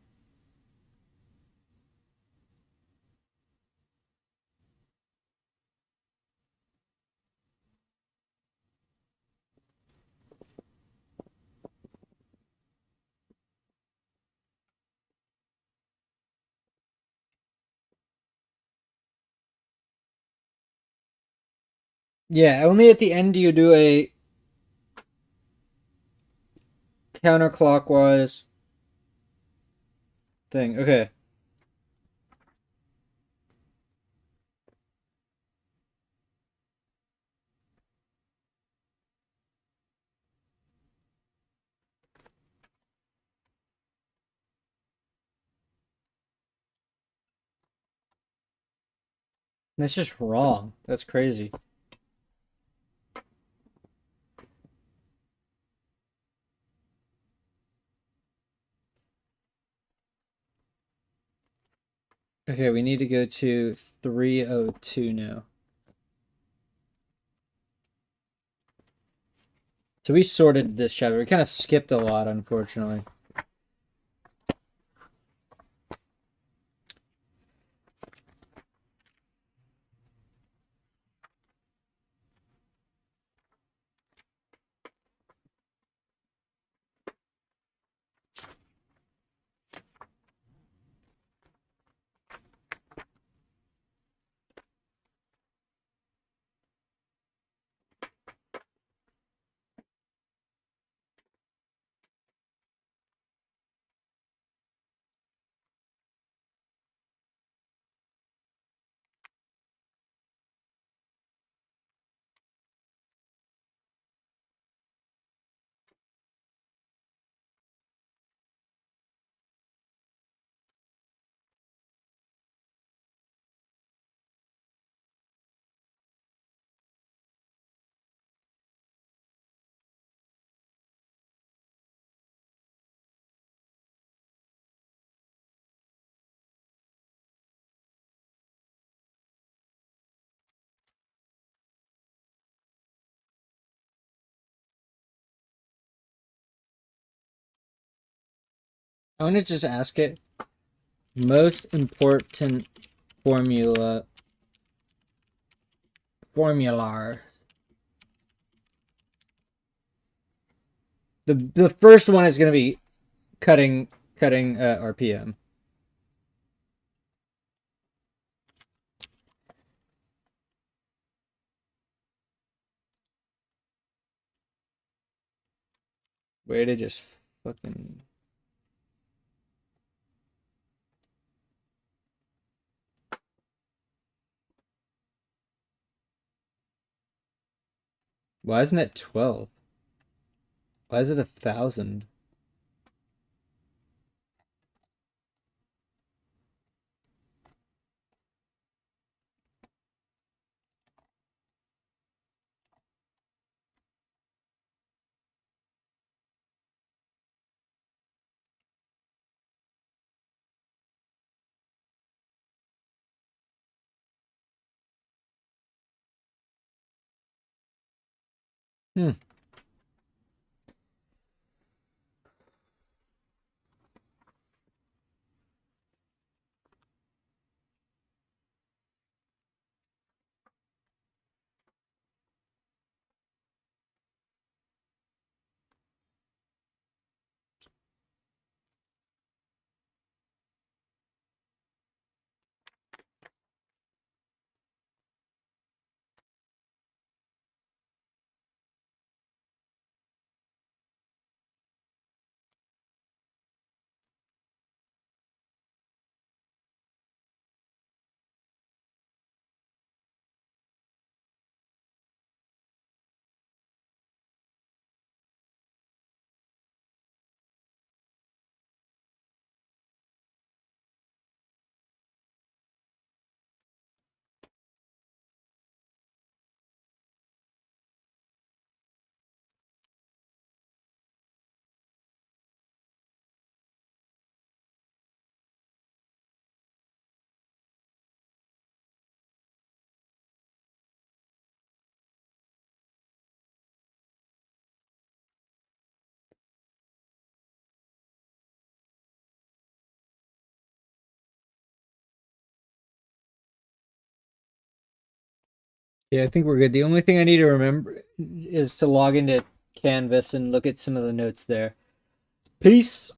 Yeah, only at the end do you do a counterclockwise thing. Okay. That's just wrong. That's crazy. Okay, we need to go to 302 now. So we sorted this chapter. We kind of skipped a lot, unfortunately. I want to just ask it. Most important formular. The first one is going to be cutting RPM. Way to just fucking. Why isn't it 12? Why is it 1,000? Hmm. Yeah, I think we're good. The only thing I need to remember is to log into Canvas and look at some of the notes there. Peace.